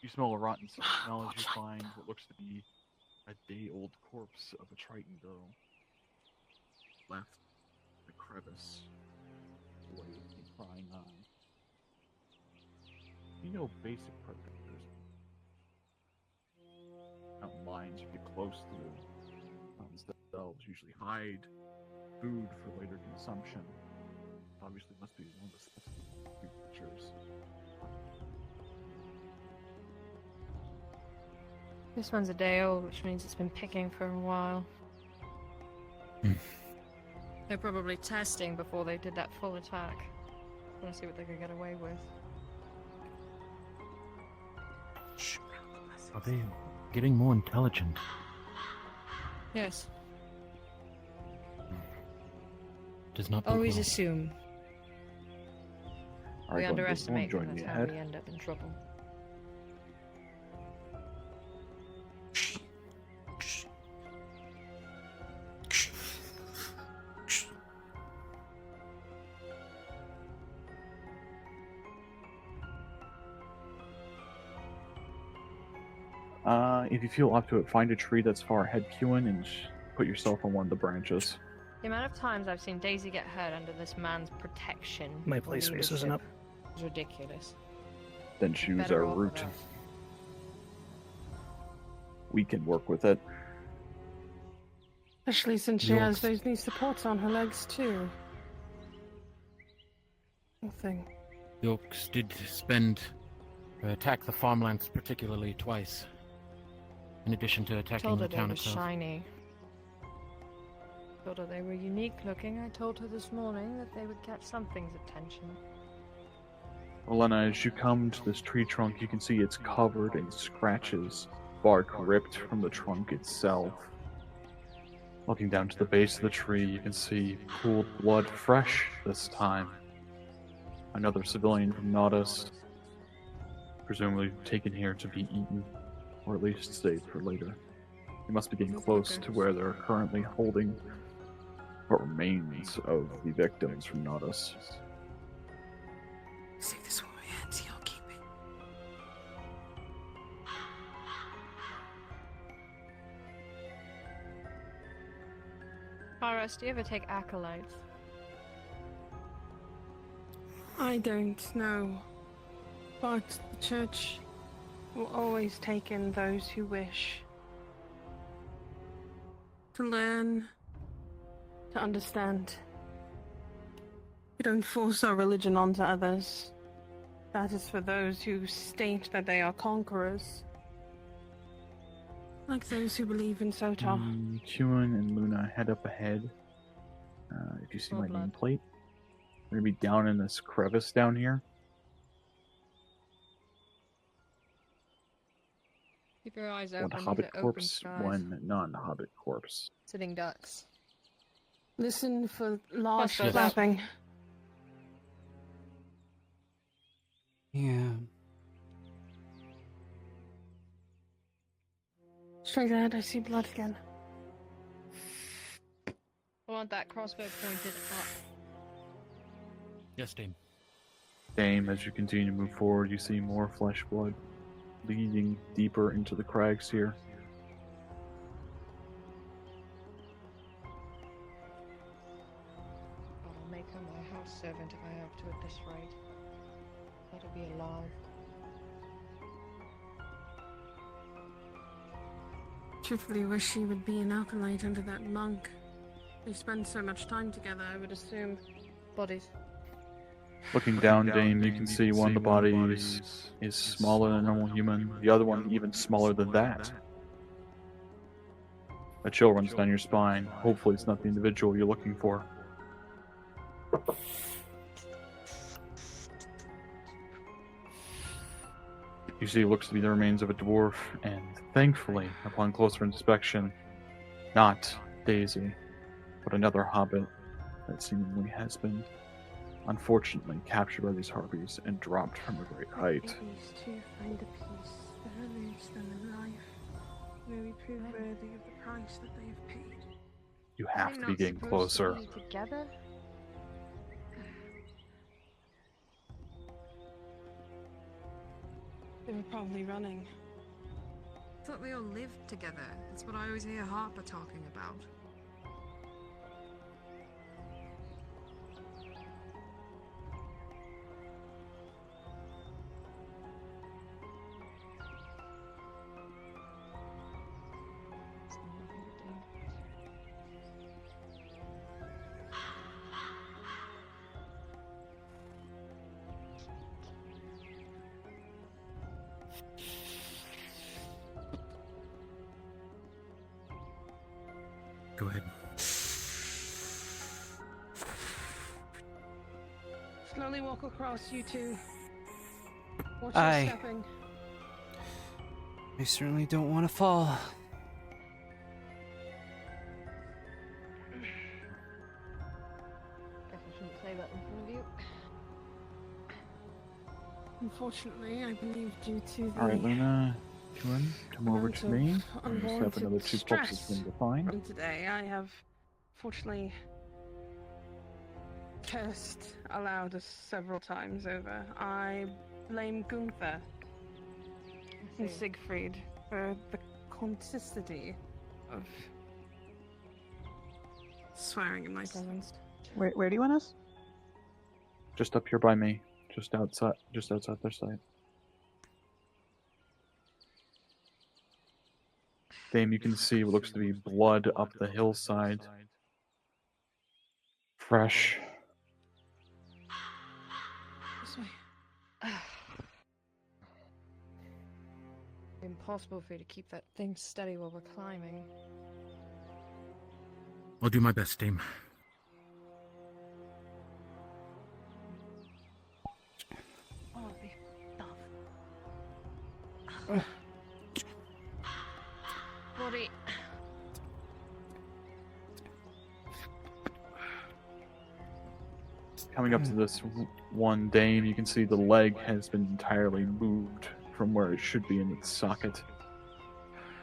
You smell a rotten smell as you find what looks to be a day-old corpse of a Triton girl. Left in a crevice, away with a prying eye. You know basic predators. Mountain lions would get close to the mountains themselves, usually hide food for later consumption. Obviously must be one of the specific creatures. This one's a day old, which means it's been picking for a while. They're probably testing before they did that full attack. Want to see what they can get away with. Are they getting more intelligent? Yes. Does not Always well. assume. Alright, We go underestimate join them, me that's how ahead. we end up in trouble. If you feel up to it, find a tree that's far ahead, Qin, and put yourself on one of the branches. The amount of times I've seen Daisy get hurt under this man's protection. My or play space isn't leadership up. is ridiculous. Then choose Better our off route. with us. We can work with it. Especially since she has those new supports on her legs too. Nothing. The orcs did attack the farmlands particularly twice. In addition to attacking Told the her they town were itself. shiny. Told her they were unique looking. I told her this morning that they would catch something's attention. Elena, as you come to this tree trunk, you can see it's covered in scratches, bark ripped from the trunk itself. Looking down to the base of the tree, you can see pooled blood, fresh this time. Another civilian from Nautis, presumably taken here to be eaten, or at least saved for later. They must be getting close to where they're currently holding what remains of the victims from Nautis. Save this one with my hands, I'll keep it. Paras, do you ever take acolytes? I don't know. But the church will always take in those who wish to learn, to understand. We don't force our religion onto others. That is for those who state that they are conquerors. Like those who believe in Sotar. Qin and Luna head up ahead. If you see my nameplate, we're gonna be down in this crevice down here. Keep your eyes One open. hobbit for open corpse, skies. one non-hobbit corpse. Sitting ducks. Listen for large Yes. flapping. Yeah. Straight ahead, I see blood again. I want that crossbow pointed up. Yes, Dame. Dame, as you continue to move forward, you see more flesh blood leading deeper into the crags here. I'll make her my house servant if I have to at this rate. Let her be alive. Truthfully, wish she would be an acolyte under that monk. They spend so much time together, I would assume. Bodies. Looking down, Dame, you can see one of the bodies is smaller than a normal human, the other one even smaller than that. A chill runs down your spine. Hopefully it's not the individual you're looking for. You see it looks to be the remains of a dwarf, and thankfully, upon closer inspection, not Daisy, but another hobbit that seemingly has been, unfortunately, captured by these harpies and dropped from a great height. These two find a peace better loose than in life. May we prove worthy of the price that they have paid. You have to be getting closer. Together? They were probably running. I thought they all lived together. That's what I always hear Harper talking about. Go ahead. Slowly walk across, you two. Watch Aye. your stepping. I certainly don't want to fall. Guess I shouldn't say that in front of you. Unfortunately, I believe due to the Alright, Luna, come over to me. I just have unwarranted another two corpses stress to find. from today, I have fortunately cursed aloud us several times over. I blame Gunther and Siegfried for the consistency of swearing in my presence. Where do you want us? Just up here by me. Just outside their site. Dame, you can see what looks to be blood up the hillside. Fresh. This way. Impossible for you to keep that thing steady while we're climbing. I'll do my best, Dame. Oh, the stuff. Body. Coming up to this one Dame, you can see the leg has been entirely moved from where it should be in its socket.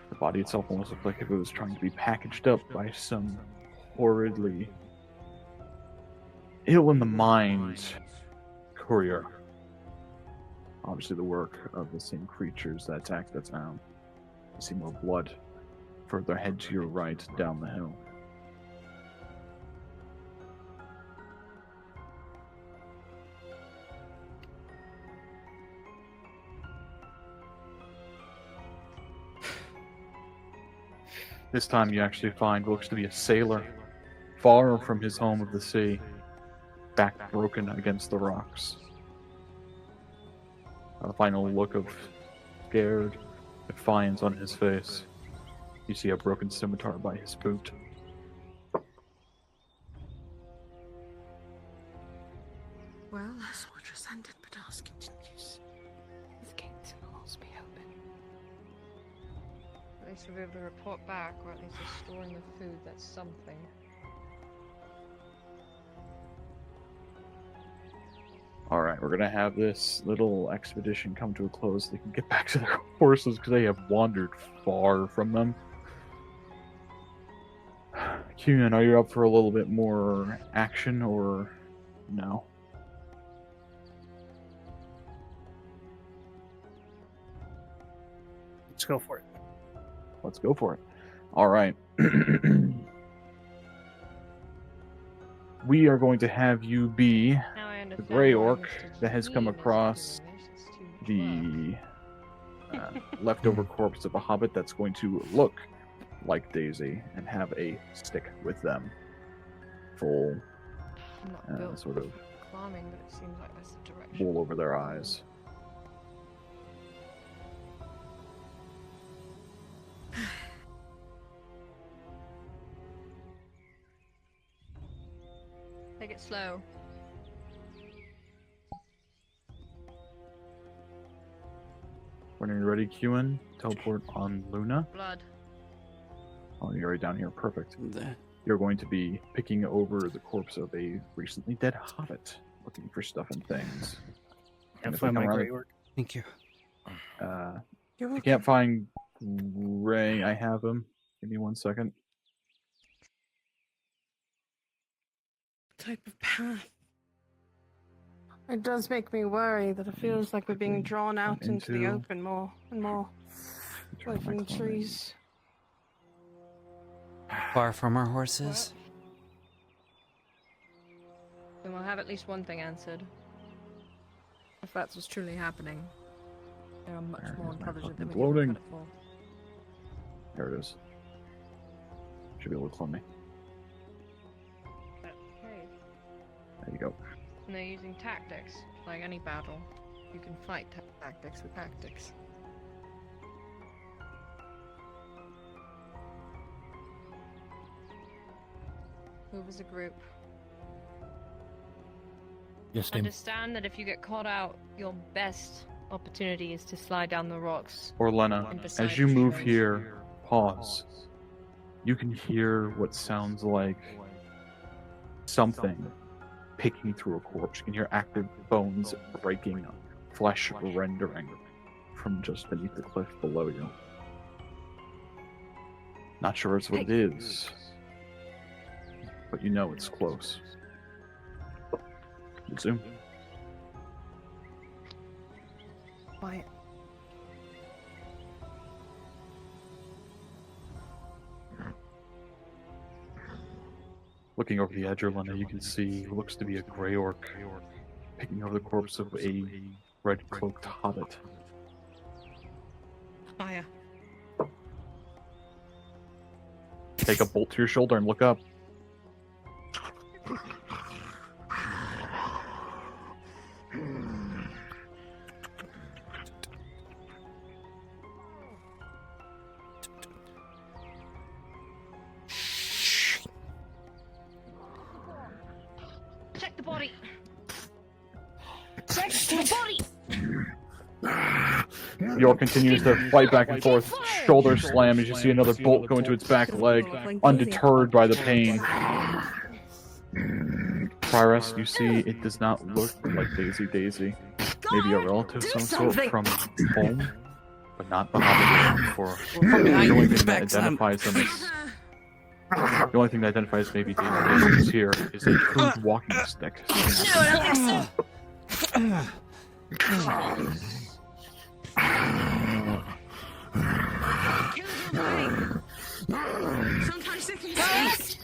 The body itself almost looked like if it was trying to be packaged up by some horridly ill in the mind courier. Obviously the work of the same creatures that attacked the town. You see more blood further ahead to your right down the hill. This time you actually find what looks to be a sailor, far from his home of the sea, back broken against the rocks. A final look of scared defiance on his face. You see a broken scimitar by his boot. Well, soldiers ended, but ours continues. The gates will always be open. At least we'll be able to report back, or at least we're storing the food. That's something. Alright, we're gonna have this little expedition come to a close so they can get back to their horses because they have wandered far from them. Kunin, are you up for a little bit more action or no? Let's go for it. Let's go for it. All right. We are going to have you be the gray orc that has come across the leftover corpse of a hobbit that's going to look like Daisy and have a stick with them. Full sort of climbing, but it seems like that's the direction. wool over their eyes. Take it slow. When you're ready, Qin, teleport on Luna. Blood. Oh, you're already down here. Perfect. You're going to be picking over the corpse of a recently dead hobbit, looking for stuff and things. And if I come around- Thank you. I can't find Ray. I have him. Give me 1 second. Type of path. It does make me worry that it feels like we're being drawn out into the open more and more, away from the trees. Far from our horses. Then we'll have at least one thing answered. If that's what's truly happening, there are much more intelligent than we give Loading. credit for. There it is. Should be able to clone me. Okay. There you go. And they're using tactics, like any battle. You can fight tactics with tactics. Move as a group. Yes, Tim. Understand that if you get caught out, your best opportunity is to slide down the rocks. Orlena, and beside as you the move trees. here, pause. You can hear what sounds like something picking through a corpse. You can hear active bones breaking, flesh rendering from just beneath the cliff below you. Not sure it's what it is, but you know it's close. Zoom. Quiet. Looking over the edge, Orlena, you can see what looks to be a gray orc picking over the corpse of a red-cloaked hobbit. Fire. Take a bolt to your shoulder and look up. Check the body. Check the body. Yor continues to fight back and forth, shoulder slam as you see another bolt go into its back leg, undeterred by the pain. Prioress, you see it does not look like Daisy. Maybe a relative of some sort from home, but not the hobbit for the only thing that identifies them as the only thing that identifies maybe Daisy is here is a crude walking stick. Sometimes they can taste.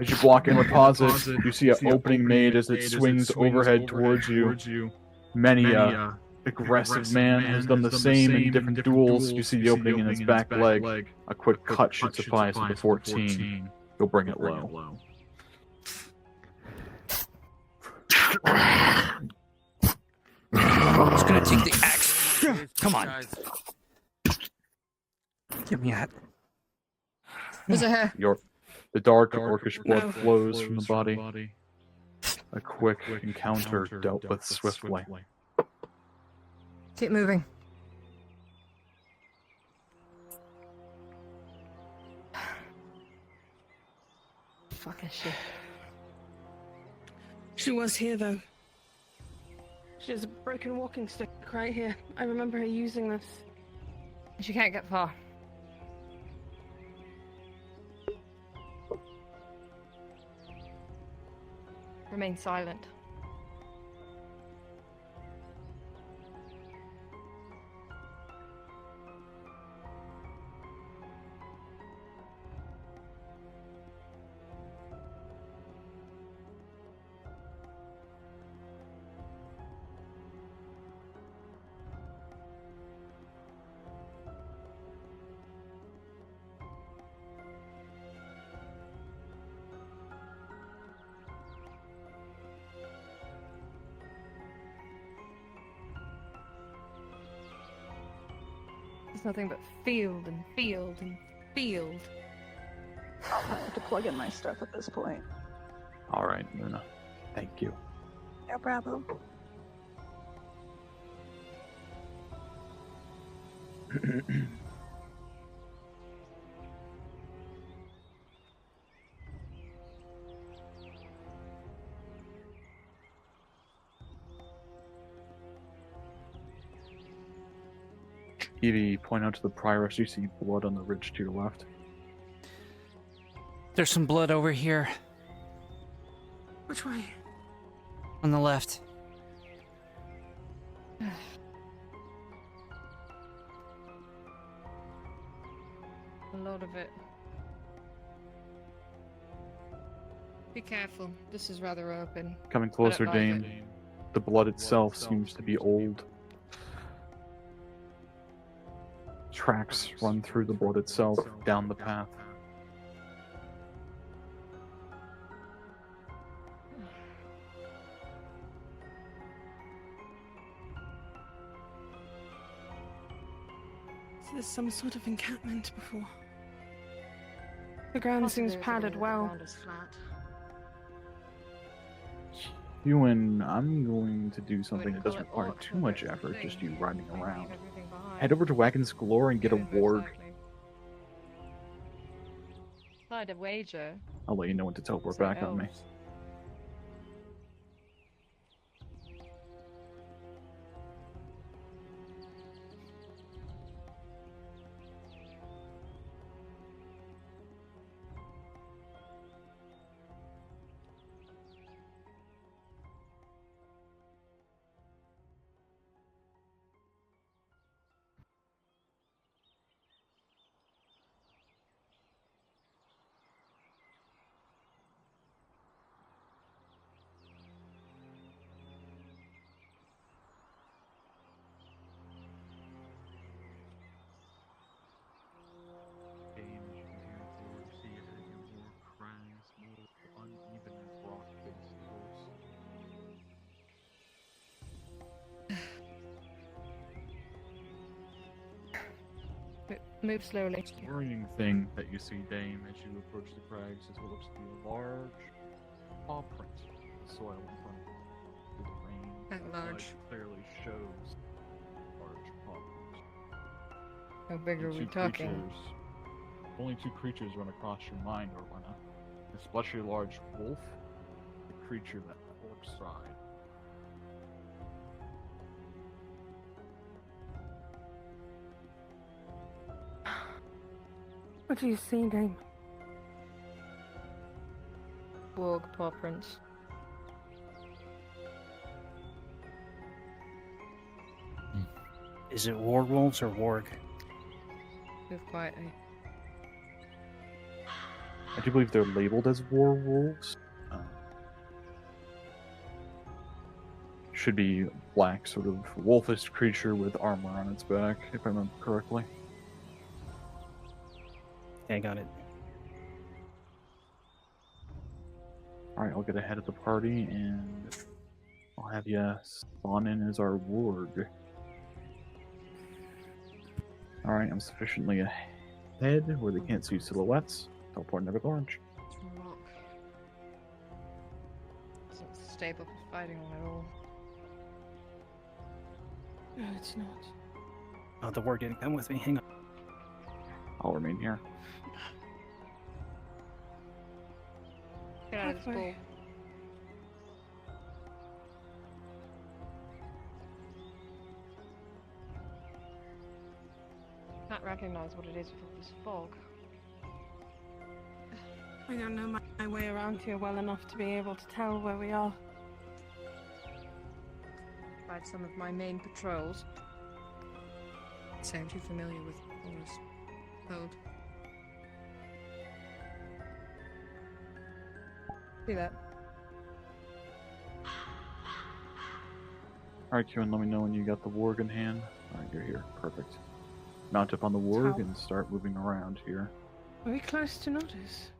As you block in with pause it, you see an opening made as it swings overhead towards you. Many aggressive man has done the same in different duels. You see the opening in its back leg. A quick cut should suffice with the 14. You'll bring it low. I'm just gonna take the axe. Come on. Give me that. Who's it here? The dark orcish blood flows from the body. A quick encounter dealt with swiftly. Keep moving. Fucking shit. She was here though. She has a broken walking stick right here. I remember her using this. She can't get far. Remain silent. It's nothing but field and field and field. I'll have to plug in my stuff at this point. All right, Luna. Thank you. No problem. Evie, point out to the prioress you see blood on the ridge to your left. There's some blood over here Which way? on the left. A lot of it. Be careful. This is rather open. Coming closer, I don't like Dame. The blood itself seems to be old. Tracks run through the blood itself down the path. Is this some sort of encampment before? The ground seems padded well. Ewan, I'm going to do something that doesn't require too much effort, just you riding around. Head over to Wagons Galore and get a ward. If I had a wager. I'll let you know when to teleport back on me. Move slowly. The worrying thing that you see, Dame, as you approach the crags is what looks to be a large paw print in the soil in front of you. Through the rain, That the large. blood clearly shows large paw prints. How big are we Two talking? creatures- Only two creatures run across your mind, Orwana. This especially large wolf, the creature that orcs ride. What do you see, Dame? Warg paw prints. Is it warwolves or warg? Move quietly. I do believe they're labeled as werewolves. Should be black, sort of wolfish creature with armor on its back, if I remember correctly. I got it. Alright, I'll get ahead of the party and I'll have you spawn in as our ward. Alright, I'm sufficiently ahead where they can't see silhouettes. Teleport never orange. Rock. Doesn't stable for fighting one at all. No, it's not. Oh, the warg didn't come with me. Hang on. I'll remain here. Get out of this ball. Can't recognize what it is with this fog. I don't know my way around here well enough to be able to tell where we are. Tried some of my main patrols. So I'm too familiar with all this code. See that? Alright, Kieran, let me know when you got the warg in hand. Alright, you're here. Perfect. Mount up on the warg and start moving around here. Are we close to Nautis?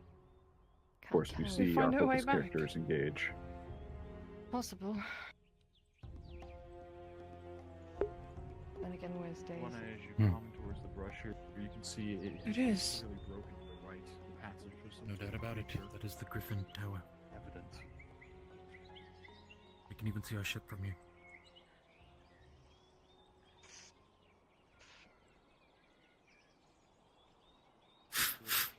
Of course, we see our focus characters engage. Possible. Then again, where's Daisy? As you come towards the brush here. You can see It is. really broken to the right. The passage for some No doubt about it. That is the Griffin Tower. evidence. We can even see our ship from here.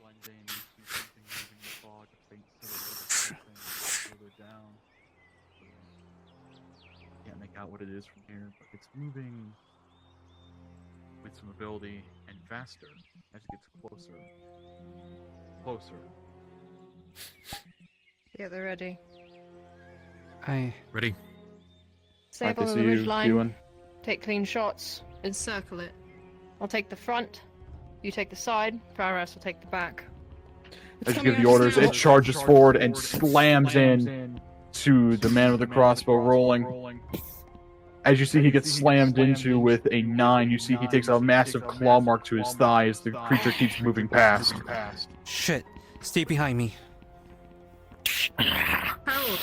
Blend in, you see something moving in the fog, a faint silhouette of something further down. Can't make out what it is from here, but it's moving with some ability and faster as it gets closer. Closer. Yeah, they're ready. Ready? Stay up on the ridge line. Take clean shots. Encircle it. I'll take the front. You take the side. Faras will take the back. As you give the orders, it charges forward and slams in to the man with the crossbow rolling. As you see, he gets slammed into with a 9. You see he takes a massive claw mark to his thigh as the creature keeps moving past. Shit. Stay behind me. Hold.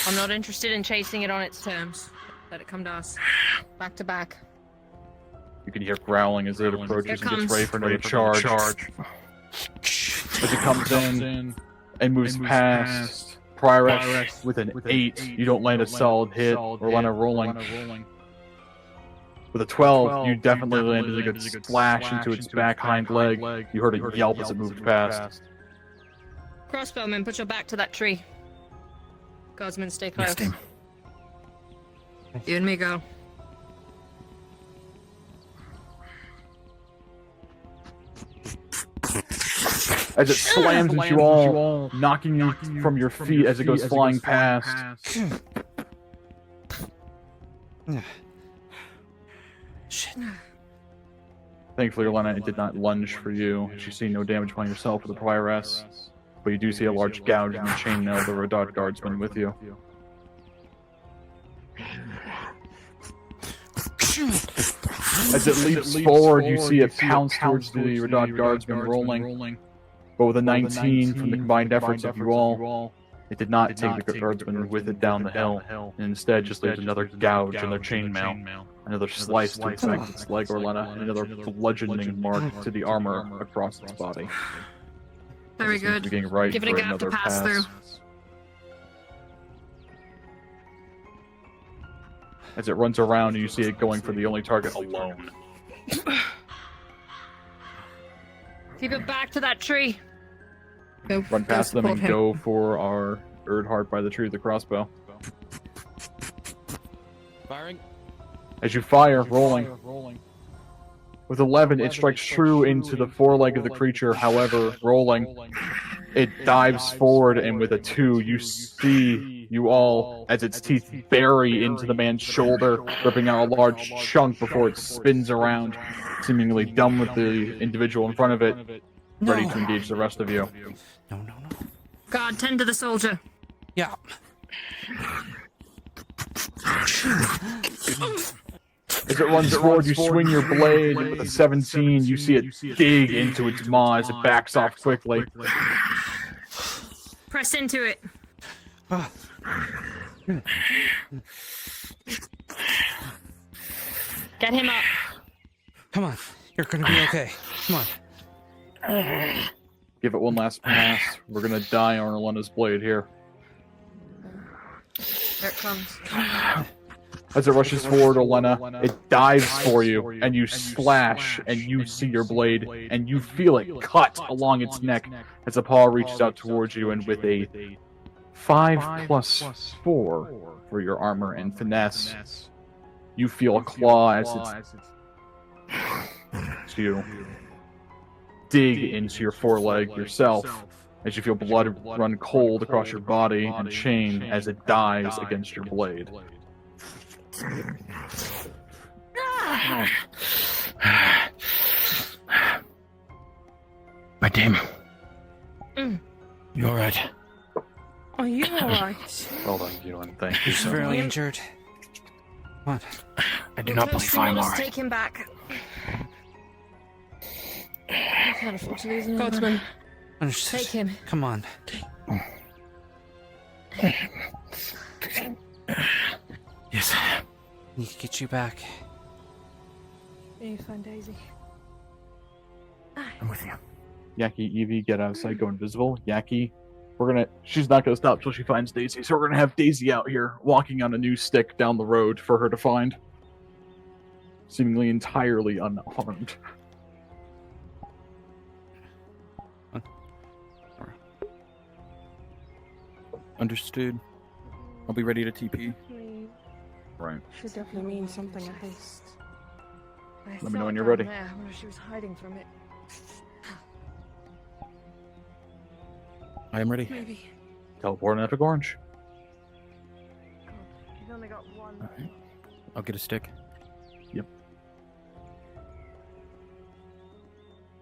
I'm not interested in chasing it on its terms. Let it come to us. Back to back. You can hear growling as it approaches and gets ready for another charge. As it comes in and moves past Prirex with an 8, you don't land a solid hit. Orlana rolling. With a 12, you definitely landed a good splash into its back hind leg. You heard a yelp as it moved past. Crossbowmen, put your back to that tree. Guardsmen, stay close. You and me go. As it slams into you all, knocking you from your feet as it goes flying past. Shit. Thankfully, Orlana, it did not lunge for you, as you see no damage upon yourself or the Prioress. But you do see a large gouge in the chainmail of the Rodot guardsman with you. As it leaps forward, you see it pounce towards the Rodot guardsman rolling. But with a 19 from the combined efforts of you all, it did not take the guardsman with it down the hill, and instead just leaves another gouge in their chainmail, another slice to affect its leg, Orlana, and another bludgeoning mark to the armor across its body. Very good. Give it a gap to pass through. As it runs around, and you see it going for the only target alone. Keep it back to that tree. Run past them and go for our Erdhart by the tree with the crossbow. Firing. As you fire, rolling. With 11, it strikes true into the foreleg of the creature, however, rolling. It dives forward, and with a 2, you see you all as its teeth bury into the man's shoulder, ripping out a large chunk before it spins around, seemingly done with the individual in front of it, ready to engage the rest of you. No. God, tend to the soldier. Yeah. As it runs forward, you swing your blade, and with a 17, you see it dig into its maw as it backs off quickly. Press into it. Get him up. Come on. You're gonna be okay. Come on. Give it one last pass. We're gonna die on Orlana's blade here. There it comes. As it rushes forward, Orlana, it dives for you, and you slash, and you see your blade, and you feel it cut along its neck as the paw reaches out towards you, and with a 5+4 for your armor and finesse, you feel a claw as you dig into your foreleg yourself, as you feel blood run cold across your body and chain as it dives against your blade. My Dame. You alright? Are you alright? Well done, Ewan. Thank you You're so severely much. injured. What? I do not believe I'm alright. Take him back. I can't afford to lose him. Guardsman, Understood. take him. Come on. Yes. We can get you back. You find Daisy. I'm with you. Yaki, Evie, get out of sight, go invisible. Yaki, she's not gonna stop till she finds Daisy, so we're gonna have Daisy out here walking on a new stick down the road for her to find. Seemingly entirely unharmed. Understood. I'll be ready to TP. Right. Should definitely mean something at least. Let me know when you're ready. There. I wonder if she was hiding from it. I am ready. Maybe. Teleport an epic orange. She's only got one. Alright. I'll get a stick. Yep.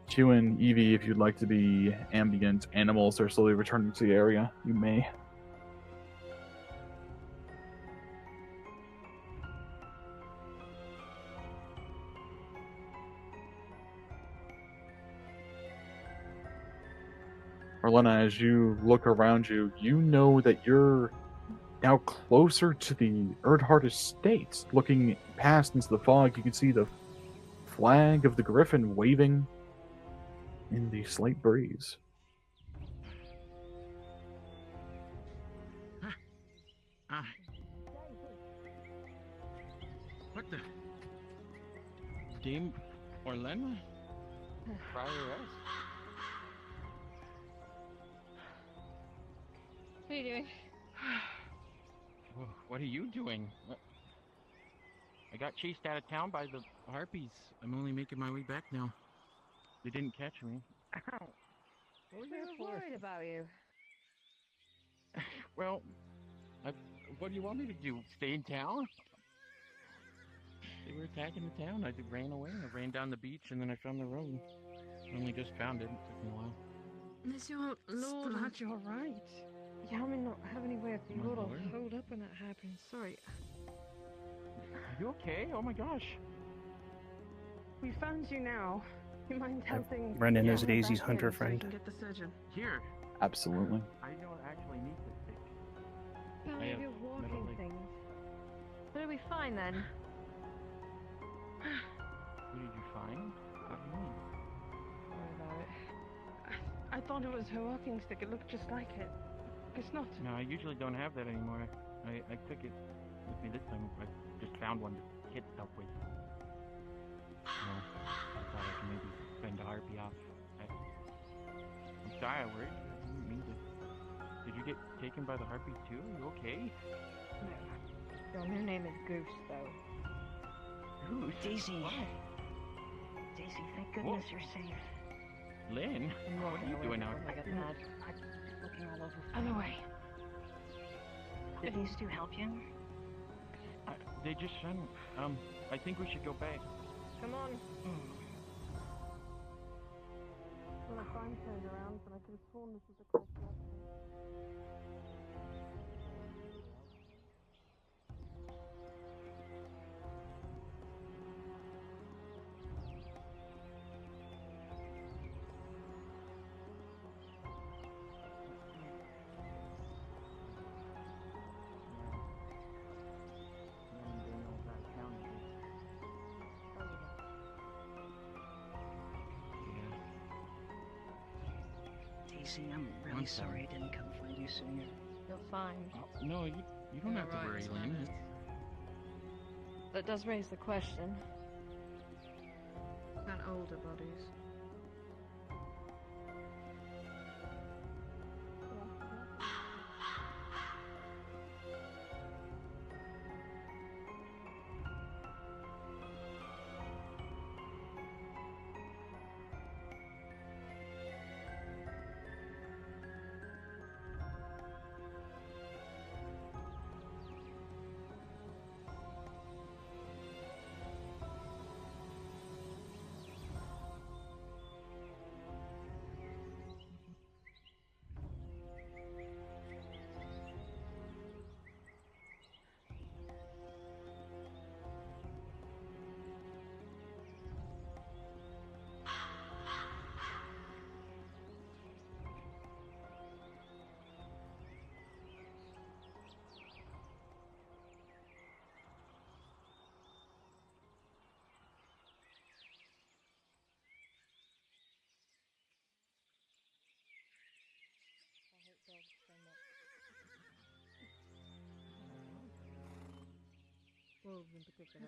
Q and Evie, if you'd like to be ambient animals are slowly returning to the area, you may. Orlena, as you look around you, you know that you're now closer to the Erdhart Estate. Looking past into the fog, you can see the flag of the Griffin waving in the slight breeze. What the? Dame Orlena? Prior arrest? What are you doing? What are you doing? I got chased out of town by the harpies. I'm only making my way back now. They didn't catch me. Ow. What was We that were for? worried about you. Well, what do you want me to do? Stay in town? They were attacking the town. I ran away. I ran down the beach and then I found the road. I only just found it. It took me a while. Monsieur Lord. Splat, you're right. Yeah, I mean, not have any way of My Lord will lord. hold up when that happens. Sorry. Are you okay? Oh my gosh. We found you now. You mind helping? Brendan is get Daisy's back hunter in so we friend. can get the surgeon. Here. Absolutely. I don't actually need this stick. Well, I have you're metal walking leg. things. What do we find then? Who did you find? What do you mean? Sorry about it. I thought it was her walking stick. It looked just like it. It's not. No, I usually don't have that anymore. I took it with me this time. I just found one to hit stuff with. So, I thought I could maybe fend a harpy off. I'm sorry I worried. I didn't mean to. Did you get taken by the harpy too? Are you okay? No. Your new name is Goose, though. Goose? Daisy. Why? Daisy, thank goodness you're safe. Lynn? What are you doing out I got mad. I'm looking all over. Anyway. Did these two help you? They just sent. I think we should go back. Come on. Well, if I'm turned around, but I could have sworn this was a close one. Daisy, I'm really sorry I didn't come find you sooner. You're fine. No, you don't You're have to right, worry, it's Lynn. fine. That does raise the question. About older bodies. wolves in particular.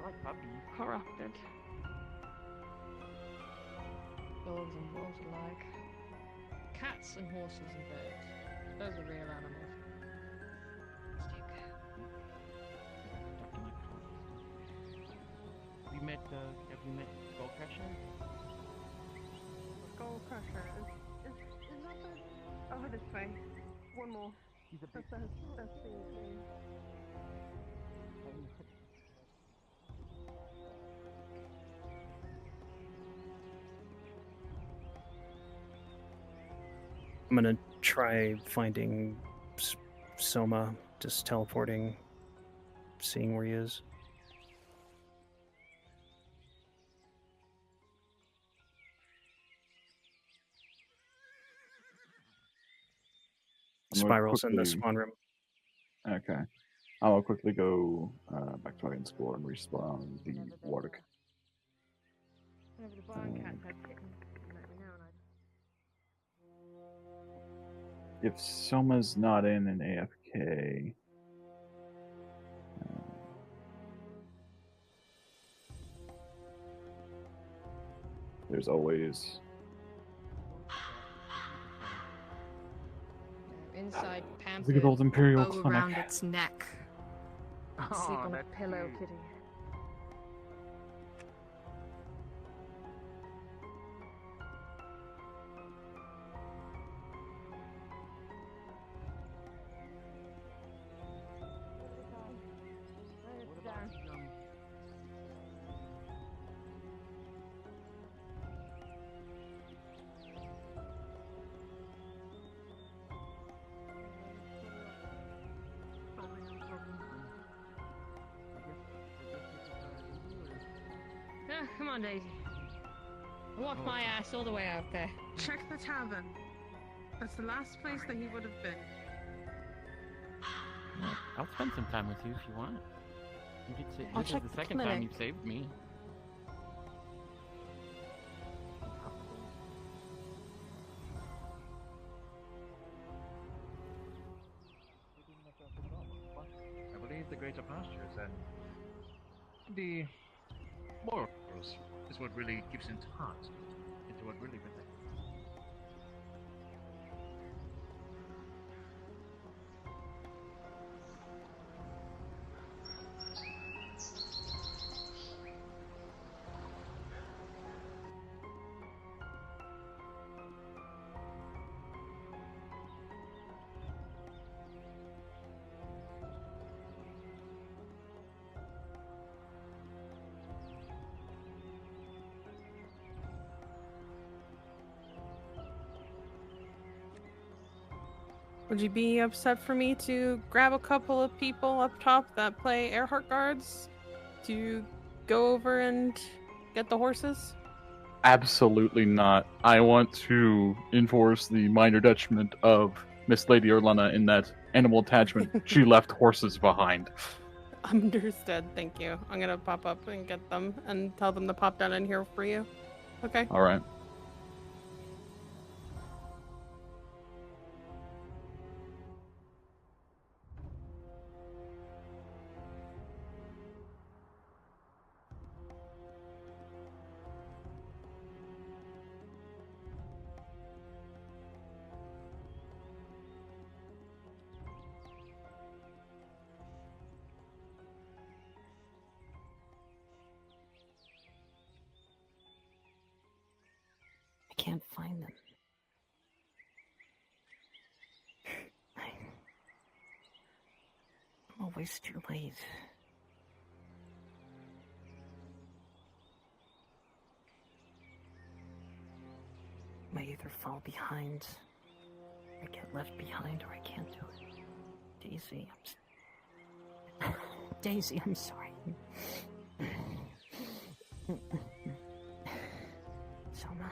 I like puppies. Corrupted. Dogs and wolves alike. Cats and horses and birds. Those are real animals. Have you met Skull Crusher? Skull Crusher is not the... Over this way. One more. That's the I'm gonna try finding Soma, just teleporting, seeing where he is. Spirals in the spawn room. Okay. I'll quickly go back to my explore and respawn the Warwick. Whenever the barn cat had kitten, let me know and If Soma's not in an AFK, there's always inside pampered, the good old Imperial bow clinic. around its neck. Sleep on a that's pillow, cute. kitty. Come on, Daisy. Walk my ass all the way out there. Check the tavern. That's the last place that he would have been. I'll spend some time with you if you want. You could say, I'll this is check the the second time clinic. you've saved me. I believe the greater pastures and the morals is what really gives into heart, into what really relates. Would you be upset for me to grab a couple of people up top that play Earhart guards to go over and get the horses? Absolutely not. I want to enforce the minor detriment of Miss Lady Orlana in that animal attachment. She left horses behind. Understood, thank you. I'm gonna pop up and get them and tell them to pop down in here for you. Okay? All right. I can't find them. I'm always too late. I either fall behind, or get left behind, or I can't do it. Daisy, Daisy, I'm sorry. Selma.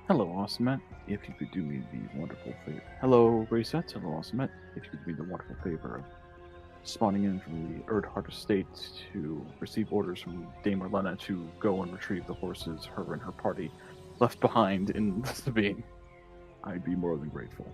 Hello, Awesomet. If you could do me the wonderful favor. Hello, Racets. Hello, Awesomet. If you could do me the wonderful favor of spawning in from the Erdhart estate to receive orders from Dame Orlena to go and retrieve the horses her and her party left behind in the Sabine, I'd be more than grateful.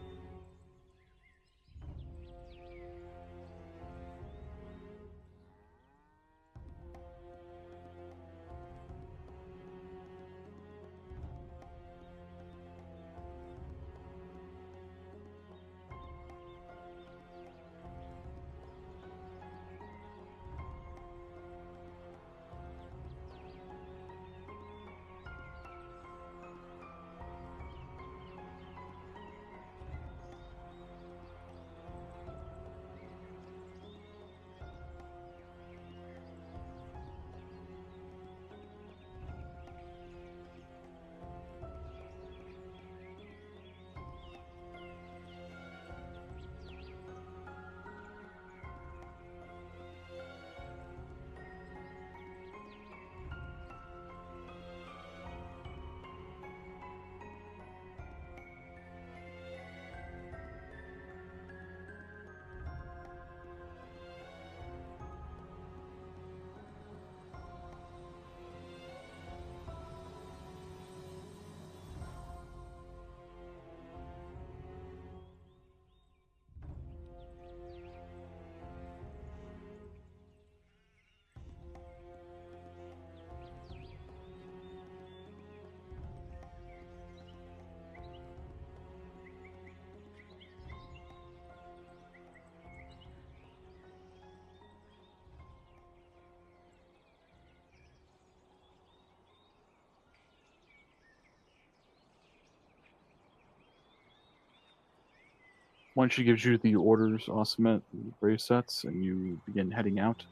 Once she gives you the orders, Awesomet, the brave sets, and you begin heading out,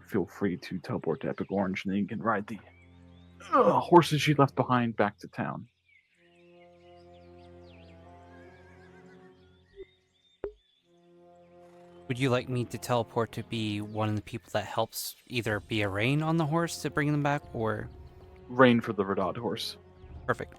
feel free to teleport to Epic Orange, and then you can ride the horses she left behind back to town. Would you like me to teleport to be one of the people that helps either be a rein on the horse to bring them back, or Rein for the Radad horse? Perfect.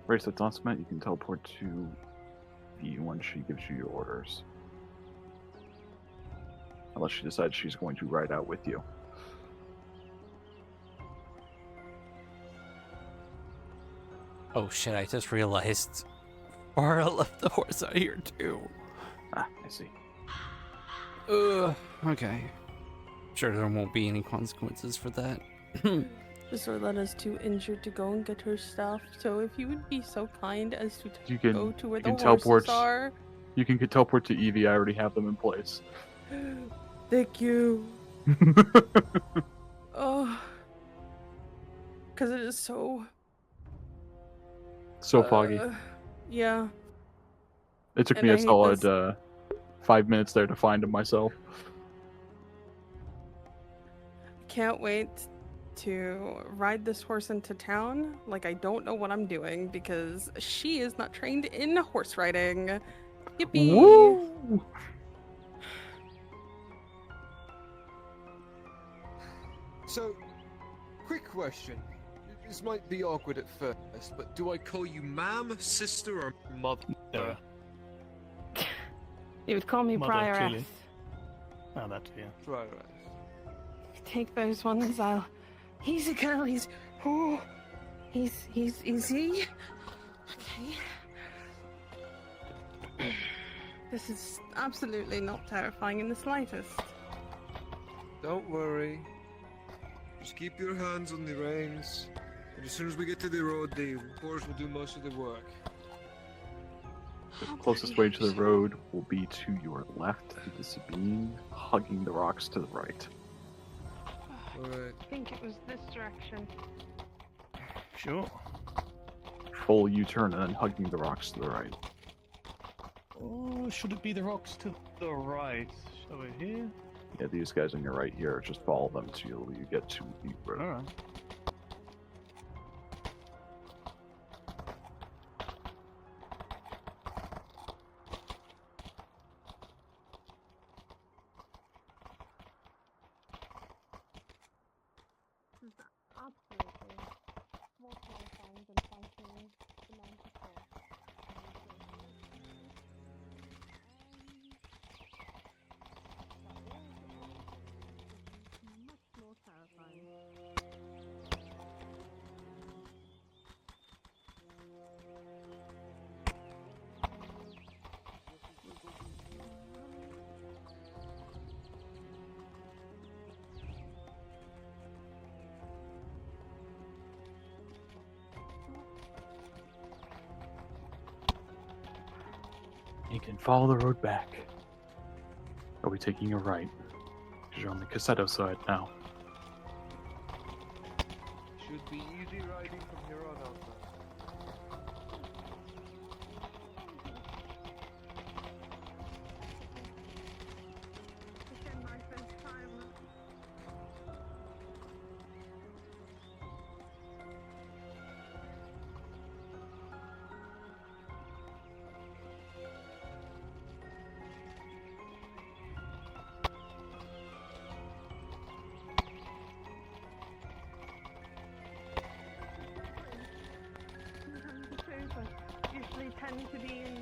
Bracelet's not cement. You can teleport to V when she gives you your orders. Unless she decides she's going to ride out with you. Oh shit, I just realized Bara left the horse out here too. Ah, I see. Okay. Sure there won't be any consequences for that. This Orletta's too injured to go and get her stuff, so if you would be so kind as to You can, go to where you the can horses teleport. are. You can teleport to Evie. I already have them in place. Thank you. Oh. Because it is so... So foggy. Yeah. It took And me I a hate solid this. 5 minutes there to find him myself. Can't wait to ride this horse into town. Like, I don't know what I'm doing because she is not trained in horse riding. Yippee! Woo! So, quick question. This might be awkward at first, but do I call you ma'am, sister, or mother? You would call me Mother, Prioress. clearly. Oh, that yeah. Prioress. Take those ones, I'll... Easy, girl, he's... Oh, he's easy. Okay. This is absolutely not terrifying in the slightest. Don't worry. Just keep your hands on the reins, and as soon as we get to the road, the horse will do most of the work. The closest way to the road will be to your left, the Sabine, hugging the rocks to the right. Alright. I think it was this direction. Sure. Full U-turn and then hugging the rocks to the right. Oh, should it be the rocks to the right? Over here? Yeah, these guys on your right here, just follow them till you get to the road. Alright. This is absolutely more terrifying than fighting the Manticore. Much more terrifying. You can follow the road back. Are we taking a right? Because you're on the Cassetto side now. Should be easy riding from here on out. Again, my first time. Usually tend to be in